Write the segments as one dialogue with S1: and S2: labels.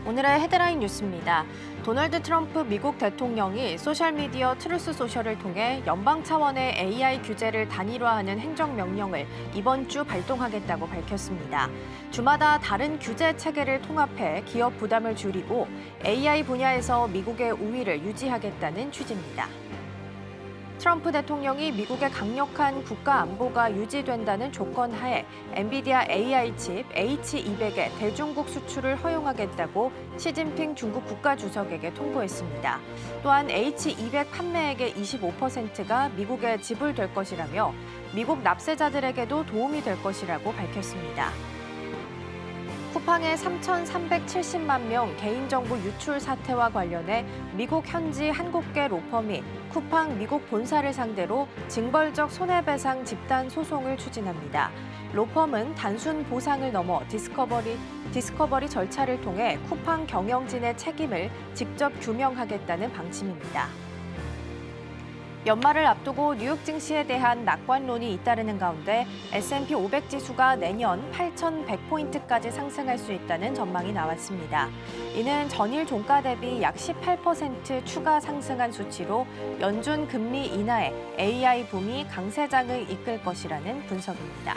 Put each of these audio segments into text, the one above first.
S1: 오늘의 헤드라인 뉴스입니다. 도널드 트럼프 미국 대통령이 소셜미디어 트루스 소셜을 통해 연방 차원의 AI 규제를 단일화하는 행정명령을 이번 주 발동하겠다고 밝혔습니다. 주마다 다른 규제 체계를 통합해 기업 부담을 줄이고 AI 분야에서 미국의 우위를 유지하겠다는 취지입니다. 트럼프 대통령이 미국의 강력한 국가 안보가 유지된다는 조건 하에 엔비디아 AI 칩 H200의 대중국 수출을 허용하겠다고 시진핑 중국 국가주석에게 통보했습니다. 또한 H200 판매액의 25%가 미국에 지불될 것이라며 미국 납세자들에게도 도움이 될 것이라고 밝혔습니다. 쿠팡의 3,370만 명 개인정보 유출 사태와 관련해 미국 현지 한국계 로펌이 쿠팡 미국 본사를 상대로 징벌적 손해배상 집단 소송을 추진합니다. 로펌은 단순 보상을 넘어 디스커버리 절차를 통해 쿠팡 경영진의 책임을 직접 규명하겠다는 방침입니다. 연말을 앞두고 뉴욕 증시에 대한 낙관론이 잇따르는 가운데 S&P 500 지수가 내년 8,100포인트까지 상승할 수 있다는 전망이 나왔습니다. 이는 전일 종가 대비 약 18% 추가 상승한 수치로 연준 금리 인하에 AI 붐이 강세장을 이끌 것이라는 분석입니다.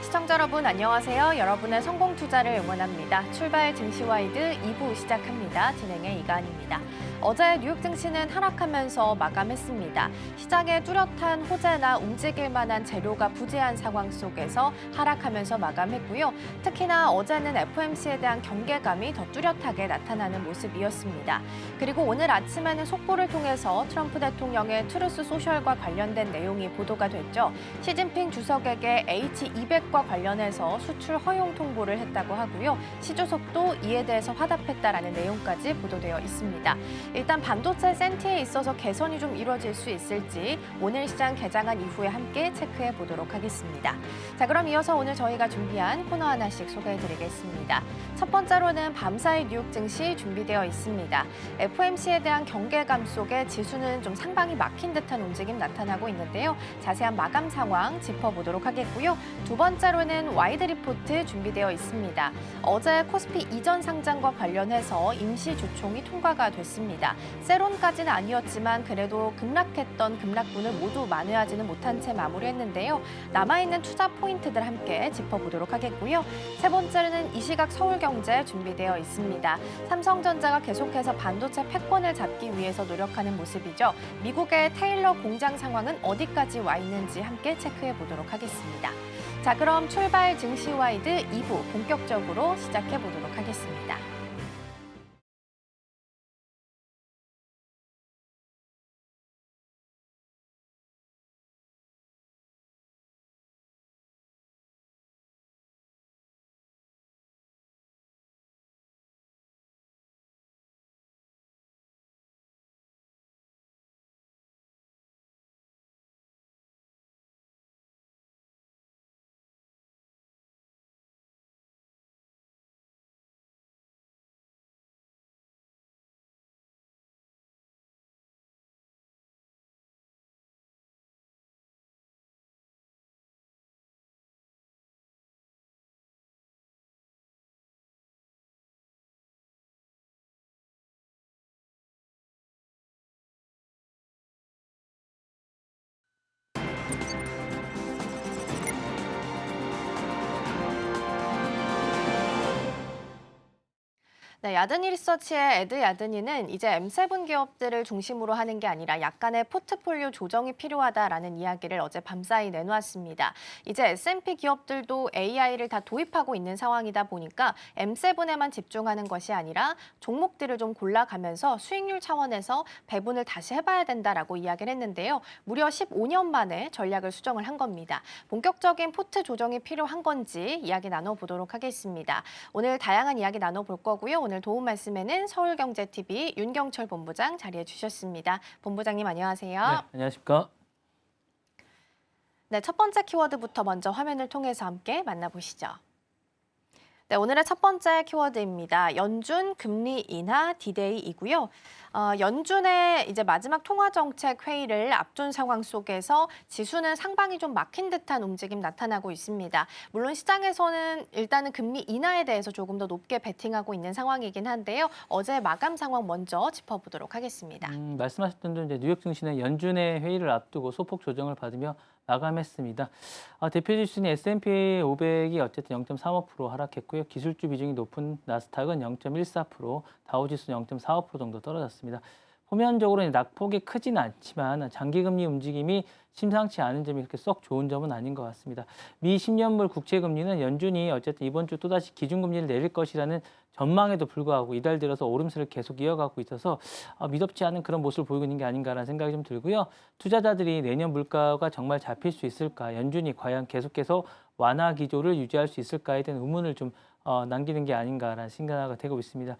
S1: 시청자 여러분 안녕하세요. 여러분의 성공 투자를 응원합니다. 출발 증시와이드 2부 시작합니다. 진행의 이가은입니다. 어제 뉴욕 증시는 하락하면서 마감했습니다. 시장에 뚜렷한 호재나 움직일 만한 재료가 부재한 상황 속에서 하락하면서 마감했고요. 특히나 어제는 FOMC에 대한 경계감이 더 뚜렷하게 나타나는 모습이었습니다. 그리고 오늘 아침에는 속보를 통해서 트럼프 대통령의 트루스 소셜과 관련된 내용이 보도가 됐죠. 시진핑 주석에게 H200과 관련해서 수출 허용 통보를 했다고 하고요. 시 주석도 이에 대해서 화답했다라는 내용까지 보도되어 있습니다. 일단 반도체 센티에 있어서 개선이 좀 이루어질 수 있을지 오늘 시장 개장한 이후에 함께 체크해 보도록 하겠습니다. 자, 그럼 이어서 오늘 저희가 준비한 코너 하나씩 소개해드리겠습니다. 첫 번째로는 밤사이 뉴욕 증시 준비되어 있습니다. FOMC에 대한 경계감 속에 지수는 좀 상방이 막힌 듯한 움직임 나타나고 있는데요. 자세한 마감 상황 짚어보도록 하겠고요. 두 번째로는 와이드 리포트 준비되어 있습니다. 어제 코스피 이전 상장과 관련해서 임시 주총이 통과가 됐습니다. 세론까지는 아니었지만 그래도 급락했던 급락분을 모두 만회하지는 못한 채 마무리했는데요. 남아있는 투자 포인트들 함께 짚어보도록 하겠고요. 세 번째는 이 시각 서울경제 준비되어 있습니다. 삼성전자가 계속해서 반도체 패권을 잡기 위해서 노력하는 모습이죠. 미국의 테일러 공장 상황은 어디까지 와 있는지 함께 체크해 보도록 하겠습니다. 자, 그럼 출발 증시와이드 2부 본격적으로 시작해 보도록 하겠습니다. 네, 야드니 리서치의 에드 야드니는 이제 M7 기업들을 중심으로 하는 게 아니라 약간의 포트폴리오 조정이 필요하다라는 이야기를 어제 밤사이 내놓았습니다. 이제 S&P 기업들도 AI를 다 도입하고 있는 상황이다 보니까 M7에만 집중하는 것이 아니라 종목들을 좀 골라가면서 수익률 차원에서 배분을 다시 해봐야 된다라고 이야기를 했는데요. 무려 15년 만에 전략을 수정을 한 겁니다. 본격적인 포트 조정이 필요한 건지 이야기 나눠보도록 하겠습니다. 오늘 다양한 이야기 나눠볼 거고요. 오늘 도움 말씀에는 서울경제TV 윤경철 본부장 자리해 주셨습니다. 본부장님 안녕하세요.
S2: 네, 안녕하십니까?
S1: 네, 첫 번째 키워드부터 먼저 화면을 통해서 함께 만나보시죠. 네, 오늘의 첫 번째 키워드입니다. 연준 금리 인하 디데이이고요. 연준의 이제 마지막 통화 정책 회의를 앞둔 상황 속에서 지수는 상방이 좀 막힌 듯한 움직임 나타나고 있습니다. 물론 시장에서는 일단은 금리 인하에 대해서 조금 더 높게 베팅하고 있는 상황이긴 한데요. 어제 마감 상황 먼저 짚어보도록 하겠습니다.
S2: 말씀하셨던 대로 이제 뉴욕 증시는 연준의 회의를 앞두고 소폭 조정을 받으며 마감했습니다. 대표 지수는 S&P 500이 어쨌든 0.35% 하락했고요. 기술주 비중이 높은 나스닥은 0.14%, 다우지수는 0.45% 정도 떨어졌습니다. 표면적으로 낙폭이 크지는 않지만 장기금리 움직임이 심상치 않은 점이 그렇게 썩 좋은 점은 아닌 것 같습니다. 미 10년물 국채금리는 연준이 어쨌든 이번 주 또다시 기준금리를 내릴 것이라는 전망에도 불구하고 이달 들어서 오름세를 계속 이어가고 있어서 미덥지 않은 그런 모습을 보이고 있는 게 아닌가라는 생각이 좀 들고요. 투자자들이 내년 물가가 정말 잡힐 수 있을까, 연준이 과연 계속해서 완화 기조를 유지할 수 있을까에 대한 의문을 좀 남기는 게 아닌가라는 생각이 되고 있습니다.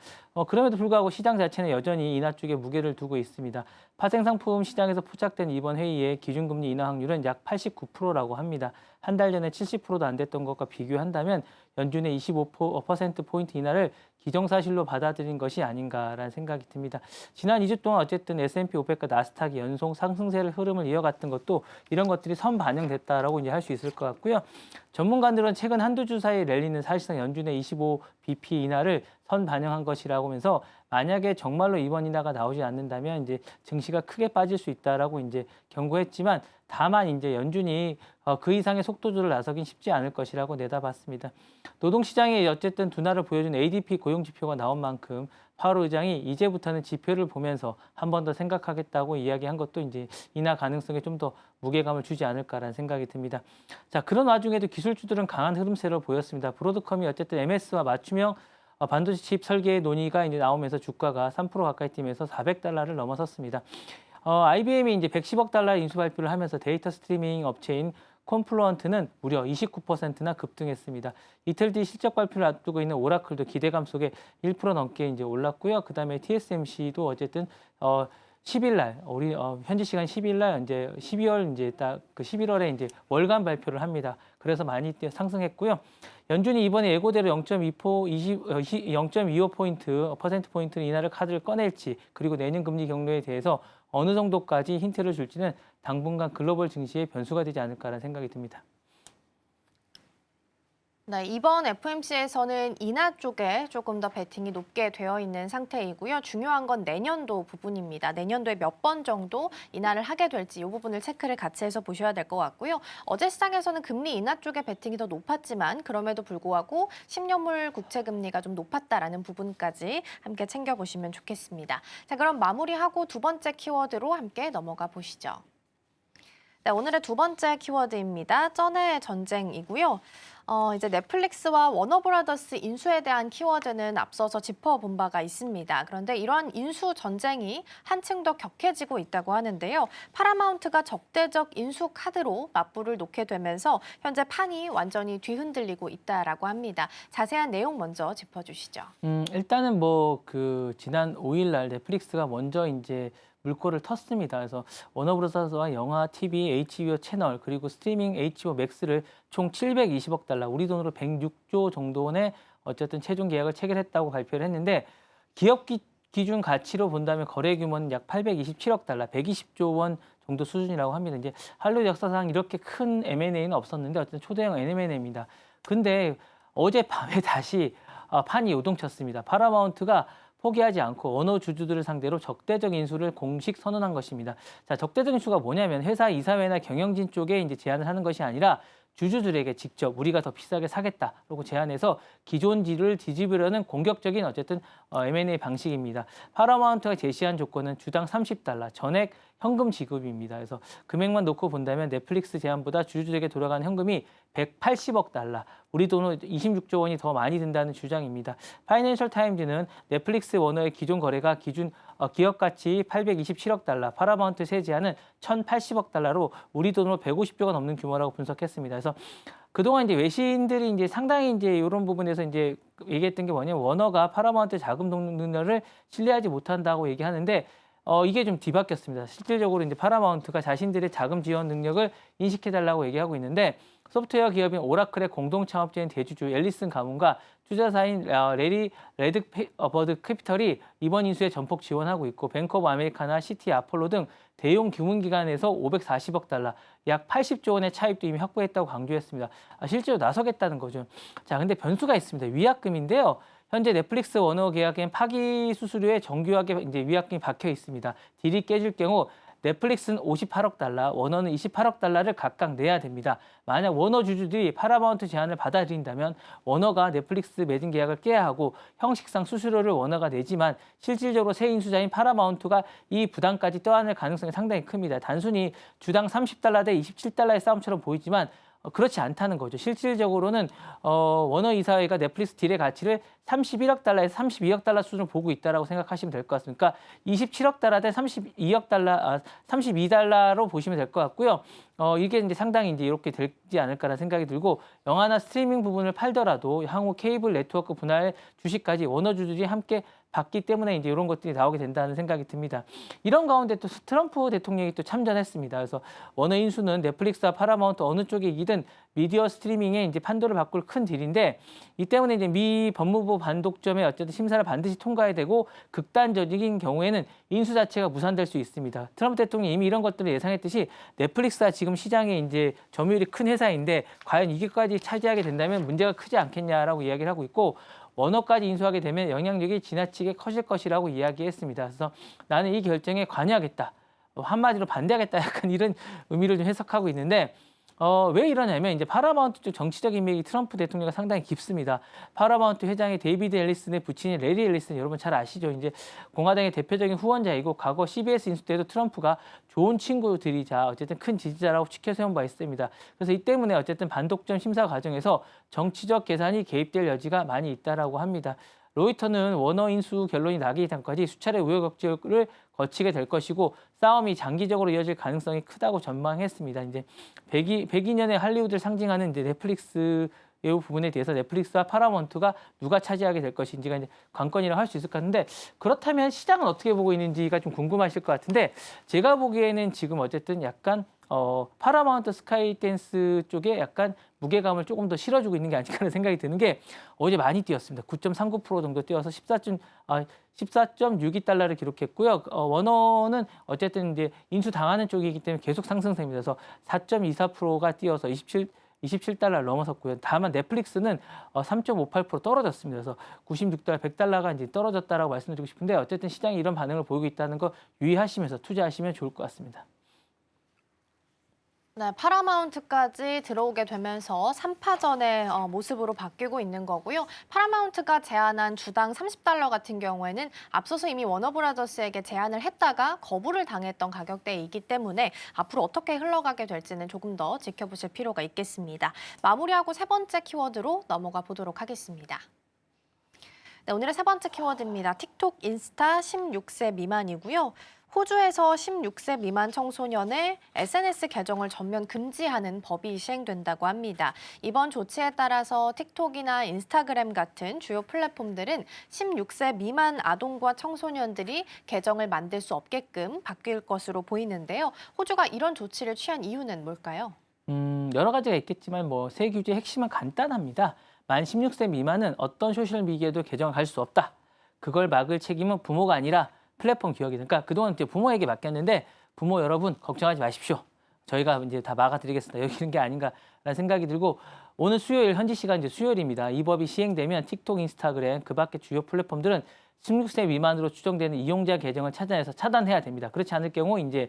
S2: 그럼에도 불구하고 시장 자체는 여전히 인하 쪽에 무게를 두고 있습니다. 파생상품 시장에서 포착된 이번 회의의 기준금리 인하 확률은 약 89%라고 합니다. 한 달 전에 70%도 안 됐던 것과 비교한다면 연준의 25%포인트 인하를 기정사실로 받아들인 것이 아닌가라는 생각이 듭니다. 지난 2주 동안 어쨌든 S&P 500과 나스닥이 연속 상승세를 흐름을 이어갔던 것도 이런 것들이 선반영됐다라고 이제 할 수 있을 것 같고요. 전문가들은 최근 한두 주 사이 랠리는 사실상 연준의 25bp 인하를 선반영한 것이라고 하면서 만약에 정말로 이번 인하가 나오지 않는다면 이제 증시가 크게 빠질 수 있다라고 이제 경고했지만 다만 이제 연준이 그 이상의 속도조를 나서긴 쉽지 않을 것이라고 내다봤습니다. 노동시장에 어쨌든 둔화를 보여준 ADP 고용지표가 나온 만큼 파월 의장이 이제부터는 지표를 보면서 한 번 더 생각하겠다고 이야기한 것도 이제 인하 가능성에 좀 더 무게감을 주지 않을까라는 생각이 듭니다. 자, 그런 와중에도 기술주들은 강한 흐름세를 보였습니다. 브로드컴이 어쨌든 MS와 맞춤형 반도체 칩 설계 논의가 이제 나오면서 주가가 3% 가까이 뛰면서 400달러를 넘어섰습니다. IBM이 이제 110억 달러 인수 발표를 하면서 데이터 스트리밍 업체인 콘플루언트는 무려 29%나 급등했습니다. 이틀 뒤 실적 발표를 앞두고 있는 오라클도 기대감 속에 1% 넘게 이제 올랐고요. 그다음에 TSMC도 어쨌든 10일 날 우리 현지 시간 10일 날 이제 12월 이제 딱 그 11월에 이제 월간 발표를 합니다. 그래서 많이 상승했고요. 연준이 이번에 예고대로 0.25% 포인트 인하를 카드를 꺼낼지 그리고 내년 금리 경로에 대해서 어느 정도까지 힌트를 줄지는 당분간 글로벌 증시의 변수가 되지 않을까라는 생각이 듭니다.
S1: 네, 이번 FOMC에서는 인하 쪽에 조금 더 베팅이 높게 되어 있는 상태이고요. 중요한 건 내년도 부분입니다. 내년도에 몇 번 정도 인하를 하게 될지 이 부분을 체크를 같이 해서 보셔야 될 것 같고요. 어제 시장에서는 금리 인하 쪽에 베팅이 더 높았지만 그럼에도 불구하고 10년물 국채 금리가 좀 높았다라는 부분까지 함께 챙겨보시면 좋겠습니다. 자, 그럼 마무리하고 두 번째 키워드로 함께 넘어가 보시죠. 네, 오늘의 두 번째 키워드입니다. 쩐의 전쟁이고요. 이제 넷플릭스와 워너브라더스 인수에 대한 키워드는 앞서서 짚어본 바가 있습니다. 그런데 이러한 인수 전쟁이 한층 더 격해지고 있다고 하는데요. 파라마운트가 적대적 인수 카드로 맞불을 놓게 되면서 현재 판이 완전히 뒤흔들리고 있다라고 합니다. 자세한 내용 먼저 짚어주시죠.
S2: 일단은 지난 5일 날 넷플릭스가 먼저 이제 물꼬를 텄습니다. 그래서 워너브라더스와 영화, TV, HBO 채널 그리고 스트리밍 HBO 맥스를 총 720억 달러, 우리 돈으로 106조 정도 원의 어쨌든 최종 계약을 체결했다고 발표를 했는데 기업 기준 가치로 본다면 거래 규모는 약 827억 달러, 120조 원 정도 수준이라고 합니다. 이제 할리우드 역사상 이렇게 큰 M&A는 없었는데 어쨌든 초대형 M&A입니다. 근데 어젯밤에 다시 판이 요동쳤습니다. 파라마운트가 포기하지 않고 워너 주주들을 상대로 적대적 인수를 공식 선언한 것입니다. 자, 적대적 인수가 뭐냐면 회사 이사회나 경영진 쪽에 이제 제안을 하는 것이 아니라 주주들에게 직접 우리가 더 비싸게 사겠다라고 제안해서 기존지를 뒤집으려는 공격적인 어쨌든 M&A 방식입니다. 파라마운트가 제시한 조건은 주당 30달러, 전액 현금 지급입니다. 그래서 금액만 놓고 본다면 넷플릭스 제안보다 주주들에게 돌아가는 현금이 180억 달러, 우리 돈으로 26조 원이 더 많이 든다는 주장입니다. 파이낸셜 타임즈는 넷플릭스 워너의 기존 거래가 기준 기업 가치 827억 달러, 파라마운트 세 제안은 1,080억 달러로 우리 돈으로 150조가 넘는 규모라고 분석했습니다. 그래서 그동안 이제 외신들이 이제 상당히 이제 이런 부분에서 이제 얘기했던 게 뭐냐면 워너가 파라마운트 자금 동력을 신뢰하지 못한다고 얘기하는데 이게 좀 뒤바뀌었습니다. 실질적으로 이제 파라마운트가 자신들의 자금 지원 능력을 인식해달라고 얘기하고 있는데 소프트웨어 기업인 오라클의 공동 창업자인 대주주 앨리슨 가문과 투자사인 레리 레드버드 캐피털이 이번 인수에 전폭 지원하고 있고 뱅크 오브 아메리카나 시티 아폴로 등 대형 금융기관에서 540억 달러, 약 80조 원의 차입도 이미 확보했다고 강조했습니다. 실제로 나서겠다는 거죠. 자, 근데 변수가 있습니다. 위약금인데요. 현재 넷플릭스 워너 계약엔 파기 수수료에 정교하게 이제 위약금이 박혀 있습니다. 딜이 깨질 경우 넷플릭스는 58억 달러, 워너는 28억 달러를 각각 내야 됩니다. 만약 워너 주주들이 파라마운트 제안을 받아들인다면 워너가 넷플릭스 매진 계약을 깨야 하고 형식상 수수료를 워너가 내지만 실질적으로 새 인수자인 파라마운트가 이 부담까지 떠안을 가능성이 상당히 큽니다. 단순히 주당 30달러 대 27달러의 싸움처럼 보이지만 그렇지 않다는 거죠. 실질적으로는 워너 이사회가 넷플릭스 딜의 가치를 31억 달러에서 32억 달러 수준으로 보고 있다라고 생각하시면 될 것 같습니다. 그러니까 27억 달러 대 32억 달러, 32달러로 보시면 될 것 같고요. 이게 이제 상당히 이제 이렇게 되지 않을까라는 생각이 들고 영화나 스트리밍 부분을 팔더라도 향후 케이블 네트워크 분할 주식까지 워너 주주들이 함께 받기 때문에 이제 이런 것들이 나오게 된다는 생각이 듭니다. 이런 가운데 또 트럼프 대통령이 또 참전했습니다. 그래서 워너 인수는 넷플릭스와 파라마운트 어느 쪽에 이기든 미디어 스트리밍에 이제 판도를 바꿀 큰 딜인데 이 때문에 이제 미 법무부 반독점에 어쨌든 심사를 반드시 통과해야 되고 극단적인 경우에는 인수 자체가 무산될 수 있습니다. 트럼프 대통령이 이미 이런 것들을 예상했듯이 넷플릭스가 지금 시장에 이제 점유율이 큰 회사인데 과연 이게까지 차지하게 된다면 문제가 크지 않겠냐라고 이야기를 하고 있고 워너까지 인수하게 되면 영향력이 지나치게 커질 것이라고 이야기했습니다. 그래서 나는 이 결정에 관여하겠다. 한마디로 반대하겠다. 약간 이런 의미를 좀 해석하고 있는데 왜 이러냐면 이제 파라마운트 쪽 정치적 인맥이 트럼프 대통령과 상당히 깊습니다. 파라마운트 회장이 데이비드 앨리슨의 부친인 레리 앨리슨 여러분 잘 아시죠? 이제 공화당의 대표적인 후원자이고 과거 CBS 인수 때도 트럼프가 좋은 친구들이자 어쨌든 큰 지지자라고 지켜 세운 바 있습니다. 그래서 이 때문에 어쨌든 반독점 심사 과정에서 정치적 계산이 개입될 여지가 많이 있다라고 합니다. 로이터는 워너 인수 결론이 나기 전까지 수차례 우여곡절을 거치게 될 것이고 싸움이 장기적으로 이어질 가능성이 크다고 전망했습니다. 이제 102년의 할리우드를 상징하는 이제 넷플릭스 이 부분에 대해서 넷플릭스와 파라마운트가 누가 차지하게 될 것인지가 이제 관건이라고 할 수 있을 것 같은데 그렇다면 시장은 어떻게 보고 있는지가 좀 궁금하실 것 같은데 제가 보기에는 지금 어쨌든 약간 파라마운트 스카이댄스 쪽에 약간 무게감을 조금 더 실어주고 있는 게 아닐까라는 생각이 드는 게 어제 많이 뛰었습니다. 9.39% 정도 뛰어서 14.62달러를 기록했고요. 워너는 어쨌든 이제 인수 당하는 쪽이기 때문에 계속 상승세입니다. 그래서 4.24%가 뛰어서 27달러를 넘어섰고요. 다만 넷플릭스는 3.58% 떨어졌습니다. 그래서 96달러, 100달러가 이제 떨어졌다라고 말씀드리고 싶은데 어쨌든 시장이 이런 반응을 보이고 있다는 거 유의하시면서 투자하시면 좋을 것 같습니다.
S1: 네, 파라마운트까지 들어오게 되면서 3파전의 모습으로 바뀌고 있는 거고요. 파라마운트가 제안한 주당 30달러 같은 경우에는 앞서서 이미 워너브라더스에게 제안을 했다가 거부를 당했던 가격대이기 때문에 앞으로 어떻게 흘러가게 될지는 조금 더 지켜보실 필요가 있겠습니다. 마무리하고 세 번째 키워드로 넘어가 보도록 하겠습니다. 네, 오늘의 세 번째 키워드입니다. 틱톡, 인스타 16세 미만이고요. 호주에서 16세 미만 청소년의 SNS 계정을 전면 금지하는 법이 시행된다고 합니다. 이번 조치에 따라서 틱톡이나 인스타그램 같은 주요 플랫폼들은 16세 미만 아동과 청소년들이 계정을 만들 수 없게끔 바뀔 것으로 보이는데요. 호주가 이런 조치를 취한 이유는 뭘까요?
S2: 여러 가지가 있겠지만 새 규제의 핵심은 간단합니다. 만 16세 미만은 어떤 소셜미디어에도 계정을 갈 수 없다. 그걸 막을 책임은 부모가 아니라 플랫폼 기업이 그러니까 그동안 이제 부모에게 맡겼는데 부모 여러분 걱정하지 마십시오. 저희가 이제 다 막아드리겠습니다. 여기 이런 게 아닌가라는 생각이 들고 오늘 수요일 현지 시간 이제 수요일입니다. 이 법이 시행되면 틱톡, 인스타그램 그밖에 주요 플랫폼들은 16세 미만으로 추정되는 이용자 계정을 찾아내서 차단해야 됩니다. 그렇지 않을 경우 이제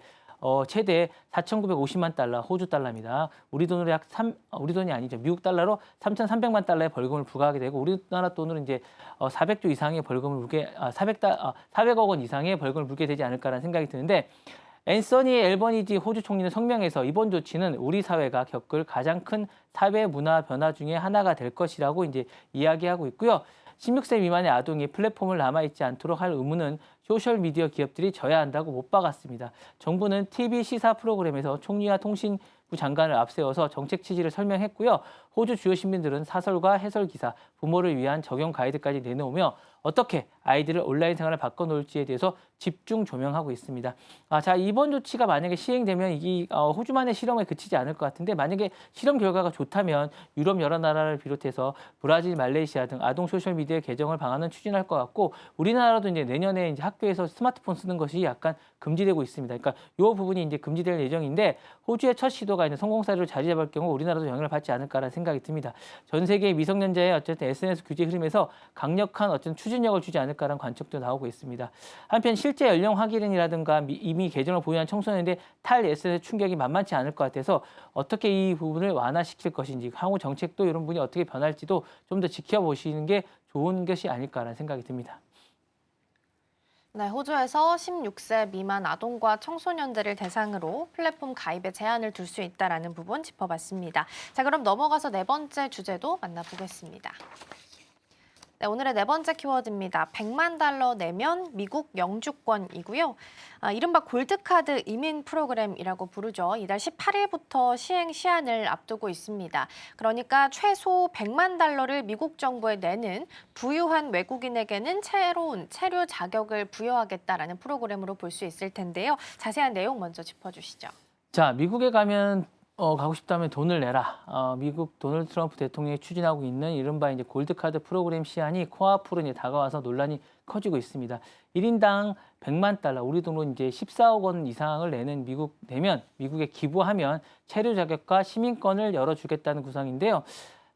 S2: 최대 4,950만 달러, 호주 달러입니다. 우리 돈으로 우리 돈이 아니죠. 미국 달러로 3,300만 달러의 벌금을 부과하게 되고 우리나라 돈으로 이제 400조 이상의 벌금을 물게 400억 원 이상의 벌금을 물게 되지 않을까라는 생각이 드는데 앤서니 앨버니지 호주 총리는 성명에서 이번 조치는 우리 사회가 겪을 가장 큰 사회 문화 변화 중에 하나가 될 것이라고 이제 이야기하고 있고요. 16세 미만의 아동이 플랫폼을 남아있지 않도록 할 의무는 소셜미디어 기업들이 져야 한다고 못 박았습니다. 정부는 TV 시사 프로그램에서 총리와 통신부 장관을 앞세워서 정책 취지를 설명했고요. 호주 주요 신민들은 사설과 해설 기사, 부모를 위한 적용 가이드까지 내놓으며 어떻게 아이들을 온라인 생활을 바꿔놓을지에 대해서 집중 조명하고 있습니다. 자, 이번 조치가 만약에 시행되면 이 호주만의 실험에 그치지 않을 것 같은데 만약에 실험 결과가 좋다면 유럽 여러 나라를 비롯해서 브라질, 말레이시아 등 아동 소셜 미디어 개정을 방안은 추진할 것 같고 우리나라도 이제 내년에 이제 학교에서 스마트폰 쓰는 것이 약간 금지되고 있습니다. 그러니까 이 부분이 이제 금지될 예정인데 호주의 첫 시도가 이제 성공 사례로 자리 잡을 경우 우리나라도 영향을 받지 않을까라는 생각이 듭니다. 전 세계 미성년자의 어쨌든 SNS 규제 흐름에서 강력한 어떤 추진력을 주지 않을까라는 관측도 나오고 있습니다. 한편 실제 연령 확인이라든가 이미 계정을 보유한 청소년들의 탈 SNS 충격이 만만치 않을 것 같아서 어떻게 이 부분을 완화시킬 것인지 향후 정책도 이런 부분이 어떻게 변할지도 좀 더 지켜보시는 게 좋은 것이 아닐까라는 생각이 듭니다.
S1: 네, 호주에서 16세 미만 아동과 청소년들을 대상으로 플랫폼 가입에 제한을 둘 수 있다는 부분 짚어봤습니다. 자, 그럼 넘어가서 네 번째 주제도 만나보겠습니다. 네, 오늘의 네 번째 키워드입니다. 100만 달러 내면 미국 영주권이고요. 이른바 골드카드 이민 프로그램이라고 부르죠. 이달 18일부터 시행 시한을 앞두고 있습니다. 그러니까 최소 100만 달러를 미국 정부에 내는 부유한 외국인에게는 새로운 체류 자격을 부여하겠다라는 프로그램으로 볼 수 있을 텐데요. 자세한 내용 먼저 짚어주시죠.
S2: 자, 미국에 가면 가고 싶다면 돈을 내라. 미국 도널드 트럼프 대통령이 추진하고 있는 이른바 이제 골드카드 프로그램 시한이 코앞으로 이제 다가와서 논란이 커지고 있습니다. 1인당 100만 달러, 우리 돈으로 이제 14억 원 이상을 내면 미국에 기부하면 체류 자격과 시민권을 열어주겠다는 구상인데요.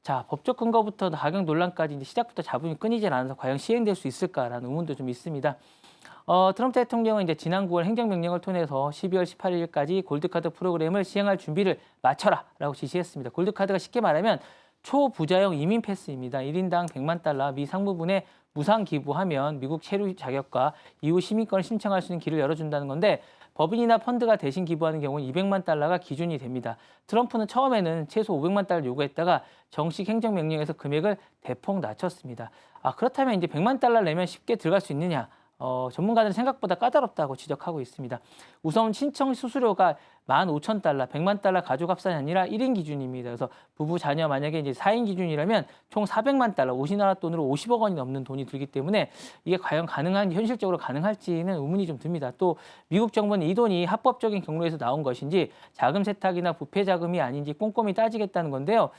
S2: 자, 법적 근거부터 가격 논란까지 이제 시작부터 잡음이 끊이질 않아서 과연 시행될 수 있을까라는 의문도 좀 있습니다. 트럼프 대통령은 이제 지난 9월 행정명령을 통해서 12월 18일까지 골드카드 프로그램을 시행할 준비를 마쳐라라고 지시했습니다. 골드카드가 쉽게 말하면 초부자용 이민 패스입니다. 1인당 100만 달러 미 상무분에 무상 기부하면 미국 체류 자격과 이후 시민권을 신청할 수 있는 길을 열어준다는 건데 법인이나 펀드가 대신 기부하는 경우는 200만 달러가 기준이 됩니다. 트럼프는 처음에는 최소 500만 달러 요구했다가 정식 행정명령에서 금액을 대폭 낮췄습니다. 그렇다면 이제 100만 달러 내면 쉽게 들어갈 수 있느냐? 전문가들은 생각보다 까다롭다고 지적하고 있습니다. 우선 신청 수수료가 15,000달러, 100만 달러 가족 합산이 아니라 1인 기준입니다. 그래서 부부 자녀 만약에 이제 4인 기준이라면 총 400만 달러, 우리나라 돈으로 50억 원이 넘는 돈이 들기 때문에 이게 과연 현실적으로 가능할지는 의문이 좀 듭니다. 또 미국 정부는 이 돈이 합법적인 경로에서 나온 것인지 자금 세탁이나 부패 자금이 아닌지 꼼꼼히 따지겠다는 건데요.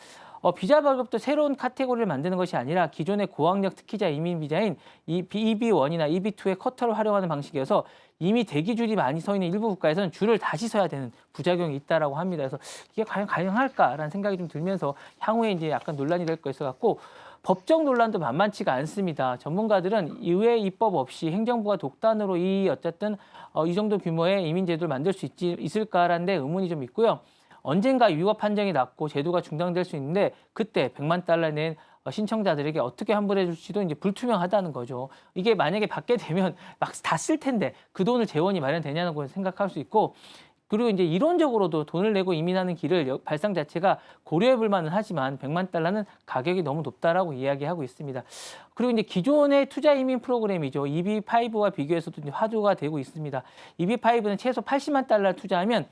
S2: 비자 발급도 새로운 카테고리를 만드는 것이 아니라 기존의 고학력 특기자 이민 비자인 EB1이나 EB2의 커터를 활용하는 방식이어서 이미 대기줄이 많이 서 있는 일부 국가에서는 줄을 다시 서야 되는 부작용이 있다라고 합니다. 그래서 이게 과연 가능할까라는 생각이 좀 들면서 향후에 이제 약간 논란이 될 것 있어 갖고 법적 논란도 만만치가 않습니다. 전문가들은 의회 입법 없이 행정부가 독단으로 어쨌든 이 정도 규모의 이민 제도를 만들 수 있을까라는 데 의문이 좀 있고요. 언젠가 위법 판정이 났고 제도가 중단될 수 있는데 그때 100만 달러 낸 신청자들에게 어떻게 환불해 줄지도 이제 불투명하다는 거죠. 이게 만약에 받게 되면 막 다 쓸 텐데 그 돈을 재원이 마련되냐는 걸 생각할 수 있고 그리고 이제 이론적으로도 돈을 내고 이민하는 길을 발상 자체가 고려해 볼 만은 하지만 100만 달러는 가격이 너무 높다라고 이야기하고 있습니다. 그리고 이제 기존의 투자 이민 프로그램이죠. EB5와 비교해서도 이제 화두가 되고 있습니다. EB5는 최소 80만 달러 투자하면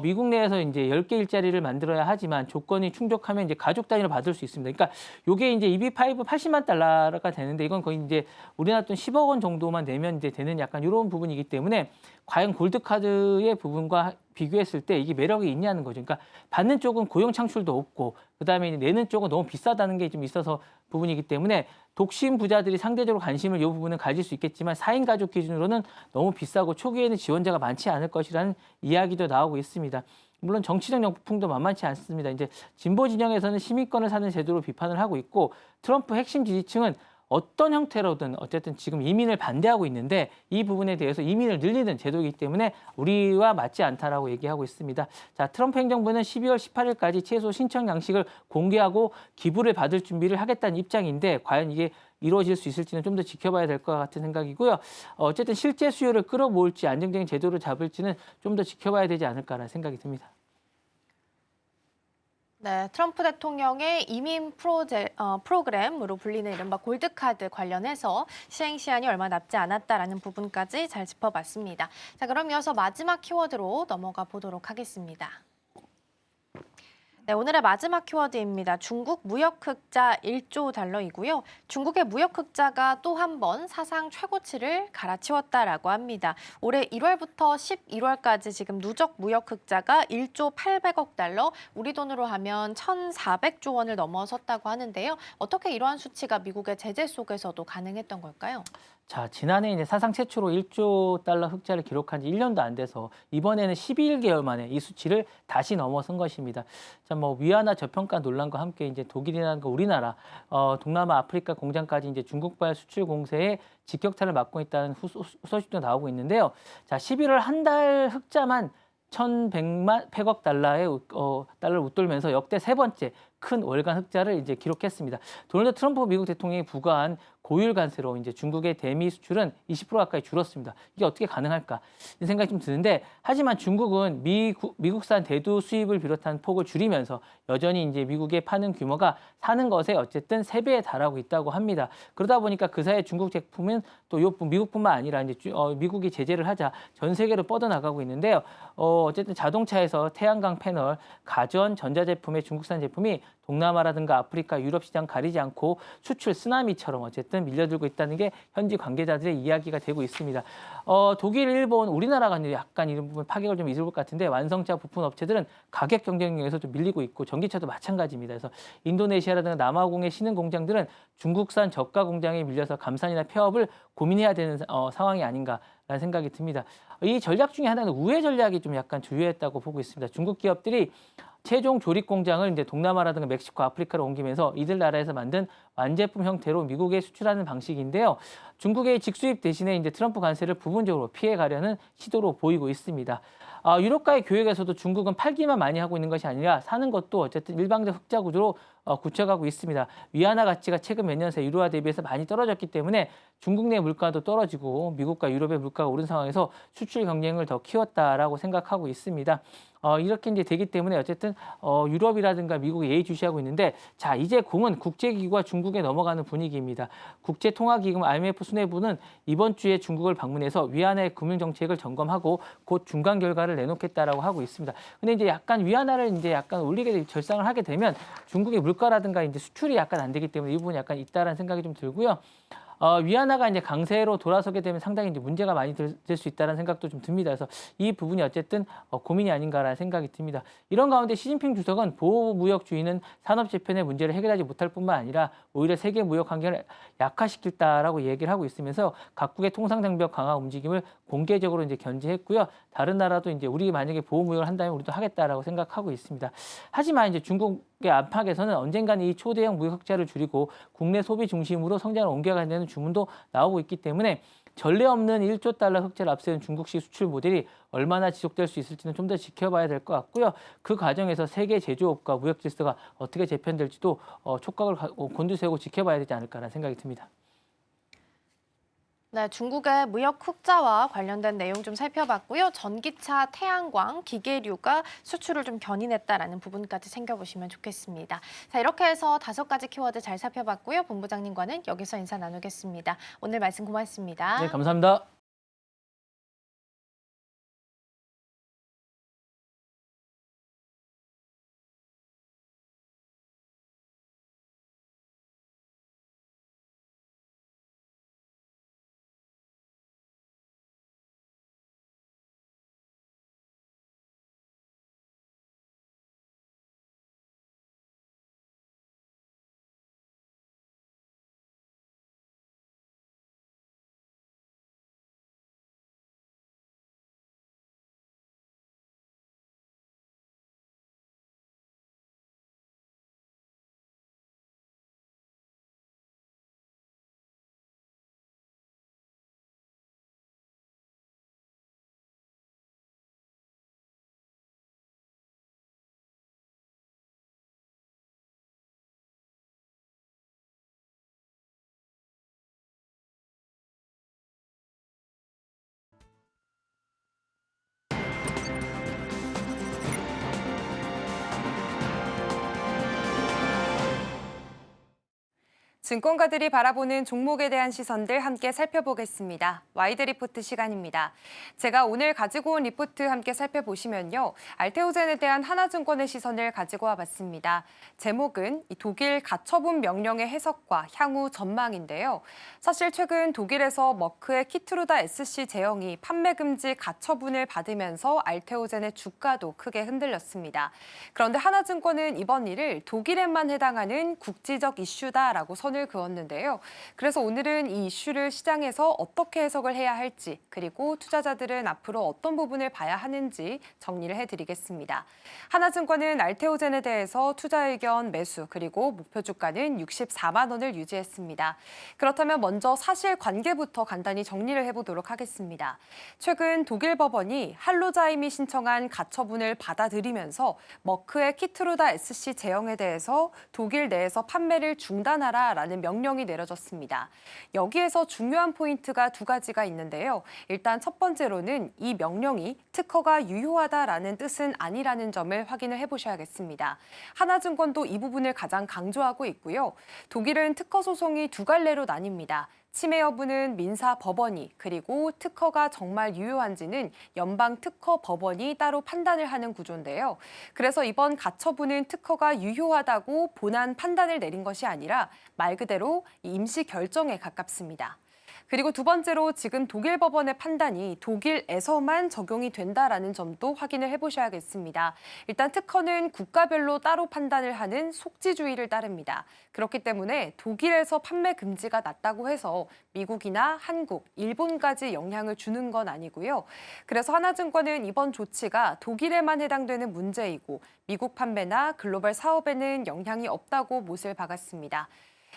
S2: 미국 내에서 이제 10개 일자리를 만들어야 하지만 조건이 충족하면 이제 가족 단위로 받을 수 있습니다. 그러니까 요게 이제 EB5 80만 달러가 되는데 이건 거의 이제 우리나라 돈 10억 원 정도만 내면 이제 되는 약간 이런 부분이기 때문에 과연 골드카드의 부분과 비교했을 때 이게 매력이 있냐는 거죠. 그러니까 받는 쪽은 고용 창출도 없고 그다음에 내는 쪽은 너무 비싸다는 게 좀 있어서 부분이기 때문에 독신 부자들이 상대적으로 관심을 이 부분은 가질 수 있겠지만 4인 가족 기준으로는 너무 비싸고 초기에는 지원자가 많지 않을 것이라는 이야기도 나오고 있습니다. 물론 정치적 역풍도 만만치 않습니다. 이제 진보 진영에서는 시민권을 사는 제도로 비판을 하고 있고 트럼프 핵심 지지층은 어떤 형태로든 어쨌든 지금 이민을 반대하고 있는데 이 부분에 대해서 이민을 늘리는 제도이기 때문에 우리와 맞지 않다라고 얘기하고 있습니다. 자, 트럼프 행정부는 12월 18일까지 최소 신청 양식을 공개하고 기부를 받을 준비를 하겠다는 입장인데 과연 이게 이루어질 수 있을지는 좀 더 지켜봐야 될 것 같은 생각이고요. 어쨌든 실제 수요를 끌어모을지 안정적인 제도를 잡을지는 좀 더 지켜봐야 되지 않을까라는 생각이 듭니다.
S1: 네, 트럼프 대통령의 이민 프로그램으로 불리는 이른바 골드카드 관련해서 시행 시한이 얼마 남지 않았다라는 부분까지 잘 짚어봤습니다. 자, 그럼 이어서 마지막 키워드로 넘어가 보도록 하겠습니다. 네, 오늘의 마지막 키워드입니다. 중국 무역 흑자 1조 달러이고요. 중국의 무역 흑자가 또 한 번 사상 최고치를 갈아치웠다라고 합니다. 올해 1월부터 11월까지 지금 누적 무역 흑자가 1조 800억 달러, 우리 돈으로 하면 1,400조 원을 넘어섰다고 하는데요. 어떻게 이러한 수치가 미국의 제재 속에서도 가능했던 걸까요?
S2: 자, 지난해 이제 사상 최초로 1조 달러 흑자를 기록한 지 1년도 안 돼서 이번에는 11개월 만에 이 수치를 다시 넘어선 것입니다. 자, 뭐 위안화 저평가 논란과 함께 이제 독일이나 우리나라, 동남아 아프리카 공장까지 이제 중국발 수출 공세에 직격탄을 맞고 있다는 소식도 나오고 있는데요. 자, 11월 한 달 흑자만 1,100억 달러를 웃돌면서 역대 세 번째 큰 월간 흑자를 이제 기록했습니다. 도널드 트럼프 미국 대통령이 부과한 고율 관세로 이제 중국의 대미 수출은 20% 가까이 줄었습니다. 이게 어떻게 가능할까? 이 생각이 좀 드는데, 하지만 중국은 미국산 대두 수입을 비롯한 폭을 줄이면서 여전히 이제 미국에 파는 규모가 사는 것에 어쨌든 3배에 달하고 있다고 합니다. 그러다 보니까 그 사이에 중국 제품은 또 미국뿐만 아니라 이제 미국이 제재를 하자 전 세계로 뻗어나가고 있는데요. 어쨌든 자동차에서 태양광 패널, 가전, 전자제품의 중국산 제품이 동남아라든가 아프리카, 유럽 시장 가리지 않고 수출 쓰나미처럼 어쨌든 밀려들고 있다는 게 현지 관계자들의 이야기가 되고 있습니다. 독일, 일본, 우리나라가 약간 이런 부분 파격을 좀 입을 것 같은데, 완성차 부품 업체들은 가격 경쟁력에서 좀 밀리고 있고 전기차도 마찬가지입니다. 그래서 인도네시아라든가 남아공의 신흥 공장들은 중국산 저가 공장에 밀려서 감산이나 폐업을 고민해야 되는 상황이 아닌가라는 생각이 듭니다. 이 전략 중에 하나는 우회 전략이 좀 약간 주요했다고 보고 있습니다. 중국 기업들이 최종 조립 공장을 이제 동남아라든가 멕시코, 아프리카로 옮기면서 이들 나라에서 만든 완제품 형태로 미국에 수출하는 방식인데요. 중국의 직수입 대신에 이제 트럼프 관세를 부분적으로 피해 가려는 시도로 보이고 있습니다. 유럽과의 교역에서도 중국은 팔기만 많이 하고 있는 것이 아니라 사는 것도 어쨌든 일방적 흑자 구조로 굳혀가고 있습니다. 위안화 가치가 최근 몇 년 새 유로화 대비해서 많이 떨어졌기 때문에 중국 내 물가도 떨어지고 미국과 유럽의 물가가 오른 상황에서 수출 경쟁을 더 키웠다라고 생각하고 있습니다. 이렇게 이제 되기 때문에 어쨌든 유럽이라든가 미국이 예의주시하고 있는데, 자, 이제 공은 국제기구와 중국에 넘어가는 분위기입니다. 국제통화기금 IMF 수뇌부는 이번 주에 중국을 방문해서 위안화의 금융정책을 점검하고 곧 중간 결과를 내놓겠다라고 하고 있습니다. 근데 이제 약간 위안화를 이제 약간 올리게 절상을 하게 되면 중국의 물가라든가 이제 수출이 약간 안 되기 때문에 이 부분이 약간 있다라는 생각이 좀 들고요. 위안화가 이제 강세로 돌아서게 되면 상당히 이제 문제가 많이 될 수 있다는 생각도 좀 듭니다. 그래서 이 부분이 어쨌든 고민이 아닌가라는 생각이 듭니다. 이런 가운데 시진핑 주석은 보호무역주의는 산업 재편의 문제를 해결하지 못할 뿐만 아니라 오히려 세계 무역 환경을 약화시킬다라고 얘기를 하고 있으면서 각국의 통상 장벽 강화 움직임을 공개적으로 이제 견지했고요. 다른 나라도 이제 우리 만약에 보호무역을 한다면 우리도 하겠다라고 생각하고 있습니다. 하지만 이제 중국의 안팎에서는 언젠가는 이 초대형 무역 흑자를 줄이고 국내 소비 중심으로 성장을 옮겨가야 되는 주문도 나오고 있기 때문에 전례 없는 1조 달러 흑자를 앞세운 중국식 수출 모델이 얼마나 지속될 수 있을지는 좀 더 지켜봐야 될 것 같고요. 그 과정에서 세계 제조업과 무역 질서가 어떻게 재편될지도 촉각을 곤두세우고 지켜봐야 되지 않을까라는 생각이 듭니다.
S1: 네, 중국의 무역 흑자와 관련된 내용 좀 살펴봤고요. 전기차, 태양광, 기계류가 수출을 좀 견인했다라는 부분까지 챙겨보시면 좋겠습니다. 자, 이렇게 해서 5가지 키워드 잘 살펴봤고요. 본부장님과는 여기서 인사 나누겠습니다. 오늘 말씀 고맙습니다.
S2: 네, 감사합니다.
S3: 증권가들이 바라보는 종목에 대한 시선들 함께 살펴보겠습니다. 와이드 리포트 시간입니다. 제가 오늘 가지고 온 리포트 함께 살펴보시면요. 알테오젠에 대한 하나증권의 시선을 가지고 와봤습니다. 제목은 독일 가처분 명령의 해석과 향후 전망인데요. 사실 최근 독일에서 머크의 키트루다 SC 제형이 판매 금지 가처분을 받으면서 알테오젠의 주가도 크게 흔들렸습니다. 그런데 하나증권은 이번 일을 독일에만 해당하는 국지적 이슈다라고 선을 그었는데요. 그래서 오늘은 이 이슈를 시장에서 어떻게 해석을 해야 할지, 그리고 투자자들은 앞으로 어떤 부분을 봐야 하는지 정리를 해드리겠습니다. 하나증권은 알테오젠에 대해서 투자 의견 매수, 그리고 목표 주가는 64만 원을 유지했습니다. 그렇다면 먼저 사실관계부터 간단히 정리를 해보도록 하겠습니다. 최근 독일 법원이 할로자임이 신청한 가처분을 받아들이면서 머크의 키트루다 SC 제형에 대해서 독일 내에서 판매를 중단하라라는 명령이 내려졌습니다. 여기에서 중요한 포인트가 두 가지가 있는데요. 일단 첫 번째로는 이 명령이 특허가 유효하다라는 뜻은 아니라는 점을 확인을 해보셔야겠습니다. 하나증권도 이 부분을 가장 강조하고 있고요. 독일은 특허 소송이 두 갈래로 나뉩니다. 침해 여부는 민사 법원이, 그리고 특허가 정말 유효한지는 연방 특허 법원이 따로 판단을 하는 구조인데요. 그래서 이번 가처분은 특허가 유효하다고 본안 판단을 내린 것이 아니라 말 그대로 임시 결정에 가깝습니다. 그리고 두 번째로 지금 독일 법원의 판단이 독일에서만 적용이 된다라는 점도 확인을 해보셔야겠습니다. 일단 특허는 국가별로 따로 판단을 하는 속지주의를 따릅니다. 그렇기 때문에 독일에서 판매 금지가 났다고 해서 미국이나 한국, 일본까지 영향을 주는 건 아니고요. 그래서 하나증권은 이번 조치가 독일에만 해당되는 문제이고 미국 판매나 글로벌 사업에는 영향이 없다고 못을 박았습니다.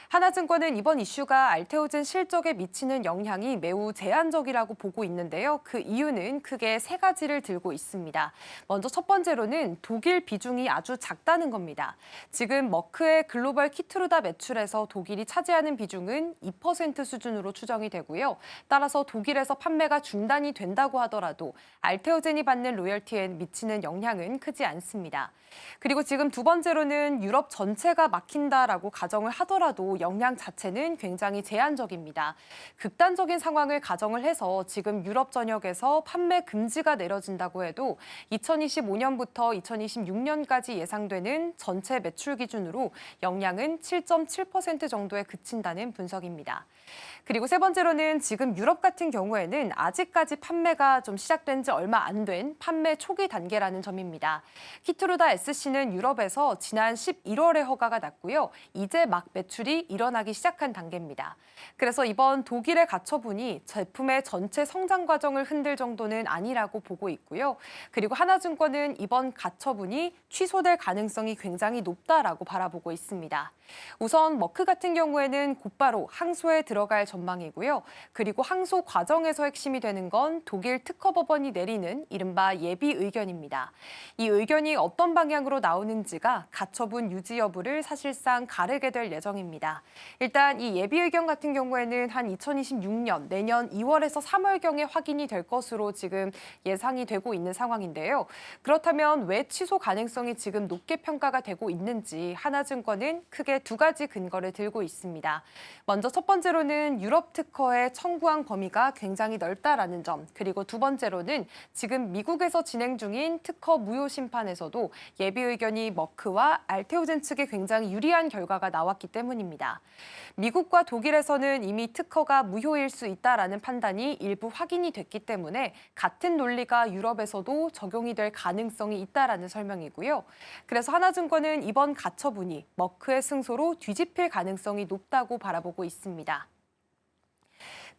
S3: 하나증권은 이번 이슈가 알테오젠 실적에 미치는 영향이 매우 제한적이라고 보고 있는데요. 그 이유는 크게 세 가지를 들고 있습니다. 먼저 첫 번째로는 독일 비중이 아주 작다는 겁니다. 지금 머크의 글로벌 키트루다 매출에서 독일이 차지하는 비중은 2% 수준으로 추정이 되고요. 따라서 독일에서 판매가 중단이 된다고 하더라도 알테오젠이 받는 로열티에 미치는 영향은 크지 않습니다. 그리고 지금 두 번째로는 유럽 전체가 막힌다라고 가정을 하더라도 영향 자체는 굉장히 제한적입니다. 극단적인 상황을 가정을 해서 지금 유럽 전역에서 판매 금지가 내려진다고 해도 2025년부터 2026년까지 예상되는 전체 매출 기준으로 영향은 7.7% 정도에 그친다는 분석입니다. 그리고 세 번째로는 지금 유럽 같은 경우에는 아직까지 판매가 좀 시작된 지 얼마 안 된 판매 초기 단계라는 점입니다. 키트루다 SC는 유럽에서 지난 11월에 허가가 났고요. 이제 막 매출이 일어나기 시작한 단계입니다. 그래서 이번 독일의 가처분이 제품의 전체 성장 과정을 흔들 정도는 아니라고 보고 있고요. 그리고 하나증권은 이번 가처분이 취소될 가능성이 굉장히 높다라고 바라보고 있습니다. 우선 머크 같은 경우에는 곧바로 항소에 들어갈 전망이고요. 그리고 항소 과정에서 핵심이 되는 건 독일 특허법원이 내리는 이른바 예비 의견입니다. 이 의견이 어떤 방향으로 나오는지가 가처분 유지 여부를 사실상 가르게 될 예정입니다. 일단 이 예비 의견 같은 경우에는 한 2026년 내년 2월에서 3월경에 확인이 될 것으로 지금 예상이 되고 있는 상황인데요. 그렇다면 왜 취소 가능성이 지금 높게 평가가 되고 있는지 하나증권은 크게 두 가지 근거를 들고 있습니다. 먼저 첫 번째로는 유럽 특허의 청구한 범위가 굉장히 넓다라는 점, 그리고 두 번째로는 지금 미국에서 진행 중인 특허 무효 심판에서도 예비 의견이 머크와 알테오젠 측에 굉장히 유리한 결과가 나왔기 때문입니다. 미국과 독일에서는 이미 특허가 무효일 수 있다라는 판단이 일부 확인이 됐기 때문에 같은 논리가 유럽에서도 적용이 될 가능성이 있다라는 설명이고요. 그래서 하나증권은 이번 가처분이 머크의 승소로 뒤집힐 가능성이 높다고 바라보고 있습니다.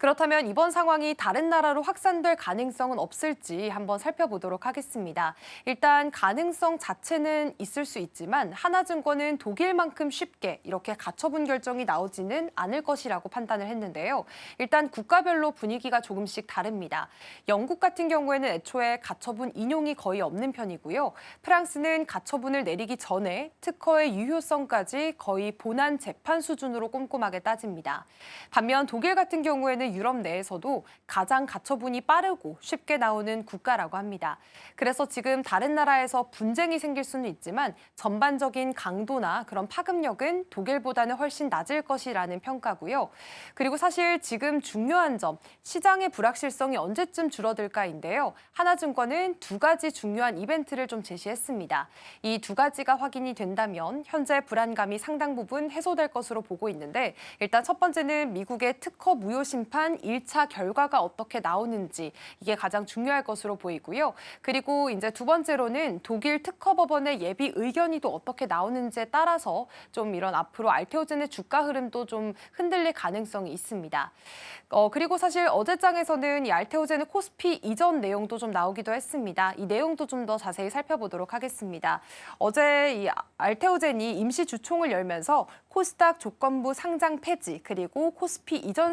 S3: 그렇다면 이번 상황이 다른 나라로 확산될 가능성은 없을지 한번 살펴보도록 하겠습니다. 일단 가능성 자체는 있을 수 있지만 하나증권은 독일만큼 쉽게 이렇게 가처분 결정이 나오지는 않을 것이라고 판단을 했는데요. 일단 국가별로 분위기가 조금씩 다릅니다. 영국 같은 경우에는 애초에 가처분 인용이 거의 없는 편이고요. 프랑스는 가처분을 내리기 전에 특허의 유효성까지 거의 본안 재판 수준으로 꼼꼼하게 따집니다. 반면 독일 같은 경우에는 세계 유럽 내에서도 가장 가처분이 빠르고 쉽게 나오는 국가라고 합니다. 그래서 지금 다른 나라에서 분쟁이 생길 수는 있지만 전반적인 강도나 그런 파급력은 독일보다는 훨씬 낮을 것이라는 평가고요. 그리고 사실 지금 중요한 점, 시장의 불확실성이 언제쯤 줄어들까인데요. 하나증권은 두 가지 중요한 이벤트를 좀 제시했습니다. 이 두 가지가 확인이 된다면 현재 불안감이 상당 부분 해소될 것으로 보고 있는데 일단 첫 번째는 미국의 특허 무효 심판 1차 결과가 어떻게 나오는지 이게 가장 중요할 것으로 보이고요. 그리고 이제 두 번째로는 독일 특허법원의 예비 의견이 또 어떻게 나오는지에 따라서 좀 이런 앞으로 알테오젠의 주가 흐름도 좀 흔들릴 가능성이 있습니다. 그리고 사실 어제장에서는 이 알테오젠의 코스피 이전 내용도 좀 나오기도 했습니다. 이 내용도 좀 더 자세히 살펴보도록 하겠습니다. 어제 이 알테오젠이 임시 주총을 열면서 코스닥 조건부 상장 폐지 그리고 코스피 이전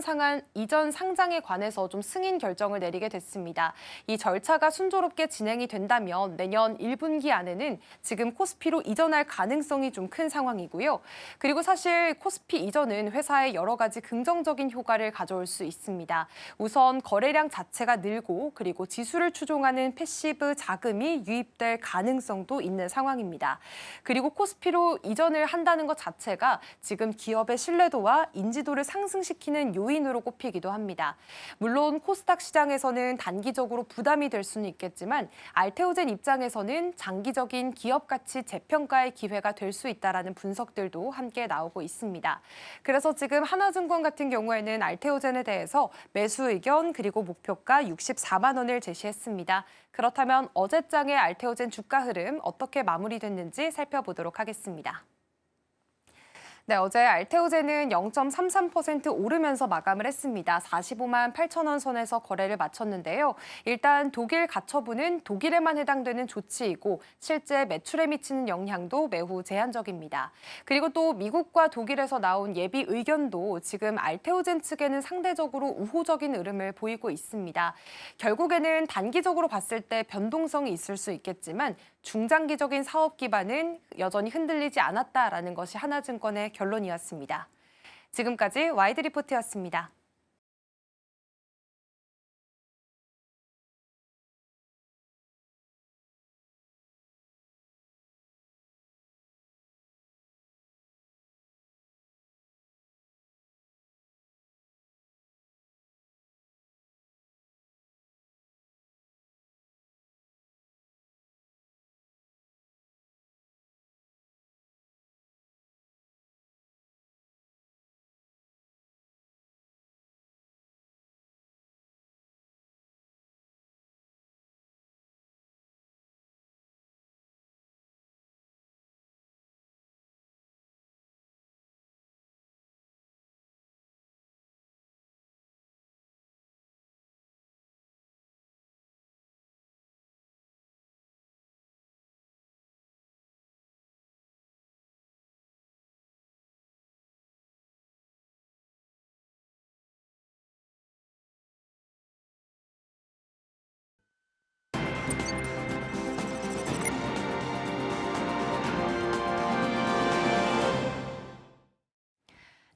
S3: 상장에 관해서 좀 승인 결정을 내리게 됐습니다. 이 절차가 순조롭게 진행이 된다면 내년 1분기 안에는 지금 코스피로 이전할 가능성이 좀 큰 상황이고요. 그리고 사실 코스피 이전은 회사에 여러 가지 긍정적인 효과를 가져올 수 있습니다. 우선 거래량 자체가 늘고 그리고 지수를 추종하는 패시브 자금이 유입될 가능성도 있는 상황입니다. 그리고 코스피로 이전을 한다는 것 자체가 지금 기업의 신뢰도와 인지도를 상승시키는 요인으로 꼽히기도 합니다. 물론 코스닥 시장에서는 단기적으로 부담이 될 수는 있겠지만 알테오젠 입장에서는 장기적인 기업 가치 재평가의 기회가 될 수 있다라는 분석들도 함께 나오고 있습니다. 그래서 지금 하나증권 같은 경우에는 알테오젠에 대해서 매수 의견 그리고 목표가 64만 원을 제시했습니다. 그렇다면 어제장의 알테오젠 주가 흐름 어떻게 마무리됐는지 살펴보도록 하겠습니다. 네, 어제 알테오젠은 0.33% 오르면서 마감을 했습니다. 45만 8천 원 선에서 거래를 마쳤는데요. 일단 독일 가처분은 독일에만 해당되는 조치이고 실제 매출에 미치는 영향도 매우 제한적입니다. 그리고 또 미국과 독일에서 나온 예비 의견도 지금 알테오젠 측에는 상대적으로 우호적인 흐름을 보이고 있습니다. 결국에는 단기적으로 봤을 때 변동성이 있을 수 있겠지만 중장기적인 사업 기반은 여전히 흔들리지 않았다라는 것이 하나증권의 결론이었습니다. 지금까지 와이드 리포트였습니다.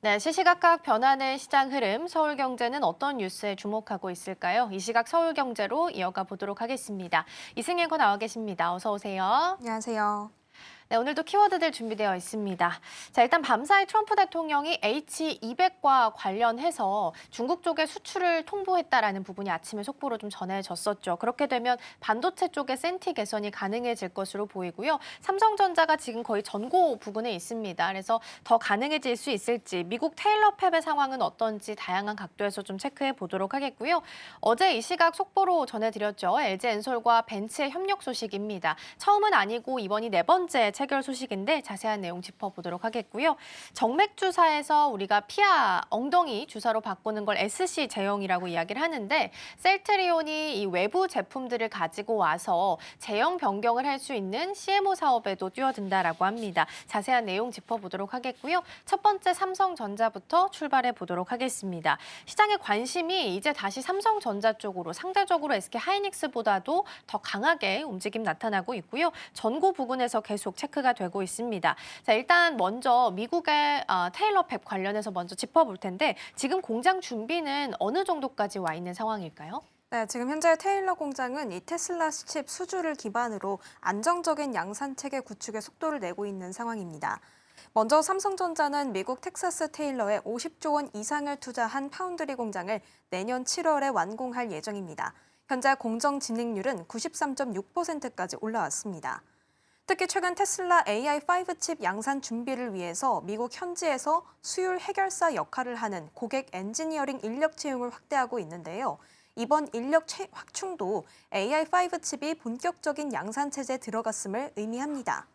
S1: 네, 시시각각 변하는 시장 흐름, 서울경제는 어떤 뉴스에 주목하고 있을까요? 이 시각 서울경제로 이어가 보도록 하겠습니다. 이승현 거 나와 계십니다. 어서 오세요.
S4: 안녕하세요.
S1: 네, 오늘도 키워드들 준비되어 있습니다. 자, 일단 밤사이 트럼프 대통령이 H200과 관련해서 중국 쪽에 수출을 통보했다라는 부분이 아침에 속보로 좀 전해졌었죠. 그렇게 되면 반도체 쪽의 센티 개선이 가능해질 것으로 보이고요. 삼성전자가 지금 거의 전고 부근에 있습니다. 그래서 더 가능해질 수 있을지, 미국 테일러 팹의 상황은 어떤지 다양한 각도에서 좀 체크해 보도록 하겠고요. 어제 이 시각 속보로 전해드렸죠. LG엔솔과 벤츠의 협력 소식입니다. 처음은 아니고 이번이 네 번째 체결 소식인데 자세한 내용 짚어보도록 하겠고요. 정맥 주사에서 우리가 피아 엉덩이 주사로 바꾸는 걸 SC 제형이라고 이야기를 하는데 셀트리온이 이 외부 제품들을 가지고 와서 제형 변경을 할 수 있는 CMO 사업에도 뛰어든다라고 합니다. 자세한 내용 짚어보도록 하겠고요. 첫 번째 삼성전자부터 출발해 보도록 하겠습니다. 시장의 관심이 이제 다시 삼성전자 쪽으로 상대적으로 SK 하이닉스보다도 더 강하게 움직임 나타나고 있고요. 전고 부근에서 계속 체크 체크가 되고 있습니다. 자, 일단 먼저 미국의 테일러 팹 관련해서 먼저 짚어볼 텐데 지금 공장 준비는 어느 정도까지 와 있는 상황일까요?
S4: 네, 지금 현재 테일러 공장은 이 테슬라 칩 수주를 기반으로 안정적인 양산 체계 구축에 속도를 내고 있는 상황입니다. 먼저 삼성전자는 미국 텍사스 테일러에 50조 원 이상을 투자한 파운드리 공장을 내년 7월에 완공할 예정입니다. 현재 공정 진행률은 93.6%까지 올라왔습니다. 특히 최근 테슬라 AI5 칩 양산 준비를 위해서 미국 현지에서 수율 해결사 역할을 하는 고객 엔지니어링 인력 채용을 확대하고 있는데요. 이번 인력 확충도 AI5 칩이 본격적인 양산 체제에 들어갔음을 의미합니다.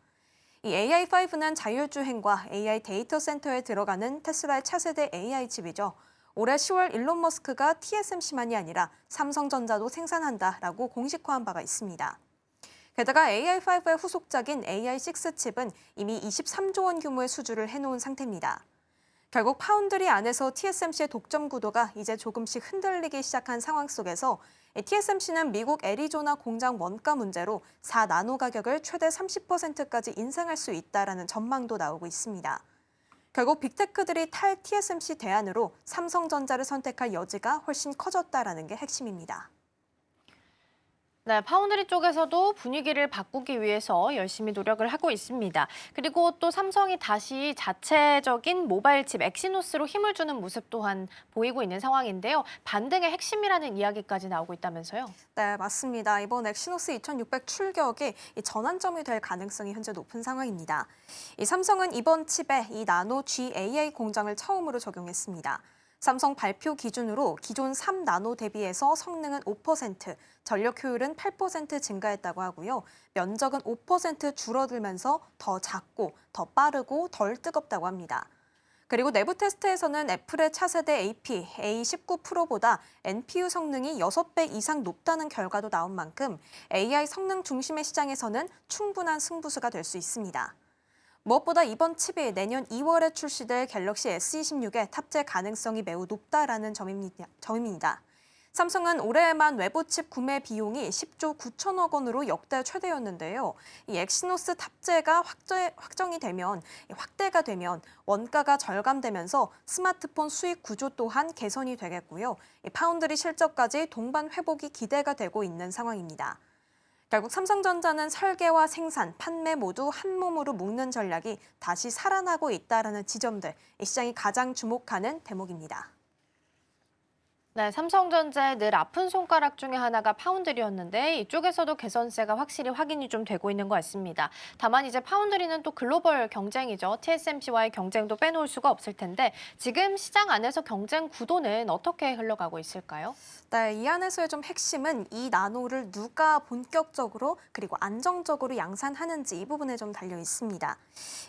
S4: 이 AI5는 자율주행과 AI 데이터 센터에 들어가는 테슬라의 차세대 AI 칩이죠. 올해 10월 일론 머스크가 TSMC만이 아니라 삼성전자도 생산한다라고 공식화한 바가 있습니다. 게다가 AI5의 후속작인 AI6 칩은 이미 23조 원 규모의 수주를 해놓은 상태입니다. 결국 파운드리 안에서 TSMC의 독점 구도가 이제 조금씩 흔들리기 시작한 상황 속에서 TSMC는 미국 애리조나 공장 원가 문제로 4나노 가격을 최대 30%까지 인상할 수 있다라는 전망도 나오고 있습니다. 결국 빅테크들이 탈 TSMC 대안으로 삼성전자를 선택할 여지가 훨씬 커졌다라는 게 핵심입니다.
S1: 네, 파운드리 쪽에서도 분위기를 바꾸기 위해서 열심히 노력을 하고 있습니다. 그리고 또 삼성이 다시 자체적인 모바일 칩 엑시노스로 힘을 주는 모습 또한 보이고 있는 상황인데요. 반등의 핵심이라는 이야기까지 나오고 있다면서요?
S4: 네, 맞습니다. 이번 엑시노스 2600 출격이 전환점이 될 가능성이 현재 높은 상황입니다. 이 삼성은 이번 칩에 이 나노 GAA 공장을 처음으로 적용했습니다. 삼성 발표 기준으로 기존 3나노 대비해서 성능은 5%, 전력 효율은 8% 증가했다고 하고요. 면적은 5% 줄어들면서 더 작고, 더 빠르고 덜 뜨겁다고 합니다. 그리고 내부 테스트에서는 애플의 차세대 AP A19 프로보다 NPU 성능이 6배 이상 높다는 결과도 나온 만큼 AI 성능 중심의 시장에서는 충분한 승부수가 될 수 있습니다. 무엇보다 이번 칩이 내년 2월에 출시될 갤럭시 S26에 탑재 가능성이 매우 높다라는 점입니다. 삼성은 올해에만 외부 칩 구매 비용이 10조 9천억 원으로 역대 최대였는데요. 이 엑시노스 탑재가 확대가 되면 원가가 절감되면서 스마트폰 수익 구조 또한 개선이 되겠고요. 이 파운드리 실적까지 동반 회복이 기대가 되고 있는 상황입니다. 결국 삼성전자는 설계와 생산, 판매 모두 한 몸으로 묶는 전략이 다시 살아나고 있다는 지점들, 이 시장이 가장 주목하는 대목입니다.
S1: 네, 삼성전자의 늘 아픈 손가락 중에 하나가 파운드리였는데 이쪽에서도 개선세가 확실히 확인이 좀 되고 있는 것 같습니다. 다만 이제 파운드리는 또 글로벌 경쟁이죠. TSMC와의 경쟁도 빼놓을 수가 없을 텐데 지금 시장 안에서 경쟁 구도는 어떻게 흘러가고 있을까요?
S4: 네, 이 안에서의 좀 핵심은 이 나노를 누가 본격적으로 그리고 안정적으로 양산하는지 이 부분에 좀 달려 있습니다.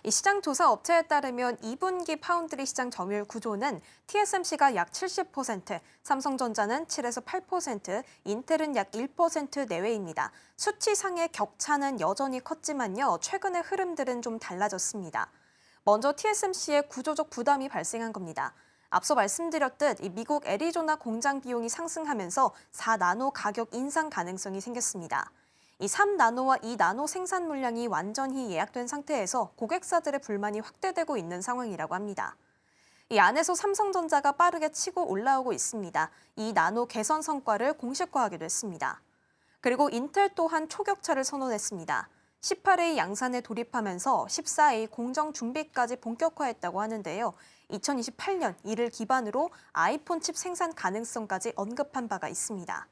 S4: 이 시장 조사 업체에 따르면 2분기 파운드리 시장 점유율 구조는 TSMC가 약 70%, 삼성전자는 7에서 8%, 인텔은 약 1% 내외입니다. 수치상의 격차는 여전히 컸지만요. 최근의 흐름들은 좀 달라졌습니다. 먼저 TSMC의 구조적 부담이 발생한 겁니다. 앞서 말씀드렸듯 이 미국 애리조나 공장 비용이 상승하면서 4나노 가격 인상 가능성이 생겼습니다. 이 3나노와 2나노 생산 물량이 완전히 예약된 상태에서 고객사들의 불만이 확대되고 있는 상황이라고 합니다. 이 안에서 삼성전자가 빠르게 치고 올라오고 있습니다. 이 나노 개선 성과를 공식화하기도 했습니다. 그리고 인텔 또한 초격차를 선언했습니다. 18A 양산에 돌입하면서 14A 공정 준비까지 본격화했다고 하는데요. 2028년 이를 기반으로 아이폰 칩 생산 가능성까지 언급한 바가 있습니다.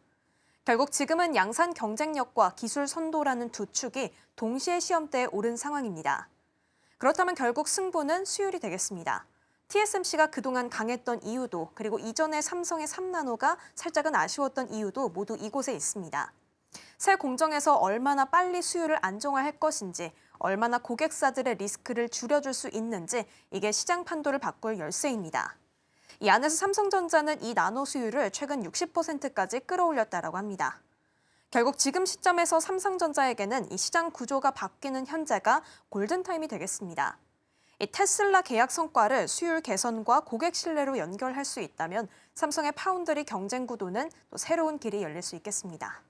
S4: 결국 지금은 양산 경쟁력과 기술 선도라는 두 축이 동시에 시험대에 오른 상황입니다. 그렇다면 결국 승부는 수율이 되겠습니다. TSMC가 그동안 강했던 이유도 그리고 이전에 삼성의 3나노가 살짝은 아쉬웠던 이유도 모두 이곳에 있습니다. 새 공정에서 얼마나 빨리 수율을 안정화할 것인지, 얼마나 고객사들의 리스크를 줄여줄 수 있는지 이게 시장 판도를 바꿀 열쇠입니다. 이 안에서 삼성전자는 이 나노 수율을 최근 60%까지 끌어올렸다고 합니다. 결국 지금 시점에서 삼성전자에게는 이 시장 구조가 바뀌는 현재가 골든타임이 되겠습니다. 이 테슬라 계약 성과를 수율 개선과 고객 신뢰로 연결할 수 있다면 삼성의 파운드리 경쟁 구도는 또 새로운 길이 열릴 수 있겠습니다.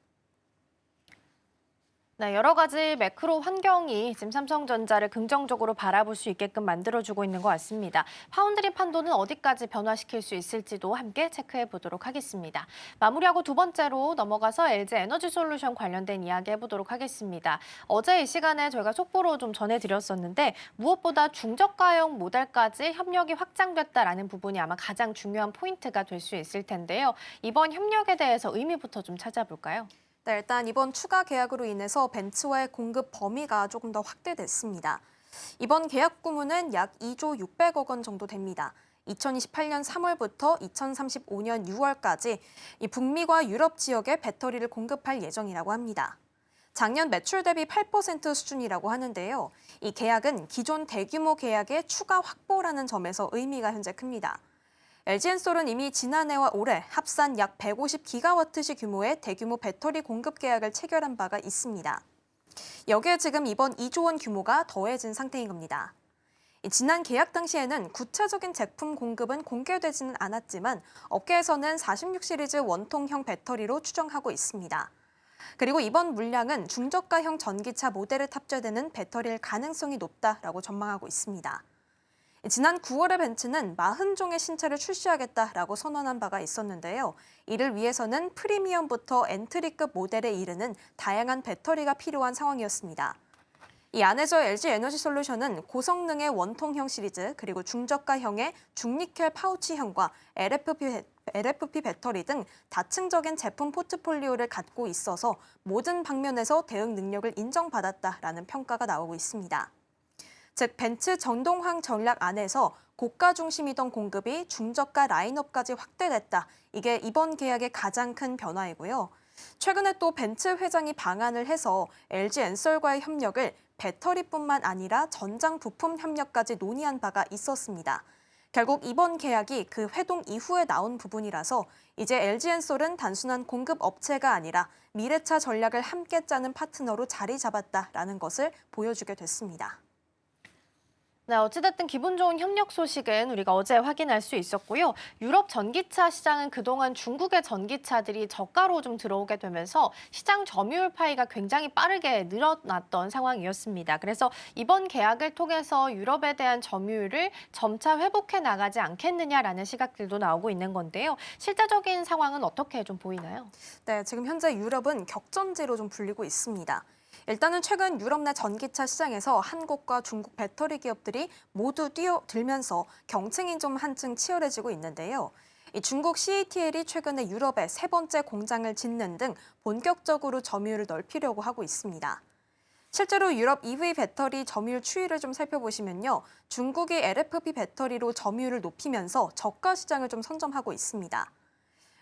S1: 네, 여러 가지 매크로 환경이 지금 삼성전자를 긍정적으로 바라볼 수 있게끔 만들어주고 있는 것 같습니다. 파운드리 판도는 어디까지 변화시킬 수 있을지도 함께 체크해 보도록 하겠습니다. 마무리하고 두 번째로 넘어가서 LG 에너지솔루션 관련된 이야기 해보도록 하겠습니다. 어제 이 시간에 저희가 속보로 좀 전해드렸었는데 무엇보다 중저가형 모델까지 협력이 확장됐다라는 부분이 아마 가장 중요한 포인트가 될 수 있을 텐데요. 이번 협력에 대해서 의미부터 좀 찾아볼까요?
S4: 네, 일단 이번 추가 계약으로 인해서 벤츠와의 공급 범위가 조금 더 확대됐습니다. 이번 계약 규모는 약 2조 600억 원 정도 됩니다. 2028년 3월부터 2035년 6월까지 이 북미와 유럽 지역에 배터리를 공급할 예정이라고 합니다. 작년 매출 대비 8% 수준이라고 하는데요. 이 계약은 기존 대규모 계약의 추가 확보라는 점에서 의미가 현재 큽니다. LG엔솔은 이미 지난해와 올해 합산 약 150기가와트시 규모의 대규모 배터리 공급 계약을 체결한 바가 있습니다. 여기에 지금 이번 2조 원 규모가 더해진 상태인 겁니다. 지난 계약 당시에는 구체적인 제품 공급은 공개되지는 않았지만 업계에서는 46 시리즈 원통형 배터리로 추정하고 있습니다. 그리고 이번 물량은 중저가형 전기차 모델에 탑재되는 배터리일 가능성이 높다라고 전망하고 있습니다. 지난 9월에 벤츠는 40종의 신차를 출시하겠다라고 선언한 바가 있었는데요. 이를 위해서는 프리미엄부터 엔트리급 모델에 이르는 다양한 배터리가 필요한 상황이었습니다. 이 안에서 LG 에너지솔루션은 고성능의 원통형 시리즈 그리고 중저가형의 중니켈 파우치형과 LFP 배터리 등 다층적인 제품 포트폴리오를 갖고 있어서 모든 방면에서 대응 능력을 인정받았다라는 평가가 나오고 있습니다. 즉 벤츠 전동황 전략 안에서 고가 중심이던 공급이 중저가 라인업까지 확대됐다. 이게 이번 계약의 가장 큰 변화이고요. 최근에 또 벤츠 회장이 방한을 해서 LG 엔솔과의 협력을 배터리뿐만 아니라 전장 부품 협력까지 논의한 바가 있었습니다. 결국 이번 계약이 그 회동 이후에 나온 부분이라서 이제 LG 엔솔은 단순한 공급 업체가 아니라 미래차 전략을 함께 짜는 파트너로 자리 잡았다라는 것을 보여주게 됐습니다.
S1: 네, 어찌됐든 기분 좋은 협력 소식은 우리가 어제 확인할 수 있었고요. 유럽 전기차 시장은 그동안 중국의 전기차들이 저가로 좀 들어오게 되면서 시장 점유율 파이가 굉장히 빠르게 늘어났던 상황이었습니다. 그래서 이번 계약을 통해서 유럽에 대한 점유율을 점차 회복해 나가지 않겠느냐라는 시각들도 나오고 있는 건데요. 실제적인 상황은 어떻게 좀 보이나요?
S4: 네, 지금 현재 유럽은 격전지로 좀 불리고 있습니다. 일단은 최근 유럽 내 전기차 시장에서 한국과 중국 배터리 기업들이 모두 뛰어들면서 경쟁이 좀 한층 치열해지고 있는데요. 이 중국 CATL이 최근에 유럽에 세 번째 공장을 짓는 등 본격적으로 점유율을 넓히려고 하고 있습니다. 실제로 유럽 EV 배터리 점유율 추이를 좀 살펴보시면요. 중국이 LFP 배터리로 점유율을 높이면서 저가 시장을 좀 선점하고 있습니다.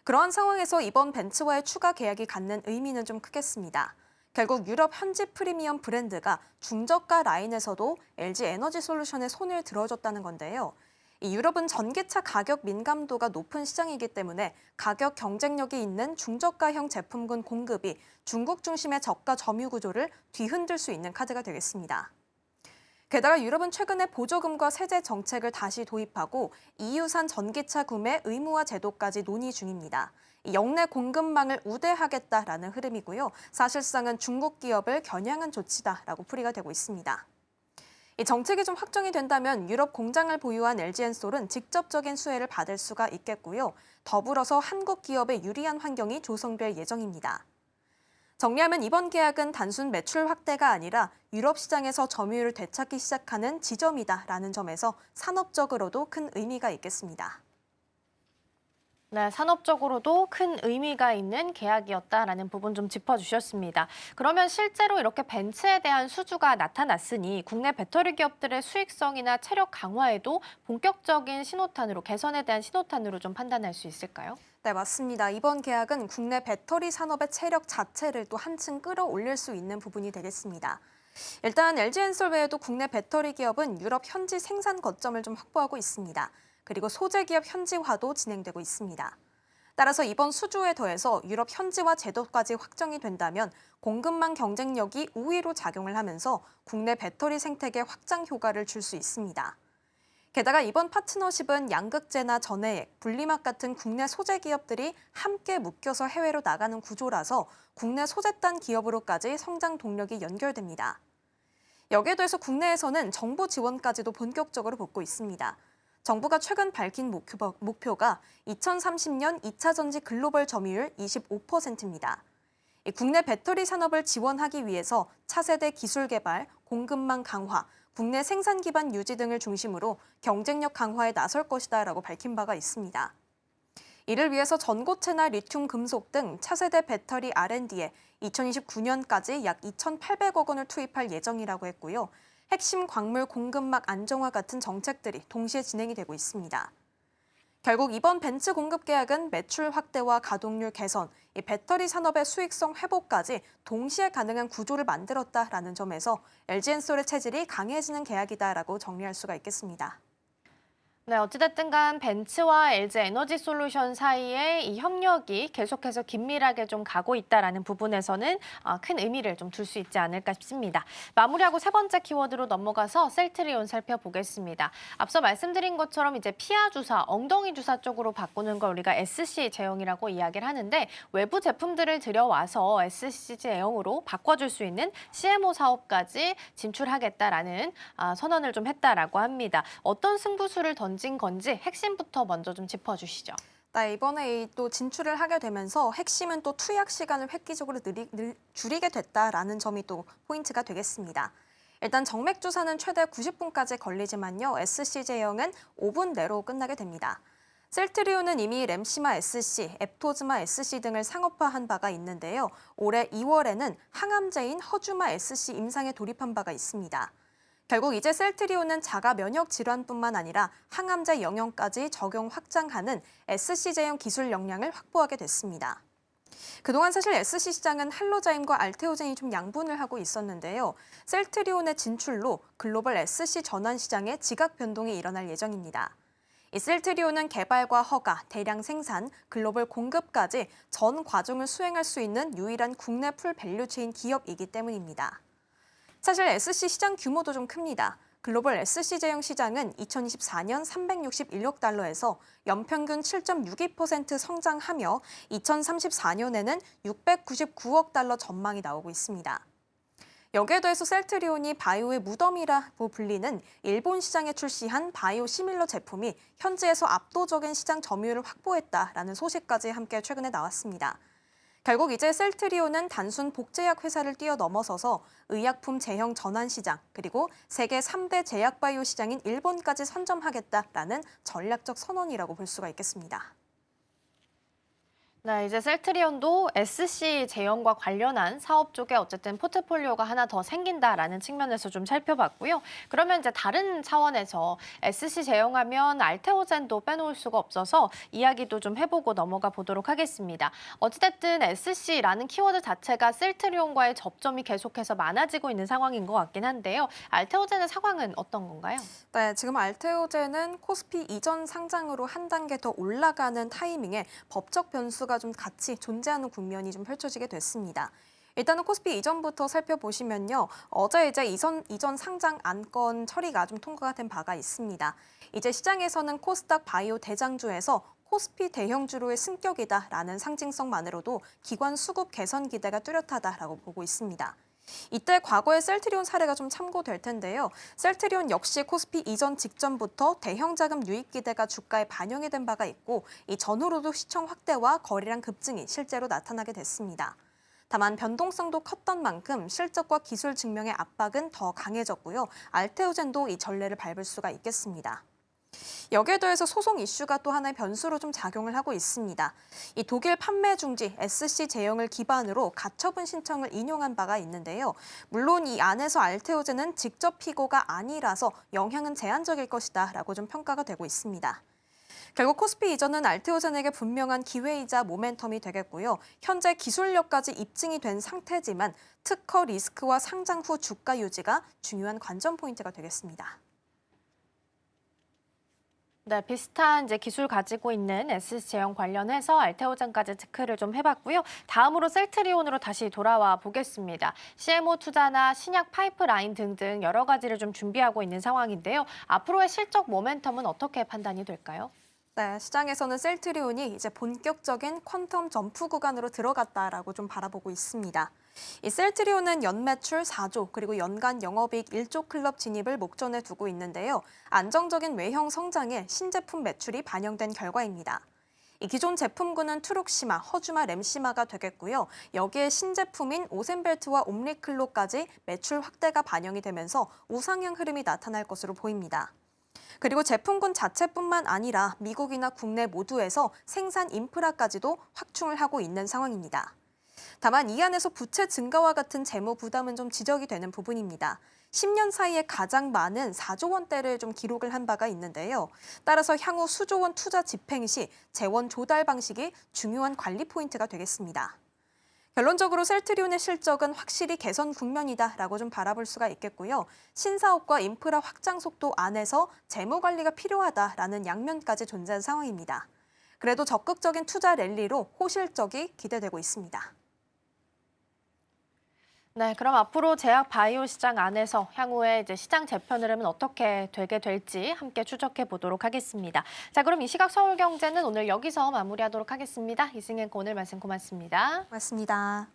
S4: 그러한 상황에서 이번 벤츠와의 추가 계약이 갖는 의미는 좀 크겠습니다. 결국 유럽 현지 프리미엄 브랜드가 중저가 라인에서도 LG 에너지솔루션에 손을 들어줬다는 건데요. 이 유럽은 전기차 가격 민감도가 높은 시장이기 때문에 가격 경쟁력이 있는 중저가형 제품군 공급이 중국 중심의 저가 점유 구조를 뒤흔들 수 있는 카드가 되겠습니다. 게다가 유럽은 최근에 보조금과 세제 정책을 다시 도입하고 EU산 전기차 구매 의무화 제도까지 논의 중입니다. 역내 공급망을 우대하겠다라는 흐름이고요. 사실상은 중국 기업을 겨냥한 조치다라고 풀이가 되고 있습니다. 이 정책이 좀 확정이 된다면 유럽 공장을 보유한 LG엔솔은 직접적인 수혜를 받을 수가 있겠고요. 더불어서 한국 기업의 유리한 환경이 조성될 예정입니다. 정리하면 이번 계약은 단순 매출 확대가 아니라 유럽 시장에서 점유율을 되찾기 시작하는 지점이다라는 점에서 산업적으로도 큰 의미가 있겠습니다.
S1: 네, 산업적으로도 큰 의미가 있는 계약이었다라는 부분 좀 짚어주셨습니다. 그러면 실제로 이렇게 벤츠에 대한 수주가 나타났으니 국내 배터리 기업들의 수익성이나 체력 강화에도 본격적인 신호탄으로, 개선에 대한 신호탄으로 좀 판단할 수 있을까요?
S4: 네, 맞습니다. 이번 계약은 국내 배터리 산업의 체력 자체를 또 한층 끌어올릴 수 있는 부분이 되겠습니다. 일단 LG엔솔 외에도 국내 배터리 기업은 유럽 현지 생산 거점을 좀 확보하고 있습니다. 그리고 소재 기업 현지화도 진행되고 있습니다. 따라서 이번 수주에 더해서 유럽 현지화 제도까지 확정이 된다면 공급망 경쟁력이 우위로 작용을 하면서 국내 배터리 생태계 확장 효과를 줄 수 있습니다. 게다가 이번 파트너십은 양극재나 전해액, 분리막 같은 국내 소재 기업들이 함께 묶여서 해외로 나가는 구조라서 국내 소재단 기업으로까지 성장 동력이 연결됩니다. 여기에 더해서 국내에서는 정부 지원까지도 본격적으로 붙고 있습니다. 정부가 최근 밝힌 목표가 2030년 2차 전지 글로벌 점유율 25%입니다. 국내 배터리 산업을 지원하기 위해서 차세대 기술 개발, 공급망 강화, 국내 생산 기반 유지 등을 중심으로 경쟁력 강화에 나설 것이다라고 밝힌 바가 있습니다. 이를 위해서 전고체나 리튬 금속 등 차세대 배터리 R&D에 2029년까지 약 2,800억 원을 투입할 예정이라고 했고요. 핵심 광물 공급망 안정화 같은 정책들이 동시에 진행이 되고 있습니다. 결국 이번 벤츠 공급 계약은 매출 확대와 가동률 개선, 이 배터리 산업의 수익성 회복까지 동시에 가능한 구조를 만들었다라는 점에서 LG엔솔의 체질이 강해지는 계약이다라고 정리할 수가 있겠습니다.
S1: 네, 어찌됐든 간 벤츠와 LG 에너지 솔루션 사이의 이 협력이 계속해서 긴밀하게 좀 가고 있다라는 부분에서는 큰 의미를 좀 둘 수 있지 않을까 싶습니다. 마무리하고 세 번째 키워드로 넘어가서 셀트리온 살펴보겠습니다. 앞서 말씀드린 것처럼 이제 피하 주사, 엉덩이 주사 쪽으로 바꾸는 걸 우리가 SC 제형이라고 이야기를 하는데 외부 제품들을 들여와서 SC 제형으로 바꿔줄 수 있는 CMO 사업까지 진출하겠다라는 선언을 좀 했다라고 합니다. 어떤 승부수를 던진 건지 핵심부터 먼저 좀 짚어주시죠.
S4: 네, 이번에 또 진출을 하게 되면서 핵심은 또 투약 시간을 획기적으로 줄이게 됐다라는 점이 또 포인트가 되겠습니다. 일단 정맥 주사는 최대 90분까지 걸리지만요. SC 제형은 5분 내로 끝나게 됩니다. 셀트리온은 이미 램시마 SC, 앱토즈마 SC 등을 상업화한 바가 있는데요. 올해 2월에는 항암제인 허주마 SC 임상에 돌입한 바가 있습니다. 결국 이제 셀트리온은 자가 면역 질환뿐만 아니라 항암제 영역까지 적용 확장하는 SC 제형 기술 역량을 확보하게 됐습니다. 그동안 사실 SC 시장은 할로자임과 알테오젠이 좀 양분을 하고 있었는데요. 셀트리온의 진출로 글로벌 SC 전환 시장에 지각 변동이 일어날 예정입니다. 이 셀트리온은 개발과 허가, 대량 생산, 글로벌 공급까지 전 과정을 수행할 수 있는 유일한 국내 풀 밸류체인 기업이기 때문입니다. 사실 SC 시장 규모도 좀 큽니다. 글로벌 SC 제형 시장은 2024년 361억 달러에서 연평균 7.62% 성장하며 2034년에는 699억 달러 전망이 나오고 있습니다. 여기에 더해서 셀트리온이 바이오의 무덤이라고 불리는 일본 시장에 출시한 바이오 시밀러 제품이 현지에서 압도적인 시장 점유율을 확보했다라는 소식까지 함께 최근에 나왔습니다. 결국 이제 셀트리온은 단순 복제약 회사를 뛰어넘어서서 의약품 제형 전환 시장, 그리고 세계 3대 제약 바이오 시장인 일본까지 선점하겠다라는 전략적 선언이라고 볼 수가 있겠습니다.
S1: 네, 이제 셀트리온도 SC 제형과 관련한 사업 쪽에 어쨌든 포트폴리오가 하나 더 생긴다라는 측면에서 좀 살펴봤고요. 그러면 이제 다른 차원에서 SC 제형하면 알테오젠도 빼놓을 수가 없어서 이야기도 좀 해보고 넘어가 보도록 하겠습니다. 어찌됐든 SC라는 키워드 자체가 셀트리온과의 접점이 계속해서 많아지고 있는 상황인 것 같긴 한데요. 알테오젠의 상황은 어떤 건가요?
S4: 네, 지금 알테오젠은 코스피 이전 상장으로 한 단계 더 올라가는 타이밍에 법적 변수가 좀 같이 존재하는 국면이 좀 펼쳐지게 됐습니다. 일단은 코스피 이전부터 살펴보시면요. 어제 이제 이전 상장 안건 처리가 좀 통과가 된 바가 있습니다. 이제 시장에서는 코스닥 바이오 대장주에서 코스피 대형주로의 승격이다라는 상징성만으로도 기관 수급 개선 기대가 뚜렷하다라고 보고 있습니다. 이때 과거의 셀트리온 사례가 좀 참고될 텐데요. 셀트리온 역시 코스피 이전 직전부터 대형 자금 유입 기대가 주가에 반영이 된 바가 있고 이 전후로도 시청 확대와 거래량 급증이 실제로 나타나게 됐습니다. 다만 변동성도 컸던 만큼 실적과 기술 증명의 압박은 더 강해졌고요. 알테오젠도 이 전례를 밟을 수가 있겠습니다. 여기에 더해서 소송 이슈가 또 하나의 변수로 좀 작용을 하고 있습니다. 이 독일 판매 중지 SC 제형을 기반으로 가처분 신청을 인용한 바가 있는데요. 물론 이 안에서 알테오젠은 직접 피고가 아니라서 영향은 제한적일 것이다라고 좀 평가가 되고 있습니다. 결국 코스피 이전은 알테오젠에게 분명한 기회이자 모멘텀이 되겠고요. 현재 기술력까지 입증이 된 상태지만 특허 리스크와 상장 후 주가 유지가 중요한 관전 포인트가 되겠습니다.
S1: 네, 비슷한 이제 기술 가지고 있는 SS제형 관련해서 알테오젠까지 체크를 좀 해봤고요. 다음으로 셀트리온으로 다시 돌아와 보겠습니다. CMO 투자나 신약 파이프라인 등등 여러 가지를 좀 준비하고 있는 상황인데요. 앞으로의 실적 모멘텀은 어떻게 판단이 될까요?
S4: 네, 시장에서는 셀트리온이 이제 본격적인 퀀텀 점프 구간으로 들어갔다라고 좀 바라보고 있습니다. 이 셀트리온은 연매출 4조 그리고 연간 영업이익 1조 클럽 진입을 목전에 두고 있는데요. 안정적인 외형 성장에 신제품 매출이 반영된 결과입니다. 이 기존 제품군은 트룩시마, 허주마, 램시마가 되겠고요. 여기에 신제품인 오셈벨트와 옴리클로까지 매출 확대가 반영이 되면서 우상향 흐름이 나타날 것으로 보입니다. 그리고 제품군 자체뿐만 아니라 미국이나 국내 모두에서 생산 인프라까지도 확충을 하고 있는 상황입니다. 다만 이 안에서 부채 증가와 같은 재무 부담은 좀 지적이 되는 부분입니다. 10년 사이에 가장 많은 4조 원대를 좀 기록을 한 바가 있는데요. 따라서 향후 수조 원 투자 집행 시 재원 조달 방식이 중요한 관리 포인트가 되겠습니다. 결론적으로 셀트리온의 실적은 확실히 개선 국면이다라고 좀 바라볼 수가 있겠고요. 신사업과 인프라 확장 속도 안에서 재무 관리가 필요하다라는 양면까지 존재한 상황입니다. 그래도 적극적인 투자 랠리로 호실적이 기대되고 있습니다.
S1: 네, 그럼 앞으로 제약 바이오 시장 안에서 향후에 이제 시장 재편 흐름은 어떻게 되게 될지 함께 추적해 보도록 하겠습니다. 자, 그럼 이 시각 서울경제는 오늘 여기서 마무리하도록 하겠습니다. 이승현 오늘 말씀 고맙습니다.
S4: 고맙습니다.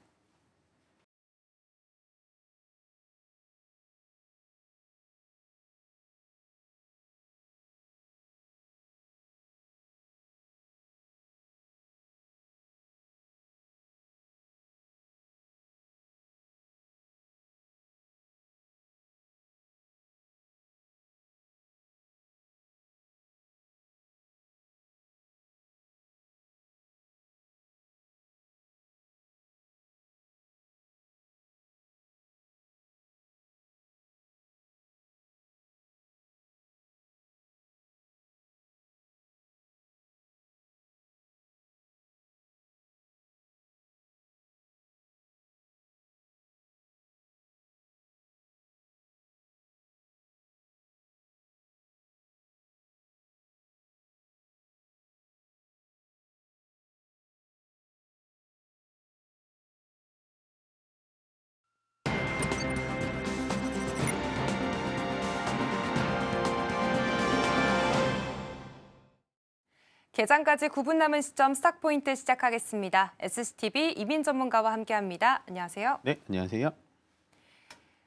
S3: 개장까지 9분 남은 시점 스탁포인트 시작하겠습니다. SCTV 이민 전문가와 함께합니다. 안녕하세요.
S5: 네, 안녕하세요.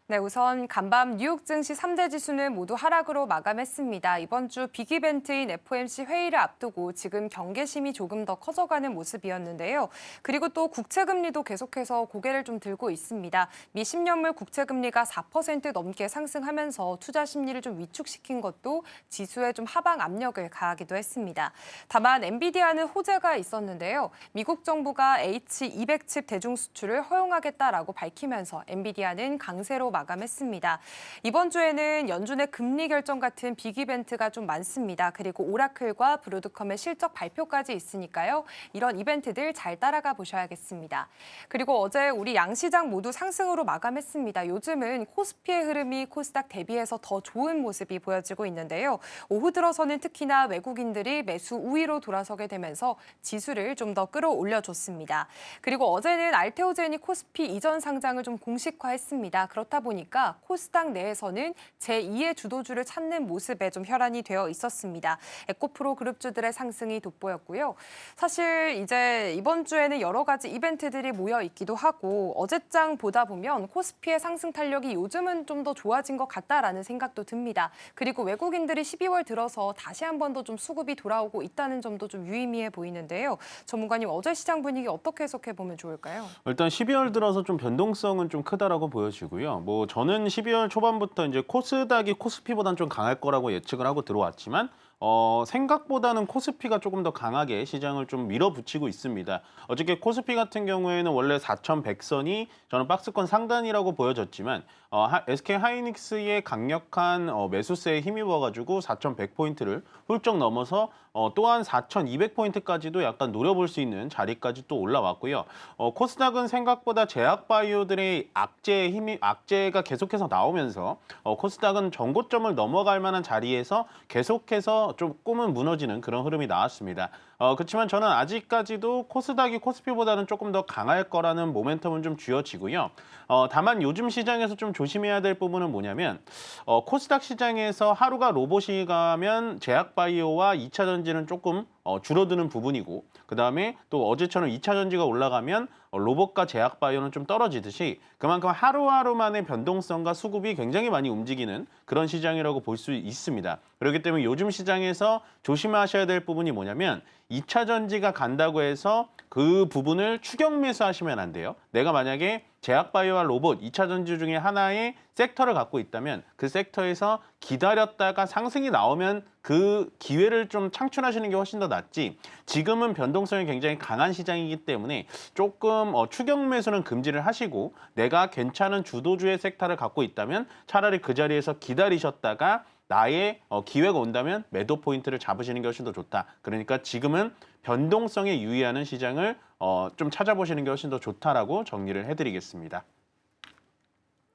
S3: 네, 우선 간밤 뉴욕 증시 3대 지수는 모두 하락으로 마감했습니다. 이번 주 빅이벤트인 FOMC 회의를 앞두고 지금 경계심이 조금 더 커져가는 모습이었는데요. 그리고 또 국채금리도 계속해서 고개를 좀 들고 있습니다. 미 10년물 국채금리가 4% 넘게 상승하면서 투자 심리를 좀 위축시킨 것도 지수에 좀 하방 압력을 가하기도 했습니다. 다만 엔비디아는 호재가 있었는데요. 미국 정부가 H200 칩 대중 수출을 허용하겠다라고 밝히면서 엔비디아는 강세로 마감했습니다. 이번 주에는 연준의 금리 결정 같은 빅 이벤트가 좀 많습니다. 그리고 오라클과 브로드컴의 실적 발표까지 있으니까요. 이런 이벤트들 잘 따라가 보셔야겠습니다. 그리고 어제 우리 양시장 모두 상승으로 마감했습니다. 요즘은 코스피의 흐름이 코스닥 대비해서 더 좋은 모습이 보여지고 있는데요. 오후 들어서는 특히나 외국인들이 매수 우위로 돌아서게 되면서 지수를 좀 더 끌어올려줬습니다. 그리고 어제는 알테오젠이 코스피 이전 상장을 좀 공식화했습니다. 그렇다 보니까 코스닥 내에서는 제2의 주도주를 찾는 모습에 좀 혈안이 되어 있었습니다. 에코프로 그룹주들의 상승이 돋보였고요. 사실 이제 이번 주에는 여러 가지 이벤트들이 모여 있기도 하고 어제장 보다 보면 코스피의 상승 탄력이 요즘은 좀 더 좋아진 것 같다라는 생각도 듭니다. 그리고 외국인들이 12월 들어서 다시 한 번 더 좀 수급이 돌아오고 있다는 점도 좀 유의미해 보이는데요. 전문가님 어제 시장 분위기 어떻게 해석해 보면 좋을까요?
S5: 일단 12월 들어서 좀 변동성은 좀 크다라고 보여지고요. 뭐 저는 12월 초반부터 이제 코스닥이 코스피보다는 좀 강할 거라고 예측을 하고 들어왔지만 생각보다는 코스피가 조금 더 강하게 시장을 좀 밀어붙이고 있습니다. 어저께 코스피 같은 경우에는 원래 4,100선이 저는 박스권 상단이라고 보여졌지만 SK 하이닉스의 강력한 매수세에 힘입어가지고 4,100포인트를 훌쩍 넘어서 또한 4,200포인트까지도 약간 노려볼 수 있는 자리까지 또 올라왔고요. 코스닥은 생각보다 제약바이오들의 악재가 계속해서 나오면서 코스닥은 전고점을 넘어갈 만한 자리에서 계속해서 하면서 조금은 무너지는 그런 흐름이 나왔습니다. 그렇지만 저는 아직까지도 코스닥이 코스피보다는 조금 더 강할 거라는 모멘텀은 좀 쥐어지고요. 다만 요즘 시장에서 좀 조심해야 될 부분은 뭐냐면 코스닥 시장에서 하루가 로봇이 가면 제약바이오와 2차 전지는 조금 줄어드는 부분이고 그다음에 또 어제처럼 2차 전지가 올라가면 로봇과 제약바이오는 좀 떨어지듯이 그만큼 하루하루만의 변동성과 수급이 굉장히 많이 움직이는 그런 시장이라고 볼 수 있습니다. 그렇기 때문에 요즘 시장에서 조심하셔야 될 부분이 뭐냐면 2차 전지가 간다고 해서 그 부분을 추격 매수하시면 안 돼요. 내가 만약에 제약바이오와 로봇 2차 전지 중에 하나의 섹터를 갖고 있다면 그 섹터에서 기다렸다가 상승이 나오면 그 기회를 좀 창출하시는 게 훨씬 더 낫지 지금은 변동성이 굉장히 강한 시장이기 때문에 조금 추격 매수는 금지를 하시고 내가 괜찮은 주도주의 섹터를 갖고 있다면 차라리 그 자리에서 기다리셨다가 나의 기회가 온다면 매도 포인트를 잡으시는 게 훨씬 더 좋다. 그러니까 지금은 변동성에 유의하는 시장을 좀 찾아보시는 게 훨씬 더 좋다라고 정리를 해드리겠습니다.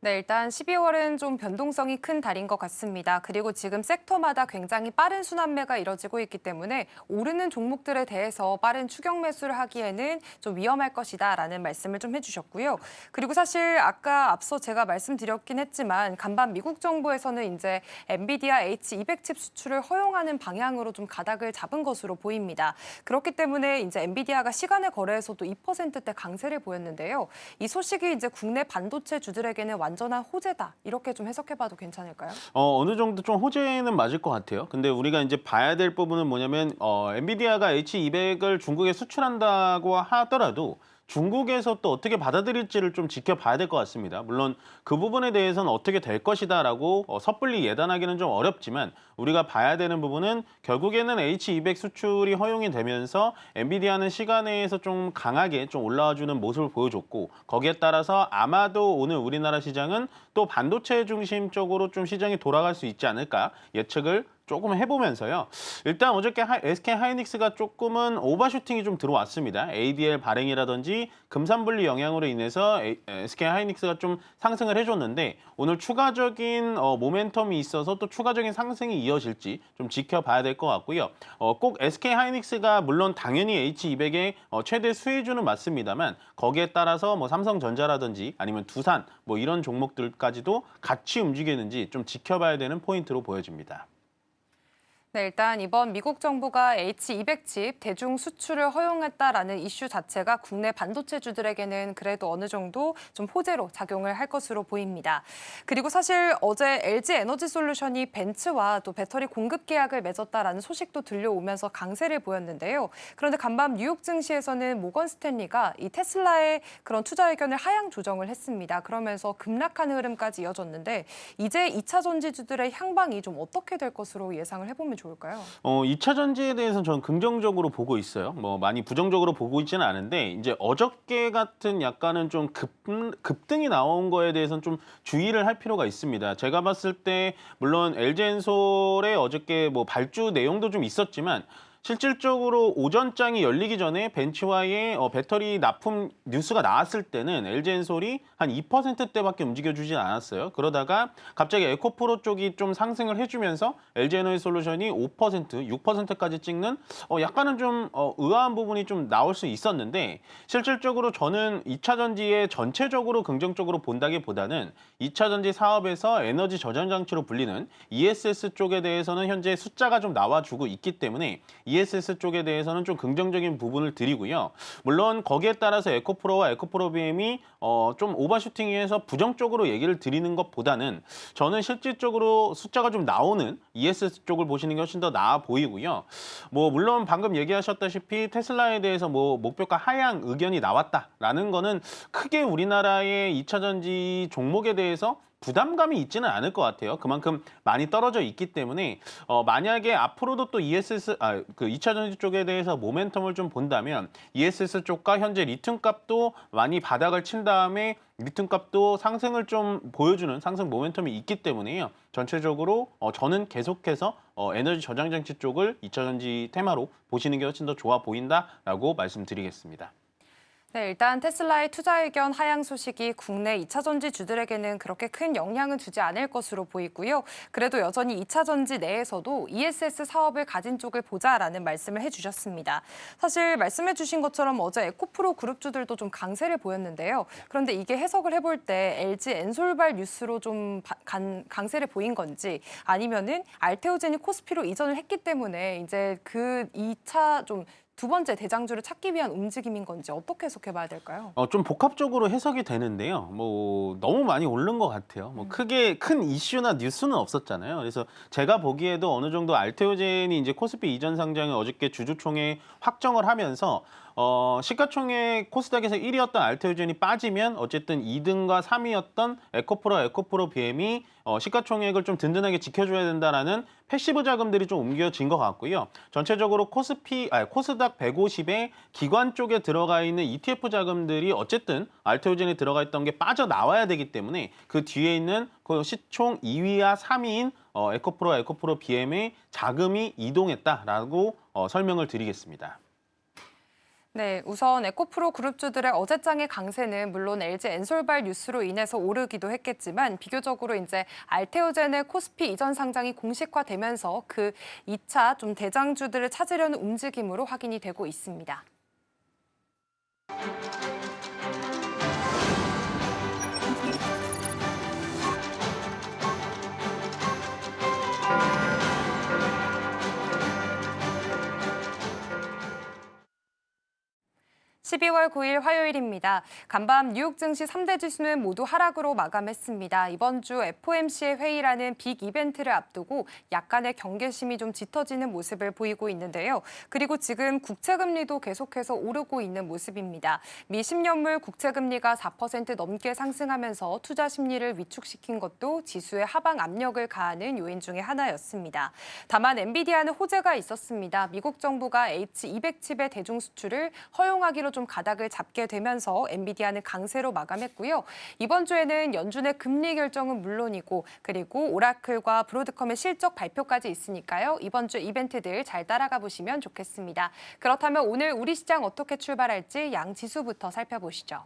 S3: 네, 일단 12월은 좀 변동성이 큰 달인 것 같습니다. 그리고 지금 섹터마다 굉장히 빠른 순환매가 이뤄지고 있기 때문에 오르는 종목들에 대해서 빠른 추격 매수를 하기에는 좀 위험할 것이다라는 말씀을 좀 해주셨고요. 그리고 사실 아까 앞서 제가 말씀드렸긴 했지만 간밤 미국 정부에서는 이제 엔비디아 H200 칩 수출을 허용하는 방향으로 좀 가닥을 잡은 것으로 보입니다. 그렇기 때문에 이제 엔비디아가 시간의 거래에서도 2%대 강세를 보였는데요. 이 소식이 이제 국내 반도체 주들에게는 완전한 호재다. 이렇게 좀 해석해봐도 괜찮을까요?
S5: 어느 정도 좀 호재는 맞을 것 같아요. 근데 우리가 이제 봐야 될 부분은 뭐냐면 엔비디아가 H200을 중국에 수출한다고 하더라도 중국에서 또 어떻게 받아들일지를 좀 지켜봐야 될 것 같습니다. 물론 그 부분에 대해서는 어떻게 될 것이다라고 섣불리 예단하기는 좀 어렵지만 우리가 봐야 되는 부분은 결국에는 H200 수출이 허용이 되면서 엔비디아는 시간 내에서 좀 강하게 좀 올라와주는 모습을 보여줬고 거기에 따라서 아마도 오늘 우리나라 시장은 또 반도체 중심 쪽으로 좀 시장이 돌아갈 수 있지 않을까 예측을 조금 해보면서요. 일단 어저께 SK 하이닉스가 조금은 오버슈팅이 좀 들어왔습니다. ADL 발행이라든지 금산분리 영향으로 인해서 SK 하이닉스가 좀 상승을 해줬는데 오늘 추가적인 모멘텀이 있어서 또 추가적인 상승이 이어질지 좀 지켜봐야 될 것 같고요. 꼭 SK 하이닉스가 물론 당연히 H200의 최대 수혜주는 맞습니다만 거기에 따라서 뭐 삼성전자라든지 아니면 두산 뭐 이런 종목들까지도 같이 움직이는지 좀 지켜봐야 되는 포인트로 보여집니다.
S3: 네, 일단 이번 미국 정부가 H200 칩 대중 수출을 허용했다라는 이슈 자체가 국내 반도체주들에게는 그래도 어느 정도 좀 호재로 작용을 할 것으로 보입니다. 그리고 사실 어제 LG 에너지 솔루션이 벤츠와 또 배터리 공급 계약을 맺었다라는 소식도 들려오면서 강세를 보였는데요. 그런데 간밤 뉴욕 증시에서는 모건 스탠리가 이 테슬라의 그런 투자 의견을 하향 조정을 했습니다. 그러면서 급락하는 흐름까지 이어졌는데 이제 2차 전지주들의 향방이 좀 어떻게 될 것으로 예상을 해보면 좋을까요?
S5: 2차 전지에 대해서는 저는 긍정적으로 보고 있어요. 뭐 많이 부정적으로 보고 있지는 않은데 이제 어저께 같은 약간은 좀 급등이 나온 거에 대해서는 좀 주의를 할 필요가 있습니다. 제가 봤을 때 물론 LG엔솔의 어저께 뭐 발주 내용도 좀 있었지만 실질적으로 오전장이 열리기 전에 벤츠와의 배터리 납품 뉴스가 나왔을 때는 LG엔솔이 한 2%대밖에 움직여주진 않았어요. 그러다가 갑자기 에코프로 쪽이 좀 상승을 해주면서 LG에너지솔루션이 5%, 6%까지 찍는 약간은 좀 의아한 부분이 좀 나올 수 있었는데 실질적으로 저는 2차 전지에 전체적으로 긍정적으로 본다기보다는 2차 전지 사업에서 에너지 저장 장치로 불리는 ESS 쪽에 대해서는 현재 숫자가 좀 나와주고 있기 때문에 ESS 쪽에 대해서는 좀 긍정적인 부분을 드리고요. 물론 거기에 따라서 에코프로와 에코프로 BM이 좀 오버슈팅해서 부정적으로 얘기를 드리는 것보다는 저는 실질적으로 숫자가 좀 나오는 ESS 쪽을 보시는 게 훨씬 더 나아 보이고요. 뭐 물론 방금 얘기하셨다시피 테슬라에 대해서 뭐 목표가 하향 의견이 나왔다라는 거는 크게 우리나라의 2차 전지 종목에 대해서 부담감이 있지는 않을 것 같아요. 그만큼 많이 떨어져 있기 때문에 만약에 앞으로도 또 그 2차 전지 쪽에 대해서 모멘텀을 좀 본다면 ESS 쪽과 현재 리튬 값도 많이 바닥을 친 다음에 리튬 값도 상승을 좀 보여주는 상승 모멘텀이 있기 때문에요. 전체적으로 저는 계속해서 에너지 저장 장치 쪽을 2차 전지 테마로 보시는 게 훨씬 더 좋아 보인다라고 말씀드리겠습니다.
S3: 네, 일단 테슬라의 투자 의견 하향 소식이 국내 2차 전지 주들에게는 그렇게 큰 영향은 주지 않을 것으로 보이고요. 그래도 여전히 2차 전지 내에서도 ESS 사업을 가진 쪽을 보자라는 말씀을 해주셨습니다. 사실 말씀해 주신 것처럼 어제 에코프로 그룹주들도 좀 강세를 보였는데요. 그런데 이게 해석을 해볼 때 LG 엔솔발 뉴스로 좀 강세를 보인 건지 아니면은 알테오젠이 코스피로 이전을 했기 때문에 이제 그 2차 좀 두 번째 대장주를 찾기 위한 움직임인 건지 어떻게 해석해 봐야 될까요?
S5: 좀 복합적으로 해석이 되는데요. 뭐 너무 많이 오른 것 같아요. 뭐 크게 큰 이슈나 뉴스는 없었잖아요. 그래서 제가 보기에도 어느 정도 알테오젠이 이제 코스피 이전 상장을 어저께 주주총회 확정을 하면서 시가총액 코스닥에서 1위였던 알테오젠이 빠지면 어쨌든 2등과 3위였던 에코프로 BM이 시가총액을 좀 든든하게 지켜줘야 된다라는 패시브 자금들이 좀 옮겨진 것 같고요. 전체적으로 코스닥 150에 기관 쪽에 들어가 있는 ETF 자금들이 어쨌든 알테오젠에 들어가 있던 게 빠져나와야 되기 때문에 그 뒤에 있는 그 시총 2위와 3위인 에코프로 BM의 자금이 이동했다라고 설명을 드리겠습니다.
S3: 네, 우선 에코프로 그룹주들의 어제장의 강세는 물론 LG 엔솔발 뉴스로 인해서 오르기도 했겠지만 비교적으로 이제 알테오젠의 코스피 이전 상장이 공식화되면서 그 2차 좀 대장주들을 찾으려는 움직임으로 확인이 되고 있습니다. 12월 9일 화요일입니다. 간밤 뉴욕 증시 3대 지수는 모두 하락으로 마감했습니다. 이번 주 FOMC의 회의라는 빅 이벤트를 앞두고 약간의 경계심이 좀 짙어지는 모습을 보이고 있는데요. 그리고 지금 국채금리도 계속해서 오르고 있는 모습입니다. 미 10년물 국채금리가 4% 넘게 상승하면서 투자 심리를 위축시킨 것도 지수의 하방 압력을 가하는 요인 중에 하나였습니다. 다만 엔비디아는 호재가 있었습니다. 미국 정부가 H200 칩의 대중 수출을 허용하기로 좀 가닥을 잡게 되면서 엔비디아는 강세로 마감했고요. 이번 주에는 연준의 금리 결정은 물론이고 그리고 오라클과 브로드컴의 실적 발표까지 있으니까요. 이번 주 이벤트들 잘 따라가 보시면 좋겠습니다. 그렇다면 오늘 우리 시장 어떻게 출발할지 양 지수부터 살펴보시죠.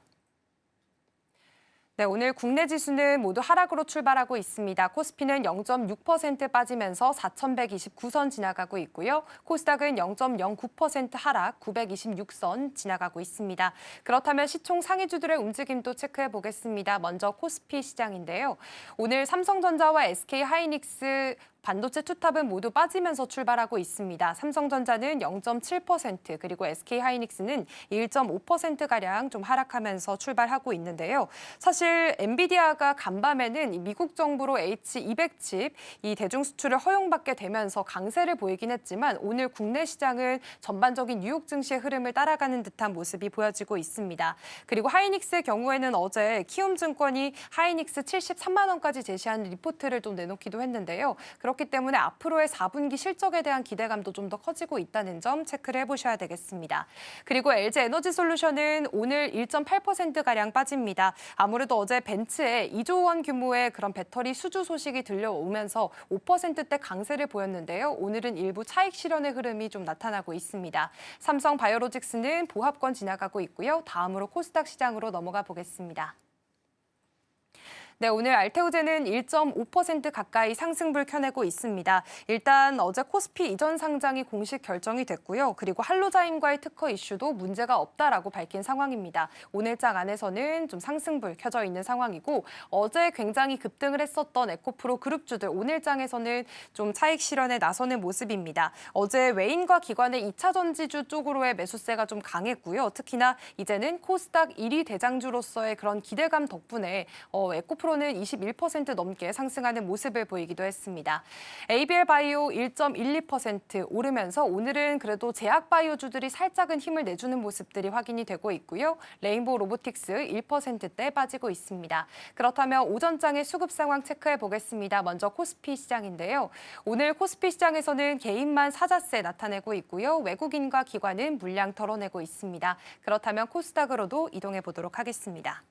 S3: 네, 오늘 국내 지수는 모두 하락으로 출발하고 있습니다. 코스피는 0.6% 빠지면서 4,129선 지나가고 있고요. 코스닥은 0.09% 하락 926선 지나가고 있습니다. 그렇다면 시총 상위주들의 움직임도 체크해 보겠습니다. 먼저 코스피 시장인데요. 오늘 삼성전자와 SK하이닉스 반도체 투탑은 모두 빠지면서 출발하고 있습니다. 삼성전자는 0.7% 그리고 SK하이닉스는 1.5%가량 좀 하락하면서 출발하고 있는데요. 사실 엔비디아가 간밤에는 미국 정부로 H200 칩 이 대중 수출을 허용받게 되면서 강세를 보이긴 했지만 오늘 국내 시장은 전반적인 뉴욕 증시의 흐름을 따라가는 듯한 모습이 보여지고 있습니다. 그리고 하이닉스의 경우에는 어제 키움증권이 하이닉스 73만 원까지 제시하는 리포트를 좀 내놓기도 했는데요. 그렇기 때문에 앞으로의 4분기 실적에 대한 기대감도 좀 더 커지고 있다는 점 체크를 해보셔야 되겠습니다. 그리고 LG에너지솔루션은 오늘 1.8%가량 빠집니다. 아무래도 어제 벤츠에 2조 원 규모의 그런 배터리 수주 소식이 들려오면서 5%대 강세를 보였는데요. 오늘은 일부 차익 실현의 흐름이 좀 나타나고 있습니다. 삼성바이오로직스는 보합권 지나가고 있고요. 다음으로 코스닥 시장으로 넘어가 보겠습니다. 네, 오늘 알테오젠은 1.5% 가까이 상승불 켜내고 있습니다. 일단 어제 코스피 이전 상장이 공식 결정이 됐고요. 그리고 한로자임과의 특허 이슈도 문제가 없다라고 밝힌 상황입니다. 오늘장 안에서는 좀 상승불 켜져 있는 상황이고 어제 굉장히 급등을 했었던 에코프로 그룹주들 오늘장에서는 좀 차익 실현에 나서는 모습입니다. 어제 외인과 기관의 2차 전지주 쪽으로의 매수세가 좀 강했고요. 특히나 이제는 코스닥 1위 대장주로서의 그런 기대감 덕분에 에코프로 는 21% 넘게 상승하는 모습을 보이기도 했습니다. ABL 바이오 1.12% 오르면서 오늘은 그래도 제약 바이오주들이 살짝은 힘을 내주는 모습들이 확인이 되고 있고요. 레인보우 로보틱스 1%대 빠지고 있습니다. 그렇다면 오전장의 수급 상황 체크해 보겠습니다. 먼저 코스피 시장인데요. 오늘 코스피 시장에서는 개인만 사자세 나타내고 있고요. 외국인과 기관은 물량 털어내고 있습니다. 그렇다면 코스닥으로도 이동해 보도록 하겠습니다.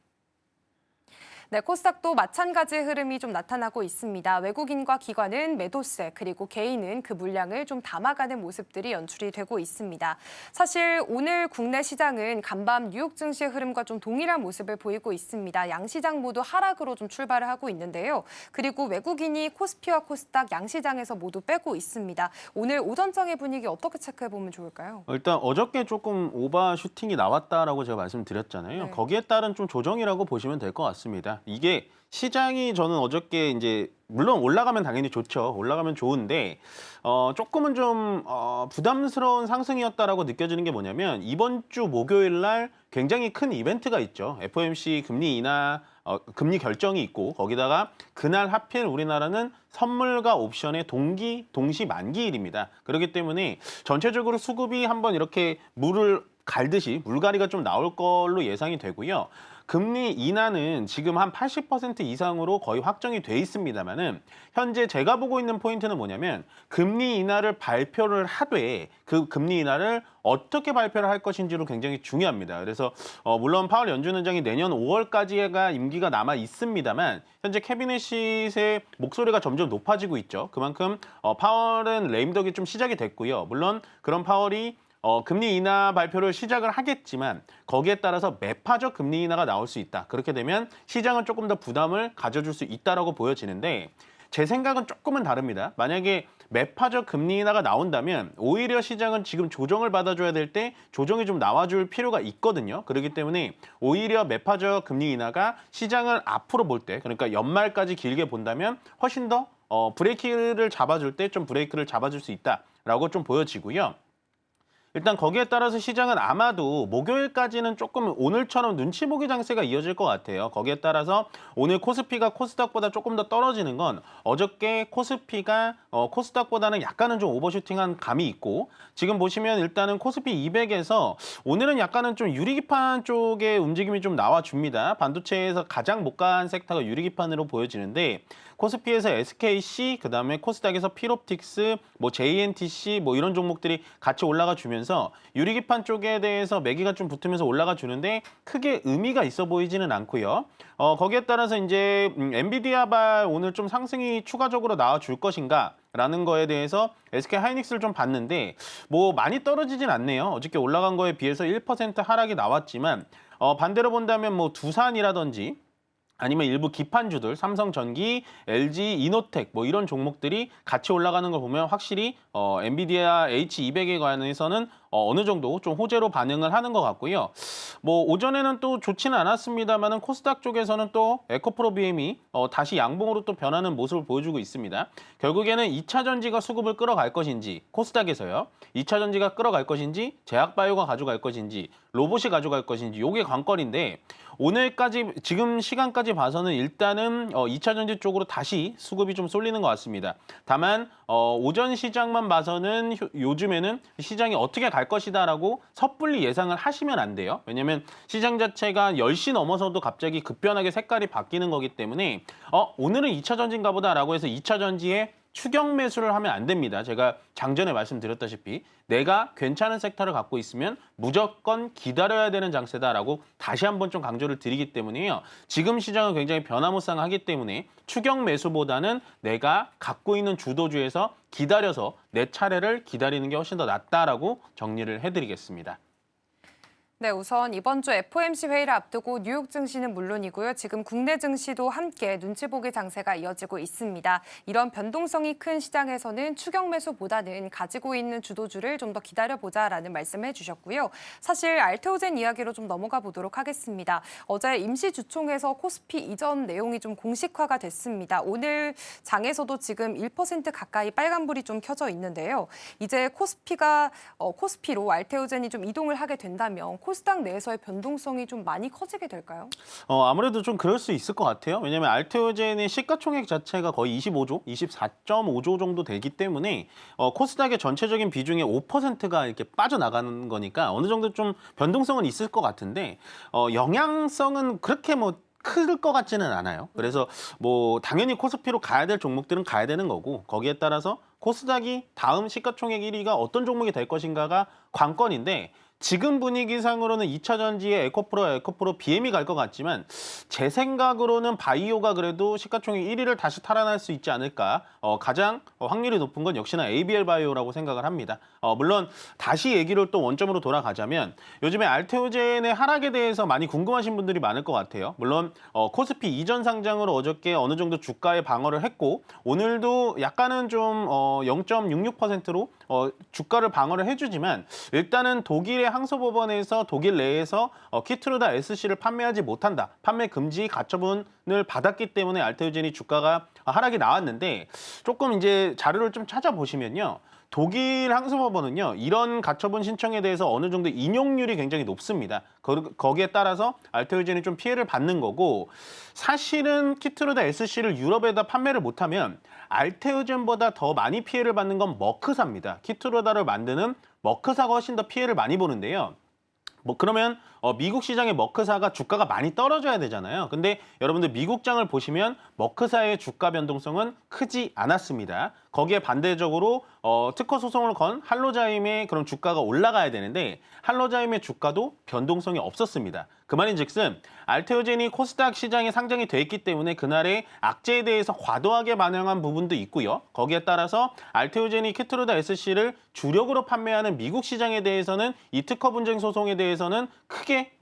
S3: 네, 코스닥도 마찬가지의 흐름이 좀 나타나고 있습니다. 외국인과 기관은 매도세, 그리고 개인은 그 물량을 좀 담아가는 모습들이 연출이 되고 있습니다. 사실 오늘 국내 시장은 간밤 뉴욕 증시의 흐름과 좀 동일한 모습을 보이고 있습니다. 양시장 모두 하락으로 좀 출발을 하고 있는데요. 그리고 외국인이 코스피와 코스닥 양시장에서 모두 빼고 있습니다. 오늘 오전장의 분위기 어떻게 체크해보면 좋을까요?
S5: 일단 어저께 조금 오버슈팅이 나왔다라고 제가 말씀드렸잖아요.
S3: 네.
S5: 거기에 따른 좀 조정이라고 보시면 될 것 같습니다. 이게 시장이 저는 어저께 이제 물론 올라가면 당연히 좋죠. 올라가면 좋은데 조금은 좀 부담스러운 상승이었다라고 느껴지는 게 뭐냐면 이번 주 목요일 날 굉장히 큰 이벤트가 있죠. FOMC 금리 인하 금리 결정이 있고 거기다가 그날 하필 우리나라는 선물과 옵션의 동시 만기일입니다. 그렇기 때문에 전체적으로 수급이 한번 이렇게 물을 갈듯이 물갈이가 좀 나올 걸로 예상이 되고요. 금리 인하는 지금 한 80% 이상으로 거의 확정이 돼 있습니다만은 현재 제가 보고 있는 포인트는 뭐냐면 금리 인하를 발표를 하되 그 금리 인하를 어떻게 발표를 할 것인지로 굉장히 중요합니다. 그래서 물론 파월 연준의장이 내년 5월까지가 임기가 남아 있습니다만 현재 캐비넷의 목소리가 점점 높아지고 있죠. 그만큼 파월은 레임덕이 좀 시작이 됐고요. 물론 그런 파월이 금리 인하 발표를 시작을 하겠지만 거기에 따라서 매파적 금리 인하가 나올 수 있다. 그렇게 되면 시장은 조금 더 부담을 가져줄 수 있다라고 보여지는데 제 생각은 조금은 다릅니다. 만약에 매파적 금리 인하가 나온다면 오히려 시장은 지금 조정을 받아줘야 될 때 조정이 좀 나와줄 필요가 있거든요. 그렇기 때문에 오히려 매파적 금리 인하가 시장을 앞으로 볼 때 그러니까 연말까지 길게 본다면 훨씬 더 브레이크를 잡아줄 때 좀 브레이크를 잡아줄 수 있다라고 좀 보여지고요. 일단 거기에 따라서 시장은 아마도 목요일까지는 조금 오늘처럼 눈치 보기 장세가 이어질 것 같아요. 거기에 따라서 오늘 코스피가 코스닥보다 조금 더 떨어지는 건 어저께 코스피가 코스닥보다는 약간은 좀 오버슈팅한 감이 있고 지금 보시면 일단은 코스피 200에서 오늘은 약간은 좀 유리기판 쪽의 움직임이 좀 나와줍니다. 반도체에서 가장 못 간 섹터가 유리기판으로 보여지는데 코스피에서 SKC, 그다음에 코스닥에서 필옵틱스, 뭐 JNTC 뭐 이런 종목들이 같이 올라가 주면서 유리기판 쪽에 대해서 매기가 좀 붙으면서 올라가 주는데 크게 의미가 있어 보이지는 않고요. 거기에 따라서 이제 엔비디아발 오늘 좀 상승이 추가적으로 나와 줄 것인가? 라는 거에 대해서 SK 하이닉스를 좀 봤는데 뭐 많이 떨어지진 않네요. 어저께 올라간 거에 비해서 1% 하락이 나왔지만 반대로 본다면 뭐 두산이라든지 아니면 일부 기판주들, 삼성전기, LG, 이노텍 뭐 이런 종목들이 같이 올라가는 걸 보면 확실히 엔비디아 H200에 관해서는 어느 정도 좀 호재로 반응을 하는 것 같고요. 뭐 오전에는 또 좋지는 않았습니다만은 코스닥 쪽에서는 또 에코프로비엠이 다시 양봉으로 또 변하는 모습을 보여주고 있습니다. 결국에는 2차 전지가 수급을 끌어갈 것인지 코스닥에서요. 2차 전지가 끌어갈 것인지 제약바이오가 가져갈 것인지 로봇이 가져갈 것인지 이게 관건인데 오늘까지 지금 시간까지 봐서는 일단은 2차 전지 쪽으로 다시 수급이 좀 쏠리는 것 같습니다. 다만 오전 시장만 봐서는 요즘에는 시장이 어떻게 갈 것이다라고 섣불리 예상을 하시면 안 돼요. 왜냐하면 시장 자체가 10시 넘어서도 갑자기 급변하게 색깔이 바뀌는 거기 때문에 오늘은 2차 전지인가 보다라고 해서 2차 전지에 추격 매수를 하면 안 됩니다. 제가 장전에 말씀드렸다시피 내가 괜찮은 섹터를 갖고 있으면 무조건 기다려야 되는 장세다라고 다시 한번 좀 강조를 드리기 때문에요. 지금 시장은 굉장히 변화무쌍하기 때문에 추격 매수보다는 내가 갖고 있는 주도주에서 기다려서 내 차례를 기다리는 게 훨씬 더 낫다라고 정리를 해드리겠습니다.
S3: 네, 우선 이번 주 FOMC 회의를 앞두고 뉴욕 증시는 물론이고요. 지금 국내 증시도 함께 눈치 보기 장세가 이어지고 있습니다. 이런 변동성이 큰 시장에서는 추격 매수보다는 가지고 있는 주도주를 좀 더 기다려보자라는 말씀을 해주셨고요. 사실 알테오젠 이야기로 좀 넘어가 보도록 하겠습니다. 어제 임시주총에서 코스피 이전 내용이 좀 공식화가 됐습니다. 오늘 장에서도 지금 1% 가까이 빨간불이 좀 켜져 있는데요. 이제 코스피로 알테오젠이 좀 이동을 하게 된다면 코스닥 내에서의 변동성이 좀 많이 커지게 될까요?
S5: 아무래도 좀 그럴 수 있을 것 같아요. 왜냐하면 알테오젠의 시가총액 자체가 거의 25조, 24.5조 정도 되기 때문에 코스닥의 전체적인 비중의 5%가 이렇게 빠져나가는 거니까 어느 정도 좀 변동성은 있을 것 같은데 영향성은 그렇게 뭐 클 것 같지는 않아요. 그래서 뭐 당연히 코스피로 가야 될 종목들은 가야 되는 거고 거기에 따라서 코스닥이 다음 시가총액 1위가 어떤 종목이 될 것인가가 관건인데 지금 분위기상으로는 2차 전지에 에코프로, BM이 갈 것 같지만 제 생각으로는 바이오가 그래도 시가총액 1위를 다시 탈환할 수 있지 않을까. 가장 확률이 높은 건 역시나 ABL 바이오라고 생각을 합니다. 물론 다시 얘기를 또 원점으로 돌아가자면 요즘에 알테오젠의 하락에 대해서 많이 궁금하신 분들이 많을 것 같아요. 물론 코스피 이전 상장으로 어저께 어느 정도 주가에 방어를 했고 오늘도 약간은 좀 0.66%로 주가를 방어를 해주지만 일단은 독일의 항소법원에서 독일 내에서 키트루다 SC를 판매하지 못한다. 판매 금지 가처분을 받았기 때문에 알테오젠이 주가가 하락이 나왔는데 조금 이제 자료를 좀 찾아보시면요. 독일 항소법원은요. 이런 가처분 신청에 대해서 어느 정도 인용률이 굉장히 높습니다. 거기에 따라서 알테오젠이 좀 피해를 받는 거고 사실은 키트루다 SC를 유럽에다 판매를 못하면 알테오젠보다 더 많이 피해를 받는 건 머크사입니다. 키트루다를 만드는 머크사가 훨씬 더 피해를 많이 보는데요. 그러면 미국 시장의 머크사가 주가가 많이 떨어져야 되잖아요. 근데 여러분들 미국장을 보시면 머크사의 주가 변동성은 크지 않았습니다. 거기에 반대적으로 특허 소송을 건 할로자임의 그런 주가가 올라가야 되는데 할로자임의 주가도 변동성이 없었습니다. 그 말인즉슨 알테오젠이 코스닥 시장에 상장이 돼 있기 때문에 그날의 악재에 대해서 과도하게 반영한 부분도 있고요. 거기에 따라서 알테오젠이 키트루다 SC를 주력으로 판매하는 미국 시장에 대해서는 이 특허 분쟁 소송에 대해서는 크게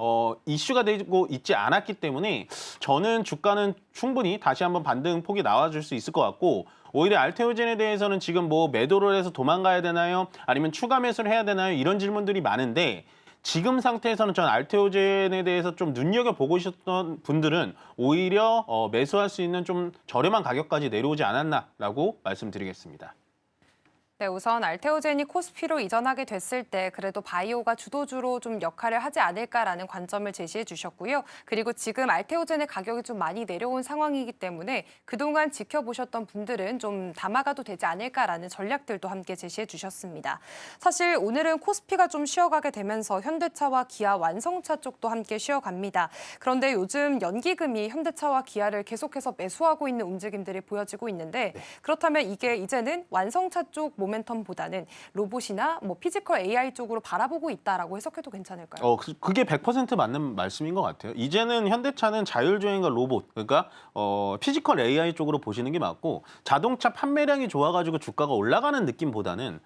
S5: 이슈가 되고 있지 않았기 때문에 저는 주가는 충분히 다시 한번 반등폭이 나와줄 수 있을 것 같고 오히려 알테오젠에 대해서는 지금 뭐 매도를 해서 도망가야 되나요? 아니면 추가 매수를 해야 되나요? 이런 질문들이 많은데 지금 상태에서는 전 알테오젠에 대해서 좀 눈여겨보고 있었던 분들은 오히려 매수할 수 있는 좀 저렴한 가격까지 내려오지 않았나라고 말씀드리겠습니다.
S3: 네, 우선 알테오젠이 코스피로 이전하게 됐을 때 그래도 바이오가 주도주로 좀 역할을 하지 않을까라는 관점을 제시해 주셨고요. 그리고 지금 알테오젠의 가격이 좀 많이 내려온 상황이기 때문에 그동안 지켜보셨던 분들은 좀 담아가도 되지 않을까라는 전략들도 함께 제시해 주셨습니다. 사실 오늘은 코스피가 좀 쉬어가게 되면서 현대차와 기아, 완성차 쪽도 함께 쉬어갑니다. 그런데 요즘 연기금이 현대차와 기아를 계속해서 매수하고 있는 움직임들이 보여지고 있는데 그렇다면 이게 이제는 완성차 쪽 모멘텀보다는 로봇이나 뭐 피지컬 AI 쪽으로 바라보고 있다라고 해석해도 괜찮을까요?
S5: 그게 100% 맞는 말씀인 것 같아요. 이제는 현대차는 자율주행과 로봇, 그러니까 피지컬 AI 쪽으로 보시는 게 맞고 자동차 판매량이 좋아가지고 주가가 올라가는 느낌보다는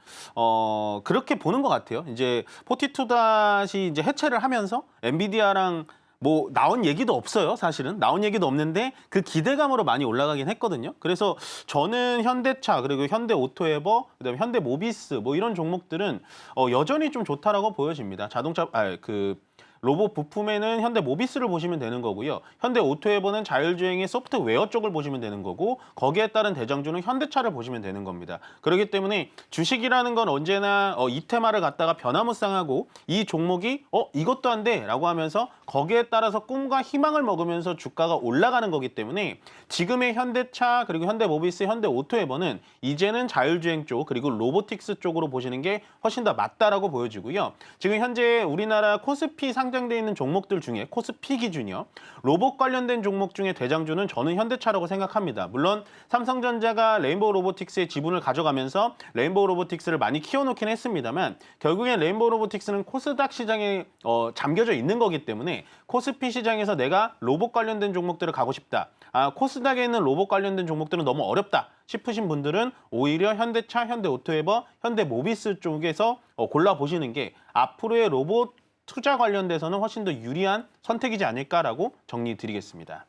S5: 그렇게 보는 것 같아요. 이제 42닷이 이제 해체를 하면서 엔비디아랑 뭐 나온 얘기도 없어요. 사실은 나온 얘기도 없는데 그 기대감으로 많이 올라가긴 했거든요. 그래서 저는 현대차 그리고 현대오토에버 그다음에 현대모비스 뭐 이런 종목들은 여전히 좀 좋다라고 보여집니다. 자동차 로봇 부품에는 현대모비스를 보시면 되는 거고요. 현대오토에버는 자율주행의 소프트웨어 쪽을 보시면 되는 거고 거기에 따른 대장주는 현대차를 보시면 되는 겁니다. 그렇기 때문에 주식이라는 건 언제나 이 테마를 갖다가 변화무쌍하고 이 종목이 이것도 안 돼 라고 하면서 거기에 따라서 꿈과 희망을 먹으면서 주가가 올라가는 거기 때문에 지금의 현대차 그리고 현대모비스, 현대오토에버는 이제는 자율주행 쪽 그리고 로보틱스 쪽으로 보시는 게 훨씬 더 맞다라고 보여지고요. 지금 현재 우리나라 코스피 상장돼 있는 종목들 중에 코스피 기준이요. 로봇 관련된 종목 중에 대장주는 저는 현대차라고 생각합니다. 물론 삼성전자가 레인보우 로보틱스의 지분을 가져가면서 레인보우 로보틱스를 많이 키워놓긴 했습니다만 결국엔 레인보우 로보틱스는 코스닥 시장에 잠겨져 있는 거기 때문에 코스피 시장에서 내가 로봇 관련된 종목들을 가고 싶다. 코스닥에 있는 로봇 관련된 종목들은 너무 어렵다 싶으신 분들은 오히려 현대차, 현대오토에버, 현대모비스 쪽에서 골라보시는 게 앞으로의 로봇 투자 관련돼서는 훨씬 더 유리한 선택이지 않을까라고 정리드리겠습니다.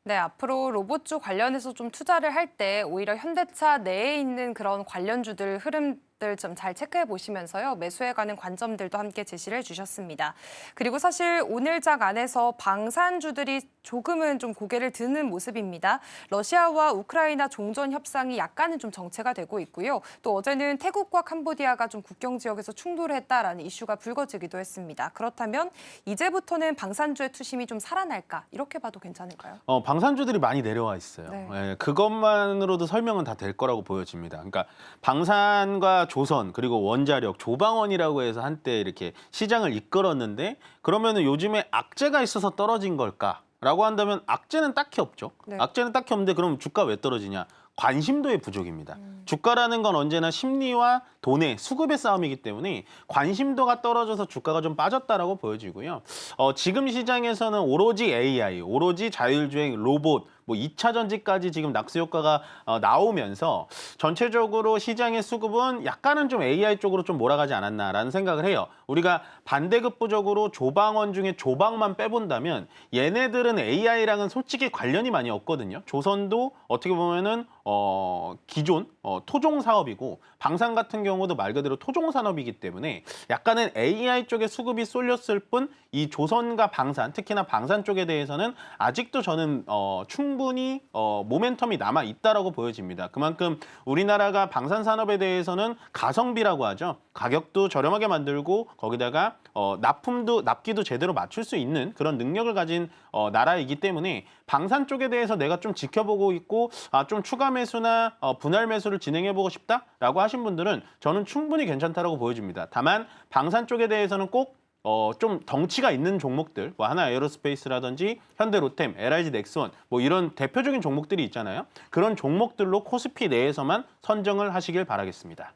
S3: 네, 앞으로 로봇 쪽 관련해서 좀 투자를 할 때 오히려 현대차 내에 있는 그런 관련주들 흐름들 좀 잘 체크해 보시면서요. 매수해가는 관점들도 함께 제시를 해주셨습니다. 그리고 사실 오늘 장 안에서 방산주들이 조금은 좀 고개를 드는 모습입니다. 러시아와 우크라이나 종전 협상이 약간은 좀 정체가 되고 있고요. 또 어제는 태국과 캄보디아가 좀 국경 지역에서 충돌을 했다라는 이슈가 불거지기도 했습니다. 그렇다면 이제부터는 방산주의 투심이 좀 살아날까? 이렇게 봐도 괜찮을까요?
S5: 방산주들이 많이 내려와 있어요.
S3: 네.
S5: 그것만으로도 설명은 다 될 거라고 보여집니다. 그러니까 방산과 조선 그리고 원자력, 조방원이라고 해서 한때 이렇게 시장을 이끌었는데 그러면은 요즘에 악재가 있어서 떨어진 걸까? 라고 한다면 악재는 딱히 없죠.
S3: 네.
S5: 악재는 딱히 없는데 그럼 주가 왜 떨어지냐? 관심도의 부족입니다. 주가라는 건 언제나 심리와 돈의 수급의 싸움이기 때문에 관심도가 떨어져서 주가가 좀 빠졌다라고 보여지고요. 지금 시장에서는 오로지 AI, 오로지 자율주행 로봇, 뭐 2차 전지까지 지금 낙수 효과가 나오면서 전체적으로 시장의 수급은 약간은 좀 AI 쪽으로 좀 몰아가지 않았나라는 생각을 해요. 우리가 반대급부적으로 조방원 중에 조방만 빼본다면 얘네들은 AI랑은 솔직히 관련이 많이 없거든요. 조선도 어떻게 보면은 기존 토종 사업이고 방산 같은 경우도 말 그대로 토종 산업이기 때문에 약간은 AI 쪽에 수급이 쏠렸을 뿐 이 조선과 방산, 특히나 방산 쪽에 대해서는 아직도 저는 충분히 모멘텀이 남아 있다라고 보여집니다. 그만큼 우리나라가 방산 산업에 대해서는 가성비라고 하죠. 가격도 저렴하게 만들고 거기다가 납기도 제대로 맞출 수 있는 그런 능력을 가진 나라이기 때문에 방산 쪽에 대해서 내가 좀 지켜보고 있고 좀 추가 매수나 분할 매수를 진행해보고 싶다라고 하신 분들은 저는 충분히 괜찮다라고 보여집니다. 다만 방산 쪽에 대해서는 꼭 좀 덩치가 있는 종목들, 뭐 하나 에어로스페이스라든지 현대로템, LIG 넥스원 뭐 이런 대표적인 종목들이 있잖아요. 그런 종목들로 코스피 내에서만 선정을 하시길 바라겠습니다.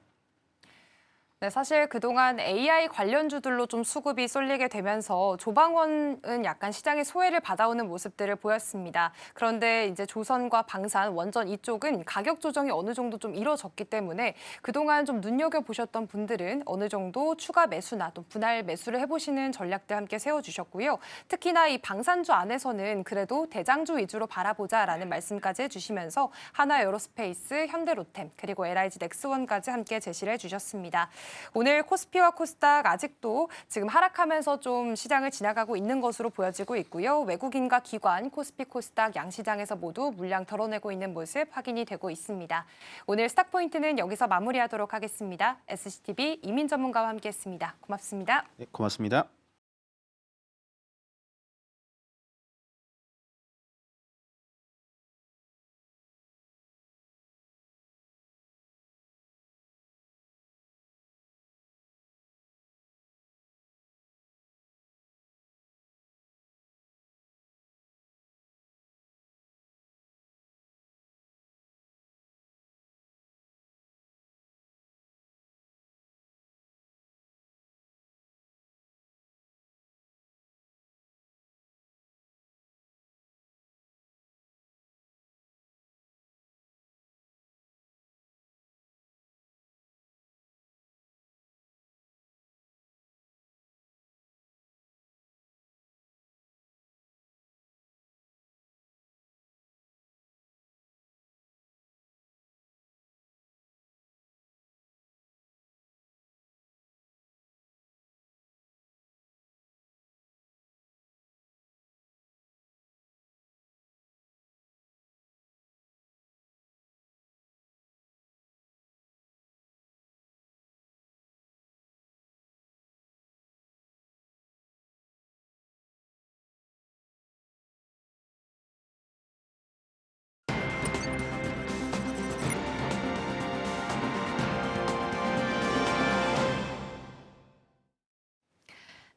S3: 네, 사실 그동안 AI 관련주들로 좀 수급이 쏠리게 되면서 조방원은 약간 시장의 소외를 받아오는 모습들을 보였습니다. 그런데 이제 조선과 방산, 원전 이쪽은 가격 조정이 어느 정도 좀 이뤄졌기 때문에 그동안 좀 눈여겨보셨던 분들은 어느 정도 추가 매수나 또 분할 매수를 해보시는 전략들 함께 세워주셨고요. 특히나 이 방산주 안에서는 그래도 대장주 위주로 바라보자라는 말씀까지 해주시면서 하나에어로스페이스, 현대로템, 그리고 LIG 넥스원까지 함께 제시를 해주셨습니다. 오늘 코스피와 코스닥 아직도 지금 하락하면서 좀 시장을 지나가고 있는 것으로 보여지고 있고요. 외국인과 기관, 코스피, 코스닥 양시장에서 모두 물량 덜어내고 있는 모습 확인이 되고 있습니다. 오늘 스탁포인트는 여기서 마무리하도록 하겠습니다. SCTV 이민 전문가와 함께했습니다. 고맙습니다.
S5: 네, 고맙습니다.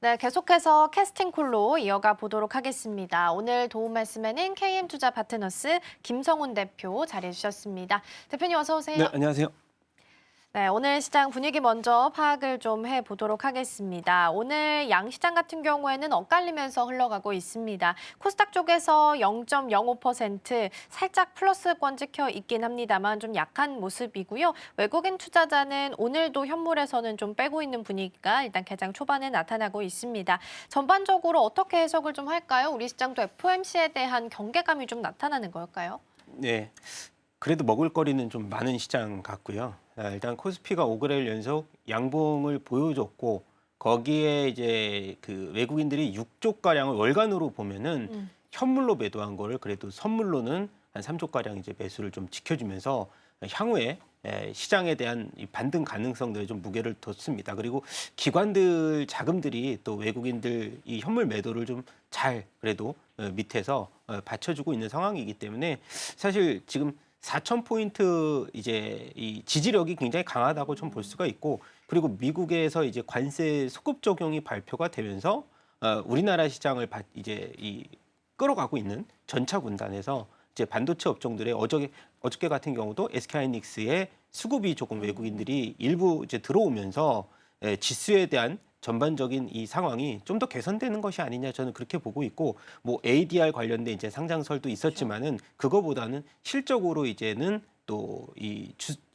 S1: 네, 계속해서 캐스팅콜로 이어가 보도록 하겠습니다. 오늘 도움 말씀에는 KM투자 파트너스 김성훈 대표 자리해 주셨습니다. 대표님 어서 오세요.
S6: 네, 안녕하세요.
S1: 네, 오늘 시장 분위기 먼저 파악을 좀 해보도록 하겠습니다. 오늘 양시장 같은 경우에는 엇갈리면서 흘러가고 있습니다. 코스닥 쪽에서 0.05% 살짝 플러스권 찍혀 있긴 합니다만 좀 약한 모습이고요. 외국인 투자자는 오늘도 현물에서는 좀 빼고 있는 분위기가 일단 개장 초반에 나타나고 있습니다. 전반적으로 어떻게 해석을 좀 할까요? 우리 시장도 FOMC에 대한 경계감이 좀 나타나는 걸까요?
S6: 네, 그래도 먹을거리는 좀 많은 시장 같고요. 일단 코스피가 5거래일 연속 양봉을 보여줬고 거기에 이제 그 외국인들이 6조 가량을 월간으로 보면은 현물로 매도한 거를 그래도 선물로는 한 3조 가량 이제 매수를 좀 지켜주면서 향후에 시장에 대한 이 반등 가능성들에 좀 무게를 뒀습니다. 그리고 기관들 자금들이 또 외국인들 이 현물 매도를 좀 잘 그래도 밑에서 받쳐주고 있는 상황이기 때문에 사실 지금 4,000포인트 이제 이 지지력이 굉장히 강하다고 좀 볼 수가 있고 그리고 미국에서 이제 관세 소급 적용이 발표가 되면서 우리나라 시장을 이제 이 끌어가고 있는 전차 군단에서 이제 반도체 업종들의 어저께 같은 경우도 SK하이닉스의 수급이 조금 외국인들이 일부 이제 들어오면서 지수에 대한 전반적인 이 상황이 좀 더 개선되는 것이 아니냐 저는 그렇게 보고 있고 뭐 ADR 관련된 이제 상장설도 있었지만은 그거보다는 실적으로 이제는 또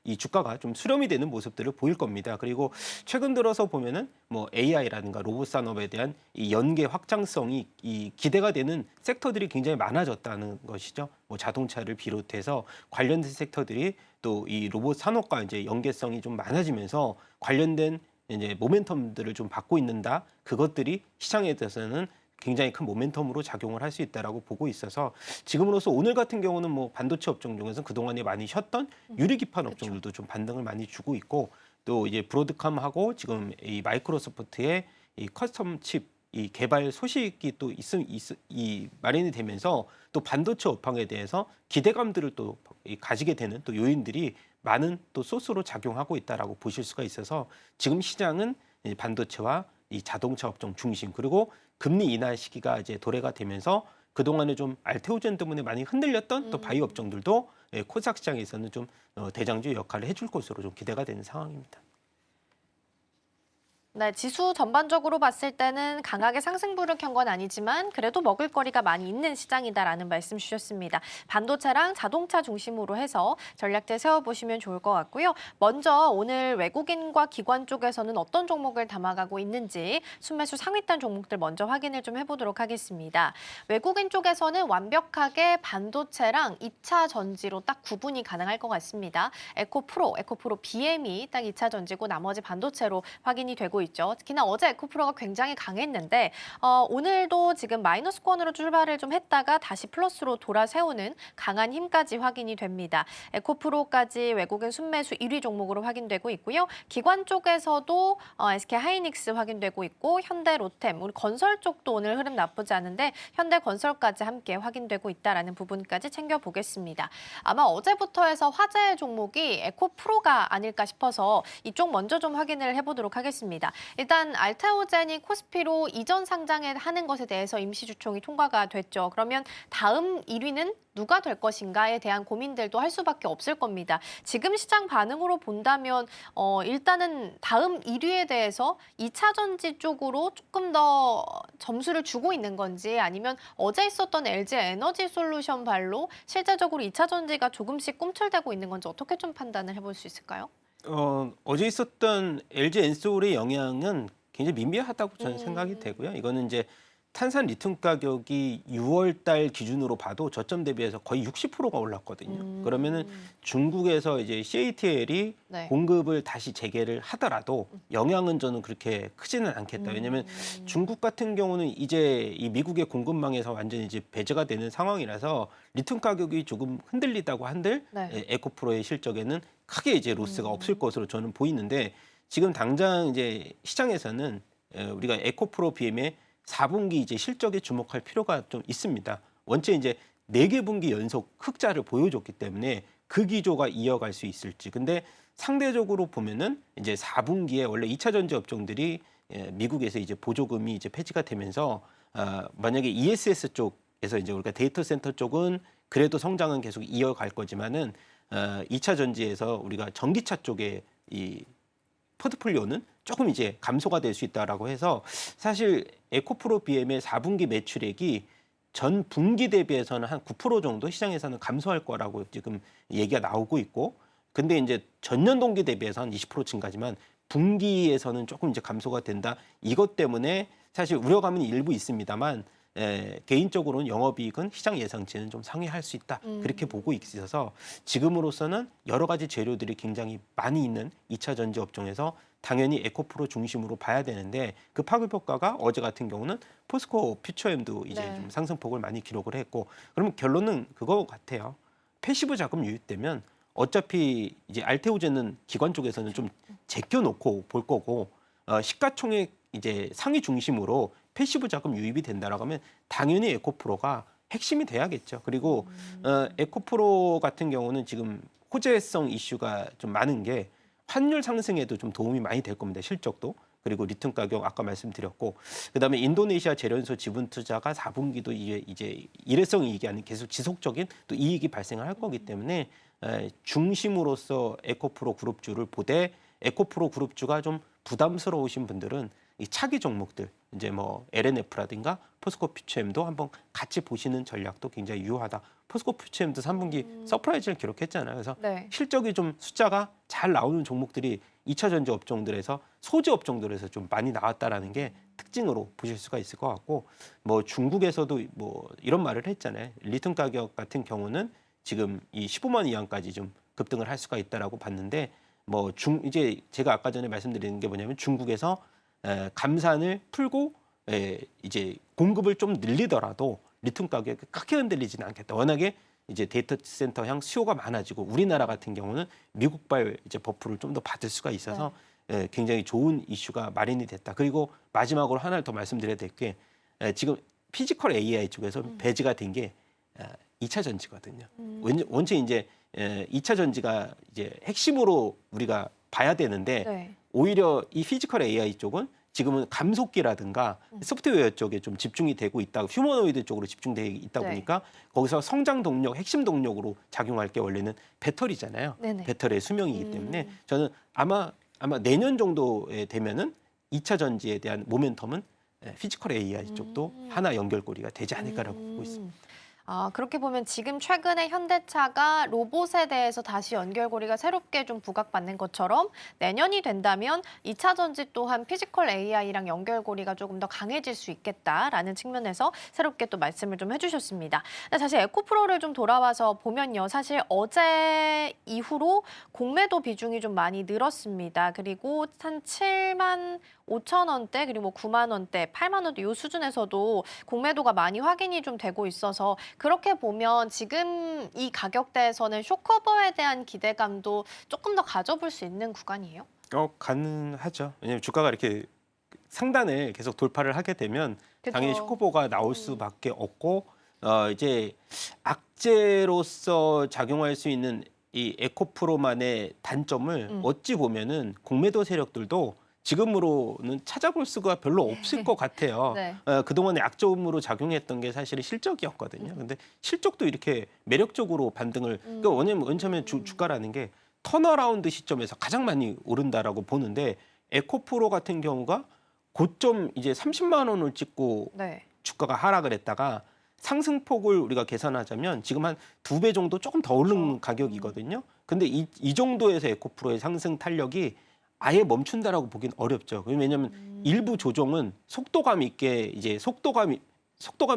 S6: 이 주가가 좀 수렴이 되는 모습들을 보일 겁니다. 그리고 최근 들어서 보면은 뭐 AI라든가 로봇 산업에 대한 이 연계 확장성이 이 기대가 되는 섹터들이 굉장히 많아졌다는 것이죠. 뭐 자동차를 비롯해서 관련된 섹터들이 또 이 로봇 산업과 이제 연계성이 좀 많아지면서 관련된 이제 모멘텀들을 좀 받고 있는다. 그것들이 시장에 대해서는 굉장히 큰 모멘텀으로 작용을 할 수 있다라고 보고 있어서 지금으로서 오늘 같은 경우는 뭐 반도체 업종 중에서 그동안에 많이 쉬었던 유리기판 업종들도 좀 반등을 많이 주고 있고 또 이제 브로드컴하고 지금 이 마이크로소프트의 이 커스텀 칩 이 개발 소식이 또 이 마련이 되면서 또 반도체 업황에 대해서 기대감들을 또 가지게 되는 또 요인들이 많은 또 소스로 작용하고 있다라고 보실 수가 있어서 지금 시장은 반도체와 이 자동차 업종 중심 그리고 금리 인하 시기가 이제 도래가 되면서 그동안에 좀 알테오젠 때문에 많이 흔들렸던 또 바이오 업종들도 코스닥 시장에서는 좀 대장주 역할을 해줄 것으로 좀 기대가 되는 상황입니다.
S1: 네, 지수 전반적으로 봤을 때는 강하게 상승불을 켠 건 아니지만 그래도 먹을거리가 많이 있는 시장이다라는 말씀 주셨습니다. 반도체랑 자동차 중심으로 해서 전략들 세워보시면 좋을 것 같고요. 먼저 오늘 외국인과 기관 쪽에서는 어떤 종목을 담아가고 있는지 순매수 상위단 종목들 먼저 확인을 좀 해보도록 하겠습니다. 외국인 쪽에서는 완벽하게 반도체랑 2차 전지로 딱 구분이 가능할 것 같습니다. 에코프로 BM이 딱 2차 전지고 나머지 반도체로 확인이 되고 있죠. 특히나 어제 에코프로가 굉장히 강했는데 오늘도 지금 마이너스권으로 출발을 좀 했다가 다시 플러스로 돌아세우는 강한 힘까지 확인이 됩니다. 에코프로까지 외국인 순매수 1위 종목으로 확인되고 있고요. 기관 쪽에서도 SK하이닉스 확인되고 있고 현대로템, 우리 건설 쪽도 오늘 흐름 나쁘지 않은데 현대건설까지 함께 확인되고 있다라는 부분까지 챙겨보겠습니다. 아마 어제부터 해서 화제 종목이 에코프로가 아닐까 싶어서 이쪽 먼저 좀 확인을 해보도록 하겠습니다. 일단 알테오젠이 코스피로 이전 상장에 하는 것에 대해서 임시주총이 통과가 됐죠. 그러면 다음 1위는 누가 될 것인가에 대한 고민들도 할 수밖에 없을 겁니다. 지금 시장 반응으로 본다면 일단은 다음 1위에 대해서 2차 전지 쪽으로 조금 더 점수를 주고 있는 건지 아니면 어제 있었던 LG 에너지 솔루션 발로 실제적으로 2차 전지가 조금씩 꿈틀대고 있는 건지 어떻게 좀 판단을 해볼 수 있을까요?
S6: 어제 있었던 LG 엔솔의 영향은 굉장히 미미하다고 저는 생각이 되고요. 이거는 이제 탄산 리튬 가격이 6월 달 기준으로 봐도 저점 대비해서 거의 60%가 올랐거든요. 그러면은 중국에서 이제 CATL이
S1: 네.
S6: 공급을 다시 재개를 하더라도 영향은 저는 그렇게 크지는 않겠다. 왜냐하면 중국 같은 경우는 이제 이 미국의 공급망에서 완전히 이제 배제가 되는 상황이라서 리튬 가격이 조금 흔들리다고 한들
S1: 네.
S6: 에코프로의 실적에는 크게 이제 로스가 없을 것으로 저는 보이는데 지금 당장 이제 시장에서는 우리가 에코프로 BM의 4분기 이제 실적에 주목할 필요가 좀 있습니다. 원체 이제 4개 분기 연속 흑자를 보여줬기 때문에 그 기조가 이어갈 수 있을지. 근데 상대적으로 보면은 이제 4분기에 원래 2차 전지 업종들이 미국에서 이제 보조금이 이제 폐지가 되면서 만약에 ESS 쪽에서 이제 우리가 데이터 센터 쪽은 그래도 성장은 계속 이어갈 거지만은 2차 전지에서 우리가 전기차 쪽에 이 포트폴리오는 조금 이제 감소가 될 수 있다라고 해서 사실 에코프로 BM의 4분기 매출액이 전 분기 대비해서는 한 9% 정도 시장에서는 감소할 거라고 지금 얘기가 나오고 있고 근데 이제 전년 동기 대비해서 한 20% 증가지만 분기에서는 조금 이제 감소가 된다. 이것 때문에 사실 우려감은 일부 있습니다만 개인적으로는 영업이익은 시장 예상치는 좀 상회할 수 있다. 그렇게 보고 있어서 지금으로서는 여러 가지 재료들이 굉장히 많이 있는 2차 전지 업종에서 당연히 에코프로 중심으로 봐야 되는데 그 파급 효과가 어제 같은 경우는 포스코 퓨처엠도 이제
S1: 네.
S6: 좀 상승폭을 많이 기록을 했고 그러면 결론은 그거 같아요. 패시브 자금 유입되면 어차피 이제 알테오젠은 기관 쪽에서는 좀 제껴놓고 볼 거고 시가총액 이제 상위 중심으로 패시브 자금 유입이 된다라고 하면 당연히 에코프로가 핵심이 돼야겠죠. 그리고 에코프로 같은 경우는 지금 호재성 이슈가 좀 많은 게 환율 상승에도 좀 도움이 많이 될 겁니다. 실적도. 그리고 리튬 가격 아까 말씀드렸고 그다음에 인도네시아 재련소 지분 투자가 4분기도 이제 일회성 이익이 아닌 계속 지속적인 또 이익이 발생을 할 거기 때문에 중심으로서 에코프로 그룹주를 보되 에코프로 그룹주가 좀 부담스러우신 분들은 이 차기 종목들 이제 뭐 LNF라든가 포스코 퓨처엠도 한번 같이 보시는 전략도 굉장히 유효하다. 포스코 퓨처엠도 3분기 서프라이즈를 기록했잖아요. 그래서
S1: 네.
S6: 실적이 좀 숫자가 잘 나오는 종목들이 2차 전지 업종들에서 소재 업종들에서 좀 많이 나왔다라는 게 특징으로 보실 수가 있을 것 같고 뭐 중국에서도 뭐 이런 말을 했잖아요. 리튬 가격 같은 경우는 지금 이 15만 이하까지 좀 급등을 할 수가 있다라고 봤는데 뭐 이제 제가 아까 전에 말씀드리는 게 뭐냐면 중국에서 감산을 풀고 이제 공급을 좀 늘리더라도 리튬 가격이 크게 흔들리지는 않겠다. 워낙에 이제 데이터 센터향 수요가 많아지고 우리나라 같은 경우는 미국발 이제 버프를 좀 더 받을 수가 있어서 굉장히 좋은 이슈가 마련이 됐다. 그리고 마지막으로 하나를 더 말씀드려야 될 게 지금 피지컬 AI 쪽에서 배제가 된 게 2차 전지거든요. 원체 이제 2차 전지가 이제 핵심으로 우리가 봐야 되는데
S1: 네.
S6: 오히려 이 피지컬 AI 쪽은 지금은 감속기라든가 소프트웨어 쪽에 좀 집중이 되고 있다, 휴머노이드 쪽으로 집중되어 있다
S1: 네.
S6: 보니까 거기서 성장 동력, 핵심 동력으로 작용할 게 원래는 배터리잖아요.
S1: 네네.
S6: 배터리의 수명이기 때문에 저는 아마 내년 정도에 되면은 2차 전지에 대한 모멘텀은 피지컬 AI 쪽도 하나 연결고리가 되지 않을까라고 보고 있습니다.
S1: 아, 그렇게 보면 지금 최근에 현대차가 로봇에 대해서 다시 연결고리가 새롭게 좀 부각받는 것처럼 내년이 된다면 2차 전지 또한 피지컬 AI랑 연결고리가 조금 더 강해질 수 있겠다라는 측면에서 새롭게 또 말씀을 좀 해주셨습니다. 근데 사실 에코프로를 좀 돌아와서 보면요. 사실 어제 이후로 공매도 비중이 좀 많이 늘었습니다. 그리고 한 7만 5천 원대 그리고 뭐 9만 원대, 8만 원대 이 수준에서도 공매도가 많이 확인이 좀 되고 있어서 그렇게 보면 지금 이 가격대에서는 쇼커버에 대한 기대감도 조금 더 가져볼 수 있는 구간이에요?
S6: 가능하죠. 왜냐하면 주가가 이렇게 상단을 계속 돌파를 하게 되면
S1: 그쵸.
S6: 당연히 쇼크보가 나올 수밖에 없고 이제 악재로서 작용할 수 있는 이 에코프로만의 단점을 어찌 보면은 공매도 세력들도 지금으로는 찾아볼 수가 별로 없을 것 같아요.
S1: 네.
S6: 그동안에 악재음으로 작용했던 게 사실은 실적이었거든요. 근데 실적도 이렇게 매력적으로 반등을 그러니까 왜냐면 주가라는 게 턴어라운드 시점에서 가장 많이 오른다라고 보는데 에코프로 같은 경우가 고점 이제 30만 원을 찍고
S1: 네.
S6: 주가가 하락을 했다가 상승폭을 우리가 계산하자면 지금 한 2배 정도 조금 더 오른 가격이거든요. 근데 이 정도에서 에코프로의 상승 탄력이 아예 멈춘다라고 보기는 어렵죠. 왜냐하면 일부 조정은 속도감 있게 이제 속도감이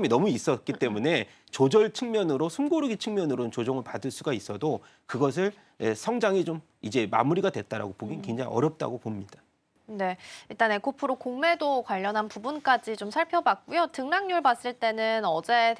S6: 너무 있었기 때문에 조절 측면으로 숨고르기 측면으로는 조정을 받을 수가 있어도 그것을 성장이 좀 이제 마무리가 됐다라고 보기는 굉장히 어렵다고 봅니다.
S1: 네, 일단 에코프로 공매도 관련한 부분까지 좀 살펴봤고요. 등락률 봤을 때는 어제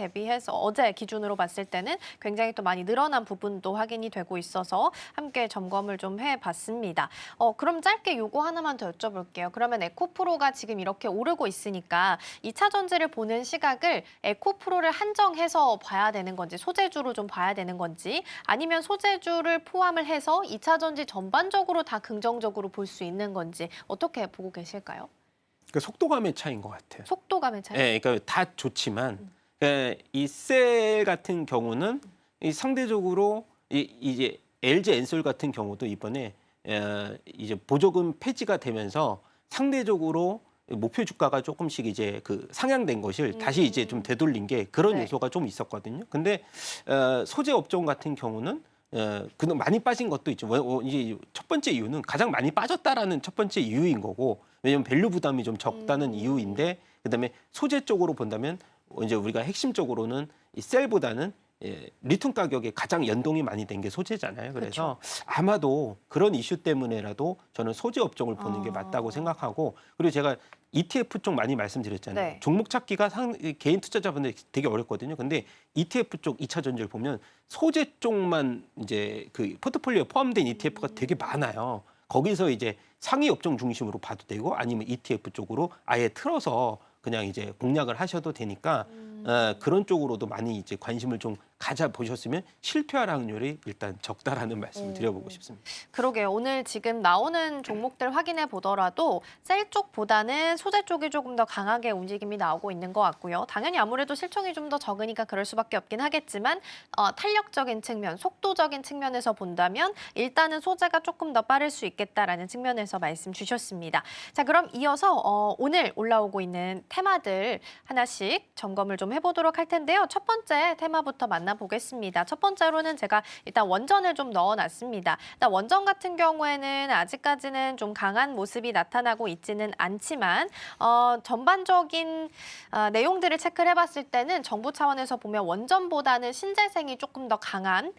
S1: 기준으로 봤을 때는 굉장히 또 많이 늘어난 부분도 확인이 되고 있어서 함께 점검을 좀 해봤습니다. 그럼 짧게 요거 하나만 더 여쭤볼게요. 그러면 에코프로가 지금 이렇게 오르고 있으니까 2차 전지를 보는 시각을 에코프로를 한정해서 봐야 되는 건지 소재주로 좀 봐야 되는 건지 아니면 소재주를 포함을 해서 2차 전지 전반적으로 다 긍정적으로 볼 수 있는 건지 어떻게 보고 계실까요?
S6: 그러니까 속도감의 차이인 것 같아요.
S1: 속도감의 차이?
S6: 네, 그러니까 다 좋지만 이 셀 같은 경우는 이 상대적으로 이제 LG 엔솔 같은 경우도 이번에 이제 보조금 폐지가 되면서 상대적으로 목표 주가가 조금씩 이제 그 상향된 것을 다시 이제 좀 되돌린 게 그런
S1: 네.
S6: 요소가 좀 있었거든요. 근데 소재 업종 같은 경우는 그동 많이 빠진 것도 있죠. 이제 첫 번째 이유는 가장 많이 빠졌다라는 첫 번째 이유인 거고, 왜냐하면 밸류 부담이 좀 적다는 이유인데, 그다음에 소재 쪽으로 본다면 이제 우리가 핵심적으로는 이 셀보다는 리튬 가격에 가장 연동이 많이 된 게 소재잖아요. 그래서 아마도 그런 이슈 때문에라도 저는 소재 업종을 보는 게 맞다고 생각하고, 그리고 제가 ETF 쪽 많이 말씀드렸잖아요.
S1: 네.
S6: 종목 찾기가 개인 투자자분들 되게 어렵거든요. 근데 ETF 쪽 2차 전지를 보면 소재 쪽만 이제 그 포트폴리오에 포함된 ETF가 되게 많아요. 거기서 이제 상위 업종 중심으로 봐도 되고 아니면 ETF 쪽으로 아예 틀어서 그냥 이제 공략을 하셔도 되니까 그런 쪽으로도 많이 이제 관심을 좀 가자 보셨으면 실패할 확률이 일단 적다라는 말씀을 드려보고 싶습니다.
S1: 그러게요. 오늘 지금 나오는 종목들 확인해 보더라도 셀 쪽보다는 소재 쪽이 조금 더 강하게 움직임이 나오고 있는 것 같고요. 당연히 아무래도 실총이 좀 더 적으니까 그럴 수밖에 없긴 하겠지만 탄력적인 측면, 속도적인 측면에서 본다면 일단은 소재가 조금 더 빠를 수 있겠다라는 측면에서 말씀 주셨습니다. 자, 그럼 이어서 오늘 올라오고 있는 테마들 하나씩 점검을 좀 해보도록 할 텐데요. 첫 번째 테마부터 만나보겠습니다. 첫 번째로는 제가 일단 원전을 좀 넣어놨습니다. 일단 원전 같은 경우에는 아직까지는 좀 강한 모습이 나타나고 있지는 않지만 전반적인 내용들을 체크를 해봤을 때는 정부 차원에서 보면 원전보다는 신재생이 조금 더 강한,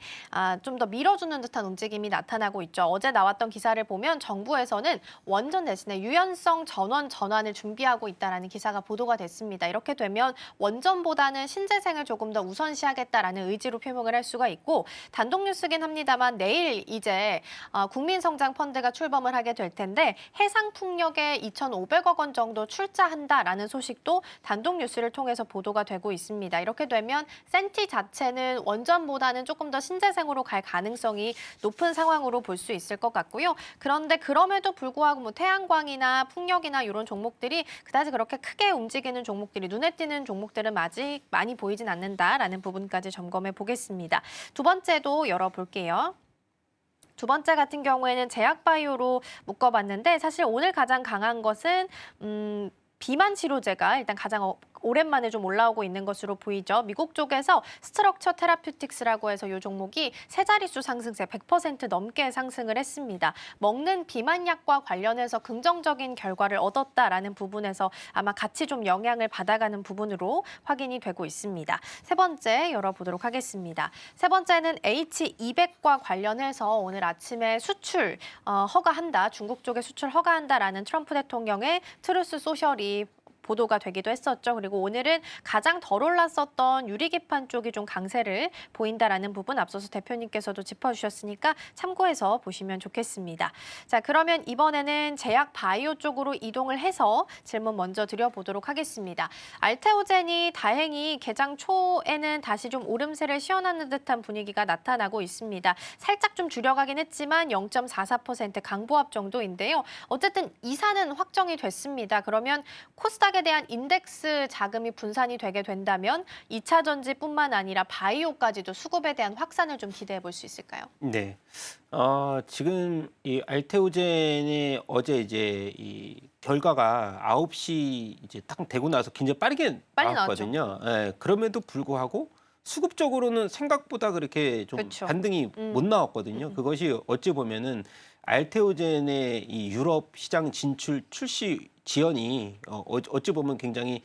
S1: 좀 더 밀어주는 듯한 움직임이 나타나고 있죠. 어제 나왔던 기사를 보면 정부에서는 원전 대신에 유연성 전원 전환을 준비하고 있다라는 기사가 보도가 됐습니다. 이렇게 되면 원전보다는 신재생을 조금 더 우선시하겠다라는 의지로 표명을 할 수가 있고, 단독 뉴스긴 합니다만 내일 이제 국민성장펀드가 출범을 하게 될 텐데 해상풍력에 2,500억 원 정도 출자한다라는 소식도 단독 뉴스를 통해서 보도가 되고 있습니다. 이렇게 되면 센티 자체는 원전보다는 조금 더 신재생으로 갈 가능성이 높은 상황으로 볼 수 있을 것 같고요. 그런데 그럼에도 불구하고 뭐 태양광이나 풍력이나 이런 종목들이 그다지 그렇게 크게 움직이는 종목들이, 눈에 띄는 종목들은 아직 많이 보이진 않는다라는 부분까지 점검해 보겠습니다. 두 번째도 열어볼게요. 두 번째 같은 경우에는 제약바이오로 묶어봤는데 사실 오늘 가장 강한 것은 비만 치료제가 일단 가장 오랜만에 좀 올라오고 있는 것으로 보이죠. 미국 쪽에서 스트럭처 테라퓨틱스라고 해서 이 종목이 세 자릿수 상승세 100% 넘게 상승을 했습니다. 먹는 비만약과 관련해서 긍정적인 결과를 얻었다라는 부분에서 아마 같이 좀 영향을 받아가는 부분으로 확인이 되고 있습니다. 세 번째 열어보도록 하겠습니다. 세 번째는 H200과 관련해서 오늘 아침에 수출 허가한다, 중국 쪽에 수출 허가한다라는 트럼프 대통령의 트루스 소셜이 보도가 되기도 했었죠. 그리고 오늘은 가장 덜 올랐었던 유리기판 쪽이 좀 강세를 보인다라는 부분 앞서서 대표님께서도 짚어주셨으니까 참고해서 보시면 좋겠습니다. 자, 그러면 이번에는 제약 바이오 쪽으로 이동을 해서 질문 먼저 드려보도록 하겠습니다. 알테오젠이 다행히 개장 초에는 다시 좀 오름세를 시원하는 듯한 분위기가 나타나고 있습니다. 살짝 좀 줄여가긴 했지만 0.44% 강보합 정도인데요. 어쨌든 이사는 확정이 됐습니다. 그러면 코스닥에 대한 인덱스 자금이 분산이 되게 된다면 2차 전지뿐만 아니라 바이오까지도 수급에 대한 확산을 좀 기대해 볼 수 있을까요?
S6: 네. 지금 이 알테오젠의 어제 이제 이 결과가 9시 이제 딱 되고 나서 굉장히 빠르게
S1: 빨리
S6: 나왔거든요. 예, 그럼에도 불구하고 수급적으로는 생각보다 그렇게 좀
S1: 그렇죠.
S6: 반등이 못 나왔거든요. 그것이 어찌 보면은 알테오젠의 이 유럽 시장 진출 출시 지연이 어찌 보면 굉장히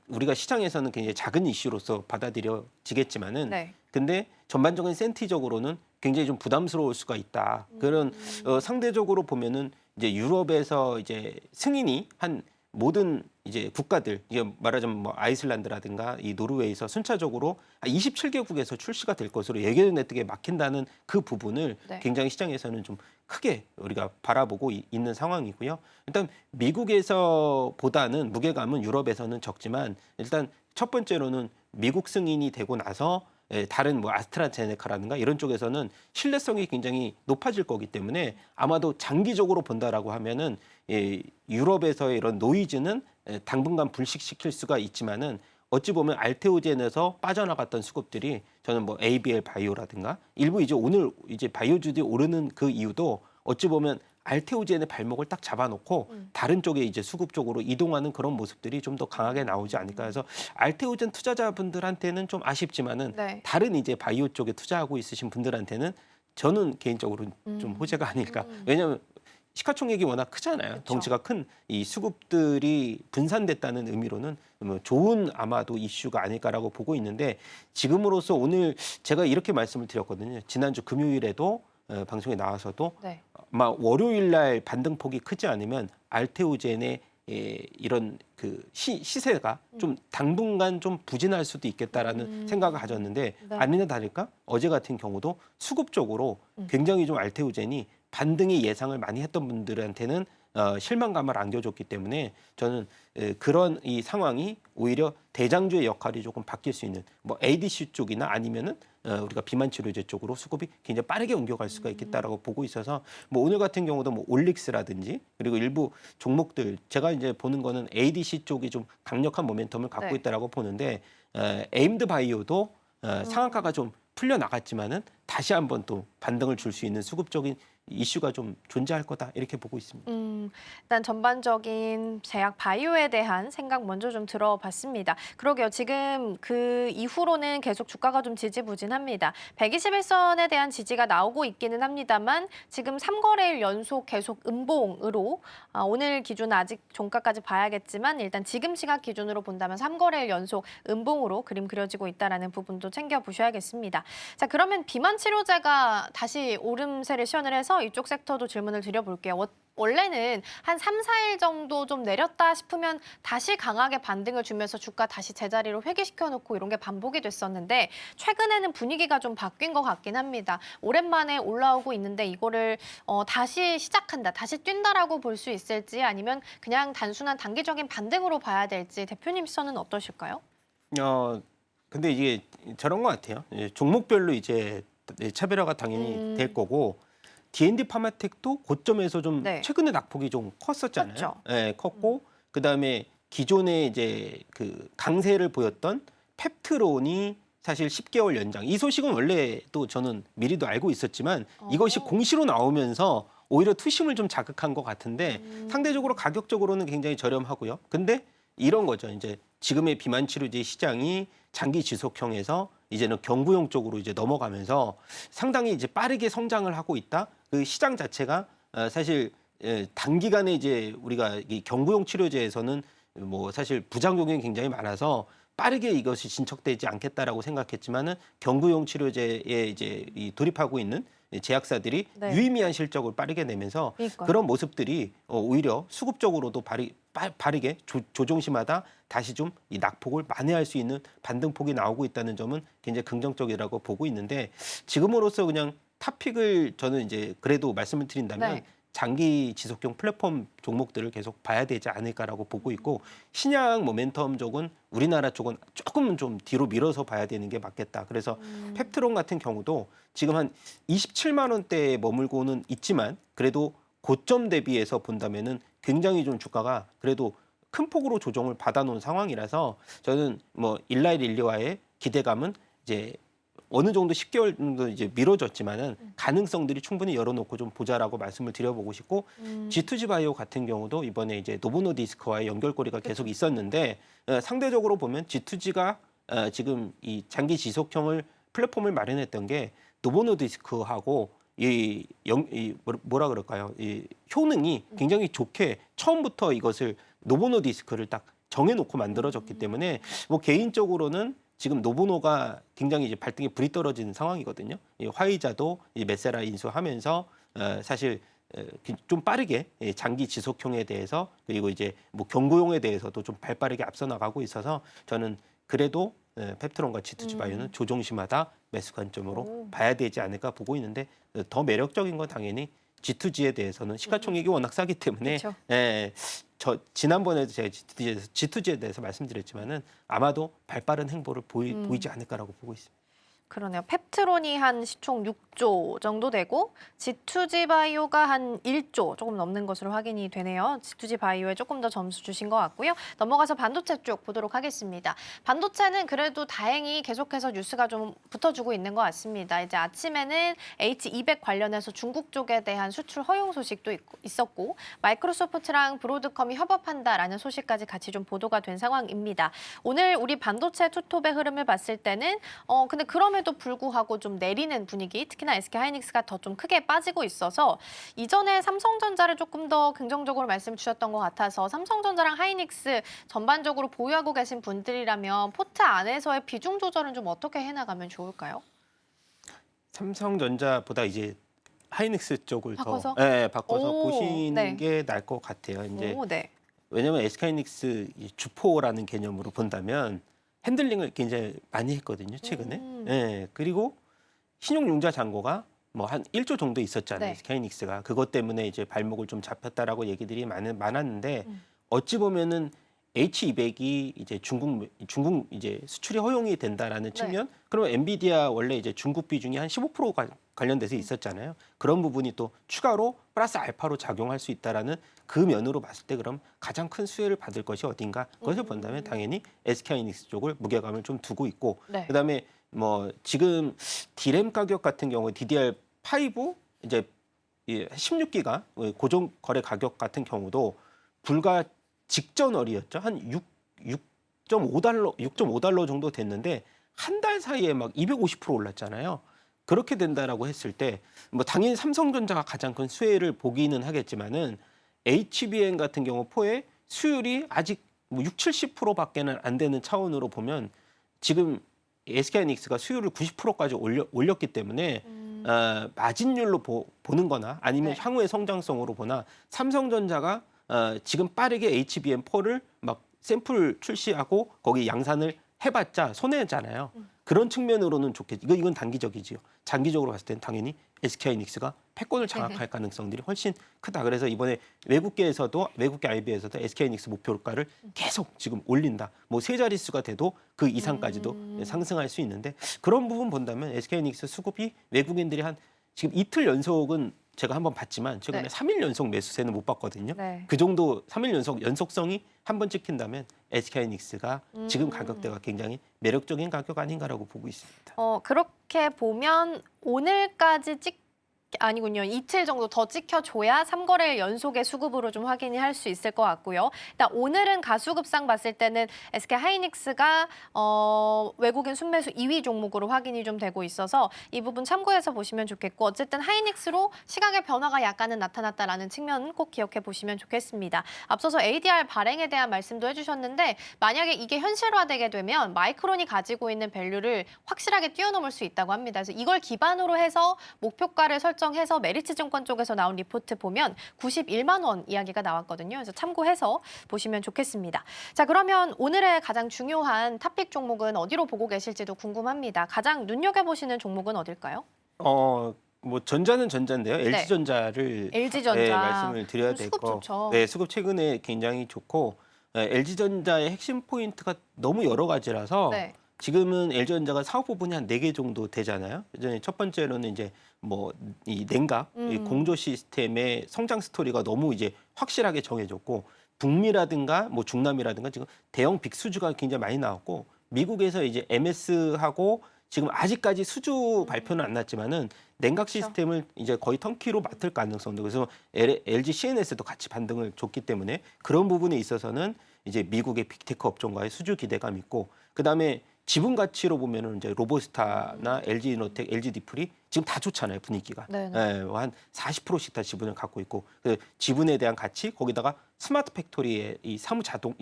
S6: 우리가 시장에서는 굉장히 작은 이슈로서 받아들여지겠지만은
S1: 네.
S6: 근데 전반적인 센티적으로는 굉장히 좀 부담스러울 수가 있다. 그런 상대적으로 보면은 이제 유럽에서 이제 승인이 한 모든 이제 국가들, 이게 말하자면 뭐 아이슬란드라든가 이 노르웨이에서 순차적으로 27개국에서 출시가 될 것으로 예견했던 막힌다는 그 부분을
S1: 네.
S6: 굉장히 시장에서는 좀 크게 우리가 바라보고 있는 상황이고요. 일단 미국에서 보다는 무게감은 유럽에서는 적지만 일단 첫 번째로는 미국 승인이 되고 나서 다른 뭐 아스트라제네카라든가 이런 쪽에서는 신뢰성이 굉장히 높아질 거기 때문에 아마도 장기적으로 본다라고 하면은 유럽에서의 이런 노이즈는 당분간 불식시킬 수가 있지만은 어찌 보면 알테오젠에서 빠져나갔던 수급들이 저는 뭐 ABL 바이오라든가 일부 이제 오늘 이제 바이오주들이 오르는 그 이유도 어찌 보면 알테오젠의 발목을 딱 잡아놓고 다른 쪽에 이제 수급 쪽으로 이동하는 그런 모습들이 좀 더 강하게 나오지 않을까 해서 알테오젠 투자자분들한테는 좀 아쉽지만은
S1: 네.
S6: 다른 이제 바이오 쪽에 투자하고 있으신 분들한테는 저는 개인적으로 좀 호재가 아닐까. 왜냐하면 시가총액이 워낙 크잖아요.
S1: 그쵸.
S6: 덩치가 큰 이 수급들이 분산됐다는 의미로는 뭐 좋은 아마도 이슈가 아닐까라고 보고 있는데 지금으로서 오늘 제가 이렇게 말씀을 드렸거든요. 지난주 금요일에도 방송에 나와서도
S1: 네.
S6: 아마 월요일 날 반등폭이 크지 않으면 알테오젠의 이런 그 시세가 좀 당분간 좀 부진할 수도 있겠다라는 생각을 가졌는데
S1: 네.
S6: 아니나 다를까 어제 같은 경우도 수급적으로 굉장히 좀 알테오젠이 반등의 예상을 많이 했던 분들한테는 실망감을 안겨줬기 때문에 저는 그런 이 상황이 오히려 대장주의 역할이 조금 바뀔 수 있는 뭐 ADC 쪽이나 아니면은 우리가 비만 치료제 쪽으로 수급이 굉장히 빠르게 옮겨갈 수가 있겠다라고 보고 있어서 뭐 오늘 같은 경우도 뭐 올릭스라든지 그리고 일부 종목들 제가 이제 보는 거는 ADC 쪽이 좀 강력한 모멘텀을 갖고
S1: 네.
S6: 있다라고 보는데 에임드 바이오도 상한가가 좀 풀려 나갔지만은 다시 한번 또 반등을 줄 수 있는 수급적인 이슈가 좀 존재할 거다 이렇게 보고 있습니다.
S1: 일단 전반적인 제약 바이오에 대한 생각 먼저 좀 들어봤습니다. 그러게요. 지금 그 이후로는 계속 주가가 좀 지지부진합니다. 121선에 대한 지지가 나오고 있기는 합니다만 지금 3거래일 연속 계속 음봉으로 오늘 기준 아직 종가까지 봐야겠지만 일단 지금 시각 기준으로 본다면 3거래일 연속 음봉으로 그림 그려지고 있다는 부분도 챙겨보셔야겠습니다. 자, 그러면 비만 치료제가 다시 오름세를 시연을 해서 이쪽 섹터도 질문을 드려볼게요. 원래는 한 3, 4일 정도 좀 내렸다 싶으면 다시 강하게 반등을 주면서 주가 다시 제자리로 회귀시켜놓고 이런 게 반복이 됐었는데 최근에는 분위기가 좀 바뀐 것 같긴 합니다. 오랜만에 올라오고 있는데 이거를 다시 시작한다, 다시 뛴다라고 볼 수 있을지 아니면 그냥 단순한 단기적인 반등으로 봐야 될지 대표님 시선은 어떠실까요?
S6: 근데 이게 저런 것 같아요. 종목별로 이제 차별화가 당연히 될 거고 D&D 파마텍도 고점에서 좀
S1: 네.
S6: 최근에 낙폭이 좀 컸었잖아요.
S1: 컸죠.
S6: 네, 컸고 그다음에 기존에 이제 그 강세를 보였던 펩트론이 사실 10개월 연장. 이 소식은 원래 또 저는 미리도 알고 있었지만 이것이 공시로 나오면서 오히려 투심을 좀 자극한 것 같은데 상대적으로 가격적으로는 굉장히 저렴하고요. 근데 이런 거죠. 이제 지금의 비만 치료제 시장이 장기 지속형에서 이제는 경구용 쪽으로 이제 넘어가면서 상당히 이제 빠르게 성장을 하고 있다. 그 시장 자체가 사실 단기간에 이제 우리가 이 경구용 치료제에서는 뭐 사실 부작용이 굉장히 많아서 빠르게 이것이 진척되지 않겠다라고 생각했지만은 경구용 치료제에 이제 이 돌입하고 있는 제약사들이
S1: 네.
S6: 유의미한 실적을 빠르게 내면서
S1: 그러니까요.
S6: 그런 모습들이 오히려 수급적으로도 빠르게 조종시마다 다시 좀 이 낙폭을 만회할 수 있는 반등폭이 나오고 있다는 점은 굉장히 긍정적이라고 보고 있는데 지금으로서 그냥 탑픽을 저는 이제 그래도 말씀을 드린다면
S1: 네.
S6: 장기 지속형 플랫폼 종목들을 계속 봐야 되지 않을까라고 보고 있고 신약 모멘텀 쪽은 우리나라 쪽은 조금은 좀 뒤로 밀어서 봐야 되는 게 맞겠다. 그래서 펩트론 같은 경우도 지금 한 27만 원대에 머물고는 있지만 그래도 고점 대비해서 본다면은 굉장히 좀 주가가 그래도 큰 폭으로 조정을 받아놓은 상황이라서 저는 뭐 일라일 일리와의 기대감은 이제 어느 정도 10개월 정도 이제 미뤄졌지만은 가능성들이 충분히 열어놓고 좀 보자라고 말씀을 드려보고 싶고 G2G 바이오 같은 경우도 이번에 이제 노보노디스크와의 연결고리가 계속 있었는데 상대적으로 보면 G2G가 지금 이 장기 지속형을 플랫폼을 마련했던 게 노보노디스크하고 뭐라 그럴까요? 이 효능이 굉장히 좋게 처음부터 이것을 노보노디스크를 딱 정해놓고 만들어졌기 때문에 뭐 개인적으로는 지금 노보노가 굉장히 이제 발등에 불이 떨어지는 상황이거든요. 이 화이자도 이 메세라 인수하면서 사실 좀 빠르게 장기 지속형에 대해서 그리고 이제 뭐 경구용에 대해서도 좀 발빠르게 앞서 나가고 있어서 저는 그래도 펩트론과 G2G 바이오는 조정시마다 매수 관점으로 봐야 되지 않을까 보고 있는데 더 매력적인 건 당연히 G2G에 대해서는 시가총액이 워낙 싸기 때문에
S1: 그쵸.
S6: 저 지난번에도 제가 G2G에 대해서 말씀드렸지만은 아마도 발빠른 행보를 보이지 않을까라고 보고 있습니다.
S1: 그러네요. 펩트론이 한 시총 6조 정도 되고 G2G 바이오가 한 1조 조금 넘는 것으로 확인이 되네요. G2G 바이오에 조금 더 점수 주신 것 같고요. 넘어가서 반도체 쪽 보도록 하겠습니다. 반도체는 그래도 다행히 계속해서 뉴스가 좀 붙어주고 있는 것 같습니다. 이제 아침에는 H200 관련해서 중국 쪽에 대한 수출 허용 소식도 있었고 마이크로소프트랑 브로드컴이 협업한다라는 소식까지 같이 좀 보도가 된 상황입니다. 오늘 우리 반도체 투톱의 흐름을 봤을 때는 근데 그럼에도 불구하고 좀 내리는 분위기, 특히나 SK하이닉스가 더 좀 크게 빠지고 있어서 이전에 삼성전자를 조금 더 긍정적으로 말씀 주셨던 것 같아서 삼성전자랑 하이닉스 전반적으로 보유하고 계신 분들이라면 포트 안에서의 비중 조절은 좀 어떻게 해나가면 좋을까요?
S6: 삼성전자보다 이제 하이닉스 쪽을
S1: 바꿔서?
S6: 바꿔서
S1: 오,
S6: 보시는
S1: 네.
S6: 게 나을 것 같아요. 이제
S1: 오, 네.
S6: 왜냐하면 SK하이닉스 주포라는 개념으로 본다면 핸들링을 굉장히 많이 했거든요 최근에. 그리고 신용융자 잔고가 뭐 한 1조 정도 있었잖아요.
S1: 네.
S6: SK하이닉스가 그것 때문에 이제 발목을 좀 잡혔다라고 얘기들이 많았는데 어찌 보면은 H200이 이제 중국 이제 수출이 허용이 된다라는 측면, 그럼 엔비디아 원래 이제 중국 비중이 한 15%가 관련돼서 있었잖아요. 그런 부분이 또 추가로 플러스 알파로 작용할 수 있다라는 그 면으로 봤을 때 그럼 가장 큰 수혜를 받을 것이 어딘가 그것을 본다면 당연히 SK하이닉스 쪽을 무게감을 좀 두고 있고
S1: 네.
S6: 그다음에 뭐 지금 D램 가격 같은 경우에 DDR5 이제 16기가 고정 거래 가격 같은 경우도 불과 직전월이었죠. 한 6.5달러 정도 됐는데 한 달 사이에 막 250% 올랐잖아요. 그렇게 된다라고 했을 때 뭐 당연히 삼성전자가 가장 큰 수혜를 보기는 하겠지만은 HBM 같은 경우 포의 수율이 아직 뭐 6, 70%밖에는 안 되는 차원으로 보면 지금 SK하이닉스가 수율을 90%까지 올렸기 때문에 마진율로 보는 거나 아니면
S1: 네.
S6: 향후의 성장성으로 보나 삼성전자가 지금 빠르게 HBM4를 막 샘플 출시하고 거기 양산을 해봤자 손해잖아요. 그런 측면으로는 좋겠죠. 이건 단기적이지요. 장기적으로 봤을 때는 당연히 SK하이닉스가 패권을 장악할 가능성들이 훨씬 크다. 그래서 이번에 외국계 IB에서도 SK하이닉스 목표가를 계속 지금 올린다. 뭐 세 자릿수가 돼도 그 이상까지도 상승할 수 있는데 그런 부분 본다면 SK하이닉스 수급이 외국인들이 한 지금 이틀 연속은 제가 한번 봤지만 최근에
S1: 네.
S6: 3일 연속 매수세는 못 봤거든요.
S1: 네.
S6: 그 정도 3일 연속성이 한 번 찍힌다면 SK하이닉스가 지금 가격대가 굉장히 매력적인 가격 아닌가라고 보고 있습니다.
S1: 그렇게 보면 오늘까지 아니군요. 이틀 정도 더 찍혀줘야 3거래일 연속의 수급으로 좀 확인이 할 수 있을 것 같고요. 일단 오늘은 가수급상 봤을 때는 SK하이닉스가 외국인 순매수 2위 종목으로 확인이 좀 되고 있어서 이 부분 참고해서 보시면 좋겠고 어쨌든 하이닉스로 시각의 변화가 약간은 나타났다라는 측면은 꼭 기억해 보시면 좋겠습니다. 앞서서 ADR 발행에 대한 말씀도 해주셨는데 만약에 이게 현실화되게 되면 마이크론이 가지고 있는 밸류를 확실하게 뛰어넘을 수 있다고 합니다. 그래서 이걸 기반으로 해서 목표가를 설정해서 메리츠증권 쪽에서 나온 리포트 보면 91만 원 이야기가 나왔거든요. 그래서 참고해서 보시면 좋겠습니다. 자, 그러면 오늘의 가장 중요한 탑픽 종목은 어디로 보고 계실지도 궁금합니다. 가장 눈여겨보시는 종목은 어딜까요?
S6: 뭐 전자는 전자인데요.
S1: 네.
S6: LG전자를
S1: LG전자.
S6: 네, 말씀을 드려야 될
S1: 수급
S6: 거.
S1: 좋죠.
S6: 네, 수급 최근에 굉장히 좋고 LG전자의 핵심 포인트가 너무 여러 가지라서
S1: 네.
S6: 지금은 LG전자가 사업 부분이 한 4개 정도 되잖아요. 예전에 첫 번째로는 이제 뭐 이 냉각, 이 공조 시스템의 성장 스토리가 너무 이제 확실하게 정해졌고 북미라든가 뭐 중남이라든가 지금 대형 빅수주가 굉장히 많이 나왔고 미국에서 이제 MS하고 지금 아직까지 수주 발표는 안 났지만은 냉각 시스템을 이제 거의 턴키로 맡을 가능성도 그래서 LG CNS도 같이 반등을 줬기 때문에 그런 부분에 있어서는 이제 미국의 빅테크 업종과의 수주 기대감 있고 그다음에 지분 가치로 보면은 이제 로보스타나 LG이노텍, LG디플이 지금 다 좋잖아요 분위기가.
S1: 네네.
S6: 한 40%씩 다 지분을 갖고 있고 그 지분에 대한 가치 거기다가 스마트 팩토리의 이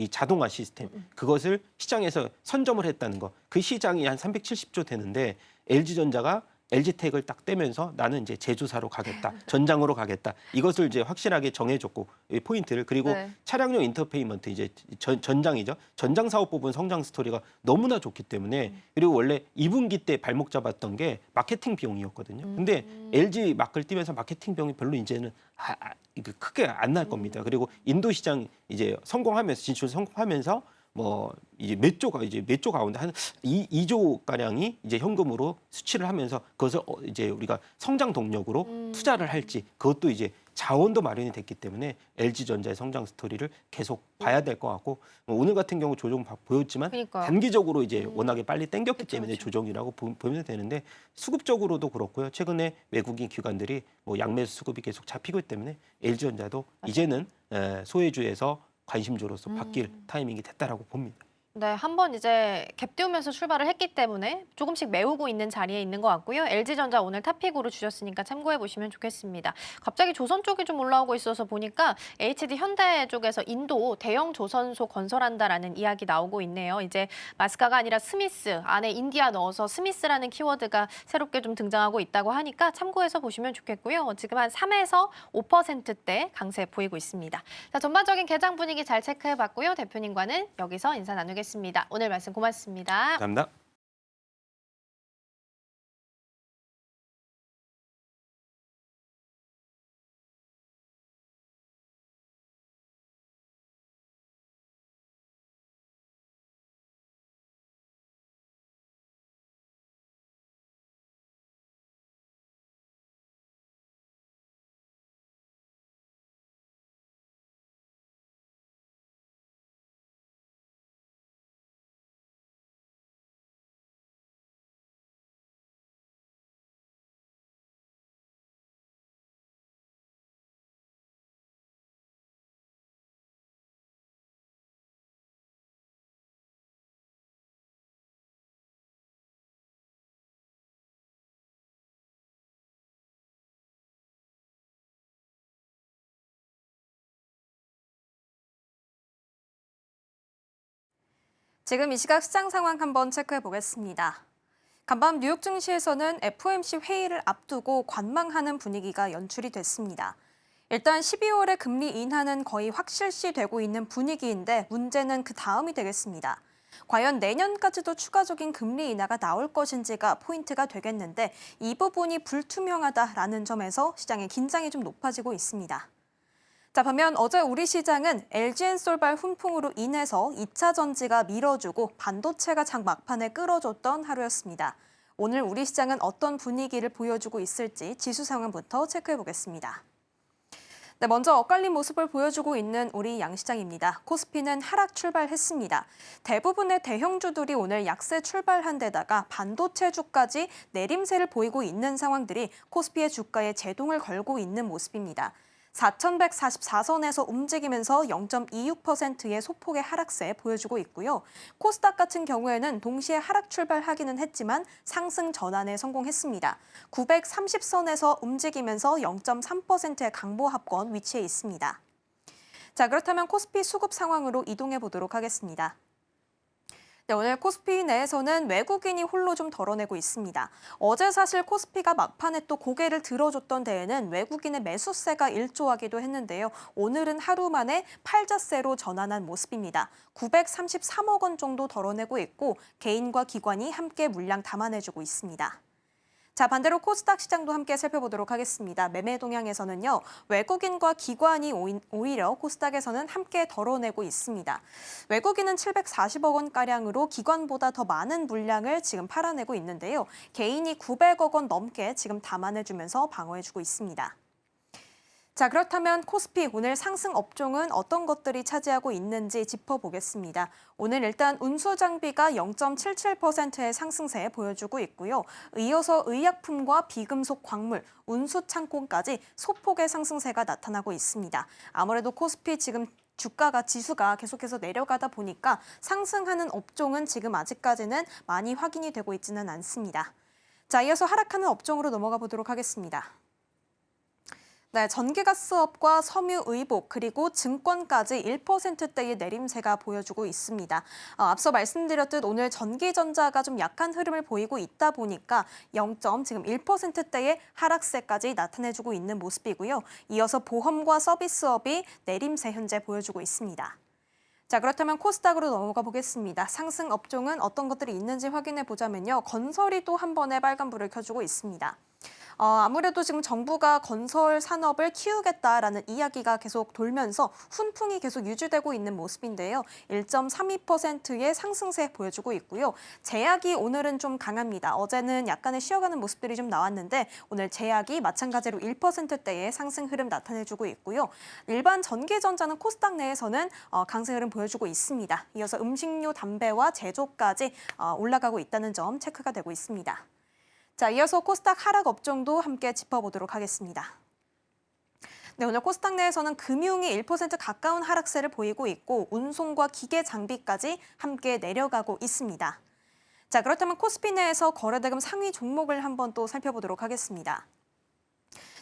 S6: 자동화 시스템 그것을 시장에서 선점을 했다는 거. 그 시장이 한 370조 되는데 LG전자가 LG텍을 딱 떼면서 나는 이제 제조사로 가겠다, 전장으로 가겠다. 이것을 이제 확실하게 정해줬고 이 포인트를 그리고
S1: 네.
S6: 차량용 인터테인먼트 이제 전장이죠. 전장 사업 부분 성장 스토리가 너무나 좋기 때문에 그리고 원래 2분기 때 발목 잡았던 게 마케팅 비용이었거든요. 근데 LG 막을 뛰면서 마케팅 비용이 별로 이제는 크게 안 날 겁니다. 그리고 인도 시장 이제 성공하면서 진출 성공하면서 뭐 이제 몇 조 가운데 한 2조 가량이 이제 현금으로 수취를 하면서 그것을 이제 우리가 성장 동력으로 투자를 할지 그것도 이제 자원도 마련이 됐기 때문에 LG전자의 성장 스토리를 계속 봐야 될 것 같고 오늘 같은 경우 조정 보였지만
S1: 그러니까요.
S6: 단기적으로 이제 워낙에 빨리 땡겼기
S1: 그쵸,
S6: 때문에
S1: 그쵸.
S6: 조정이라고 보면 되는데 수급적으로도 그렇고요. 최근에 외국인 기관들이 뭐 양매수 수급이 계속 잡히고 있기 때문에 LG전자도 이제는 소외주에서 관심주로서 바뀔 타이밍이 됐다라고 봅니다.
S1: 네, 한번 이제 갭 띄우면서 출발을 했기 때문에 조금씩 메우고 있는 자리에 있는 것 같고요. LG전자 오늘 탑픽으로 주셨으니까 참고해 보시면 좋겠습니다. 갑자기 조선 쪽이 좀 올라오고 있어서 보니까 HD 현대 쪽에서 인도 대형 조선소 건설한다라는 이야기 나오고 있네요. 이제 마스카가 아니라 스미스 안에 인디아 넣어서 스미스라는 키워드가 새롭게 좀 등장하고 있다고 하니까 참고해서 보시면 좋겠고요. 지금 한 3에서 5%대 강세 보이고 있습니다. 자, 전반적인 개장 분위기 잘 체크해 봤고요. 대표님과는 여기서 인사 나누겠습니다. 오늘 말씀 고맙습니다.
S6: 감사합니다.
S4: 지금 이 시각 시장 상황 한번 체크해 보겠습니다. 간밤 뉴욕 증시에서는 FOMC 회의를 앞두고 관망하는 분위기가 연출이 됐습니다. 일단 12월에 금리 인하는 거의 확실시되고 있는 분위기인데 문제는 그 다음이 되겠습니다. 과연 내년까지도 추가적인 금리 인하가 나올 것인지가 포인트가 되겠는데 이 부분이 불투명하다라는 점에서 시장의 긴장이 좀 높아지고 있습니다. 자, 반면 어제 우리 시장은 LG엔솔발 훈풍으로 인해서 2차 전지가 밀어주고 반도체가 장 막판에 끌어줬던 하루였습니다. 오늘 우리 시장은 어떤 분위기를 보여주고 있을지 지수 상황부터 체크해 보겠습니다. 네, 먼저 엇갈린 모습을 보여주고 있는 우리 양시장입니다. 코스피는 하락 출발했습니다. 대부분의 대형주들이 오늘 약세 출발한 데다가 반도체주까지 내림세를 보이고 있는 상황들이 코스피의 주가에 제동을 걸고 있는 모습입니다. 4,144선에서 움직이면서 0.26%의 소폭의 하락세 보여주고 있고요. 코스닥 같은 경우에는 동시에 하락 출발하기는 했지만 상승 전환에 성공했습니다. 930선에서 움직이면서 0.3%의 강보 합권 위치해 있습니다. 자, 그렇다면 코스피 수급 상황으로 이동해 보도록 하겠습니다. 네, 오늘 코스피 내에서는 외국인이 홀로 좀 덜어내고 있습니다. 어제 사실 코스피가 막판에 또 고개를 들어줬던 데에는 외국인의 매수세가 일조하기도 했는데요. 오늘은 하루 만에 팔자세로 전환한 모습입니다. 933억 원 정도 덜어내고 있고 개인과 기관이 함께 물량 담아내주고 있습니다. 자, 반대로 코스닥 시장도 함께 살펴보도록 하겠습니다. 매매 동향에서는요, 외국인과 기관이 오히려 코스닥에서는 함께 덜어내고 있습니다. 외국인은 740억 원가량으로 기관보다 더 많은 물량을 지금 팔아내고 있는데요. 개인이 900억 원 넘게 지금 담아내주면서 방어해주고 있습니다. 자, 그렇다면 코스피 오늘 상승 업종은 어떤 것들이 차지하고 있는지 짚어보겠습니다. 오늘 일단 운수장비가 0.77%의 상승세 보여주고 있고요. 이어서 의약품과 비금속 광물, 운수창고까지 소폭의 상승세가 나타나고 있습니다. 아무래도 코스피 지금 지수가 계속해서 내려가다 보니까 상승하는 업종은 지금 아직까지는 많이 확인이 되고 있지는 않습니다. 자, 이어서 하락하는 업종으로 넘어가 보도록 하겠습니다. 네, 전기가스업과 섬유의복 그리고 증권까지 1%대의 내림세가 보여주고 있습니다. 앞서 말씀드렸듯 오늘 전기전자가 좀 약한 흐름을 보이고 있다 보니까 0.1%대의 하락세까지 나타내주고 있는 모습이고요. 이어서 보험과 서비스업이 내림세 현재 보여주고 있습니다. 자, 그렇다면 코스닥으로 넘어가 보겠습니다. 상승 업종은 어떤 것들이 있는지 확인해 보자면요. 건설이 또 한 번에 빨간불을 켜주고 있습니다. 아무래도 지금 정부가 건설 산업을 키우겠다라는 이야기가 계속 돌면서 훈풍이 계속 유지되고 있는 모습인데요. 1.32%의 상승세 보여주고 있고요. 제약이 오늘은 좀 강합니다. 어제는 약간의 쉬어가는 모습들이 좀 나왔는데 오늘 제약이 마찬가지로 1%대의 상승 흐름 나타내주고 있고요. 일반 전기전자는 코스닥 내에서는 강세 흐름 보여주고 있습니다. 이어서 음식료, 담배와 제조까지 올라가고 있다는 점 체크가 되고 있습니다. 자, 이어서 코스닥 하락 업종도 함께 짚어보도록 하겠습니다. 네, 오늘 코스닥 내에서는 금융이 1% 가까운 하락세를 보이고 있고 운송과 기계 장비까지 함께 내려가고 있습니다. 자, 그렇다면 코스피 내에서 거래대금 상위 종목을 한번 또 살펴보도록 하겠습니다.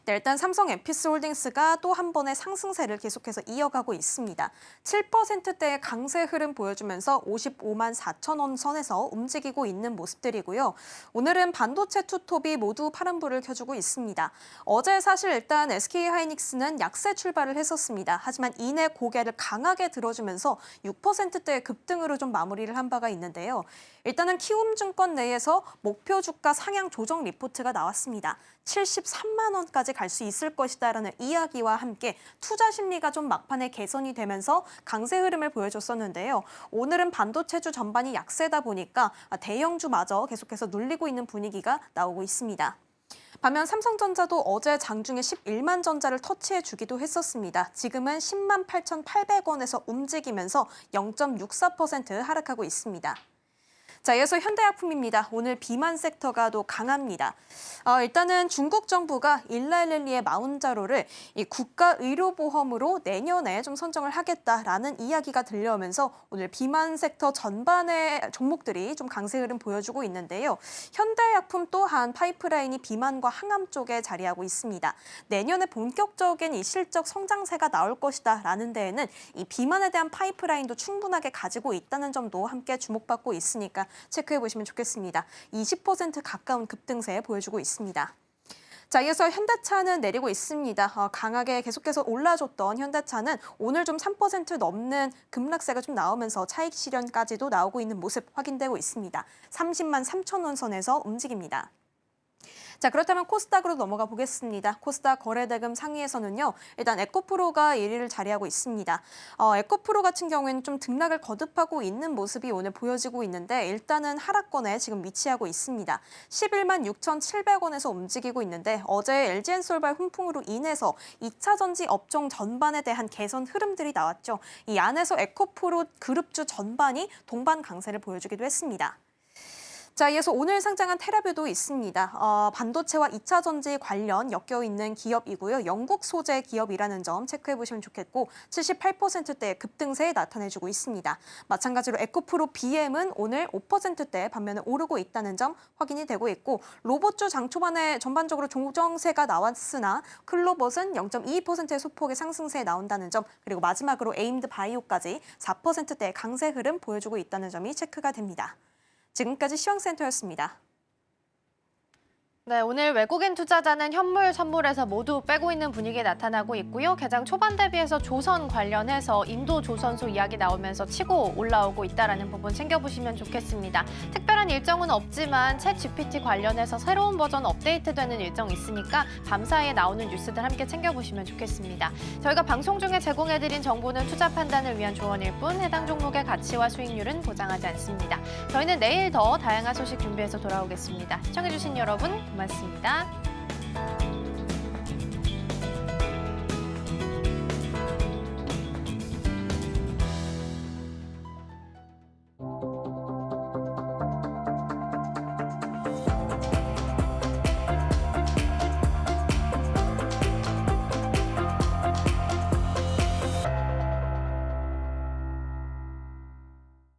S4: 네, 일단 삼성 에피스홀딩스가 또 한 번의 상승세를 계속해서 이어가고 있습니다. 7%대의 강세 흐름 보여주면서 55만 4천 원 선에서 움직이고 있는 모습들이고요. 오늘은 반도체 투톱이 모두 파란불을 켜주고 있습니다. 어제 사실 일단 SK하이닉스는 약세 출발을 했었습니다. 하지만 이내 고개를 강하게 들어주면서 6%대의 급등으로 좀 마무리를 한 바가 있는데요. 일단은 키움증권 내에서 목표 주가 상향 조정 리포트가 나왔습니다. 73만 원까지 갈 수 있을 것이다라는 이야기와 함께 투자 심리가 좀 막판에 개선이 되면서 강세 흐름을 보여줬었는데요. 오늘은 반도체주 전반이 약세다 보니까 대형주마저 계속해서 눌리고 있는 분위기가 나오고 있습니다. 반면 삼성전자도 어제 장중에 11만 전자를 터치해 주기도 했었습니다. 지금은 10만 8,800원에서 움직이면서 0.64% 하락하고 있습니다. 자, 이어서 현대약품입니다. 오늘 비만 섹터가 더 강합니다. 일단은 중국 정부가 일라일렐리의 마운자로를 이 국가 의료보험으로 내년에 좀 선정을 하겠다라는 이야기가 들려오면서 오늘 비만 섹터 전반의 종목들이 좀 강세 흐름 보여주고 있는데요. 현대약품 또한 파이프라인이 비만과 항암 쪽에 자리하고 있습니다. 내년에 본격적인 이 실적 성장세가 나올 것이다라는 데에는 이 비만에 대한 파이프라인도 충분하게 가지고 있다는 점도 함께 주목받고 있으니까 체크해 보시면 좋겠습니다. 20% 가까운 급등세 보여주고 있습니다. 자, 이어서 현대차는 내리고 있습니다. 강하게 계속해서 올라줬던 현대차는 오늘 좀 3% 넘는 급락세가 좀 나오면서 차익 실현까지도 나오고 있는 모습 확인되고 있습니다. 30만 3천 원 선에서 움직입니다. 자, 그렇다면 코스닥으로 넘어가 보겠습니다. 코스닥 거래대금 상위에서는요, 일단 에코프로가 1위를 자리하고 있습니다. 에코프로 같은 경우에는 좀 등락을 거듭하고 있는 모습이 오늘 보여지고 있는데 일단은 하락권에 지금 위치하고 있습니다. 11만 6,700원에서 움직이고 있는데 어제 LG엔솔발 훈풍으로 인해서 2차 전지 업종 전반에 대한 개선 흐름들이 나왔죠. 이 안에서 에코프로 그룹주 전반이 동반 강세를 보여주기도 했습니다. 자, 이어서 오늘 상장한 테라뷰도 있습니다. 반도체와 2차 전지 관련 엮여 있는 기업이고요. 영국 소재 기업이라는 점 체크해 보시면 좋겠고 78%대 급등세 나타내주고 있습니다. 마찬가지로 에코프로 BM은 오늘 5%대 반면에 오르고 있다는 점 확인이 되고 있고 로봇주 장 초반에 전반적으로 조정세가 나왔으나 클로봇은 0.22%의 소폭의 상승세에 나온다는 점 그리고 마지막으로 에임드 바이오까지 4%대의 강세 흐름 보여주고 있다는 점이 체크가 됩니다. 지금까지 시황센터였습니다.
S1: 네, 오늘 외국인 투자자는 현물, 선물에서 모두 빼고 있는 분위기 나타나고 있고요. 개장 초반 대비해서 조선 관련해서 인도 조선소 이야기 나오면서 치고 올라오고 있다는 부분 챙겨보시면 좋겠습니다. 특별한 일정은 없지만 챗 GPT 관련해서 새로운 버전 업데이트되는 일정이 있으니까 밤사이에 나오는 뉴스들 함께 챙겨보시면 좋겠습니다. 저희가 방송 중에 제공해드린 정보는 투자 판단을 위한 조언일 뿐 해당 종목의 가치와 수익률은 보장하지 않습니다. 저희는 내일 더 다양한 소식 준비해서 돌아오겠습니다. 시청해주신 여러분 고맙습니다.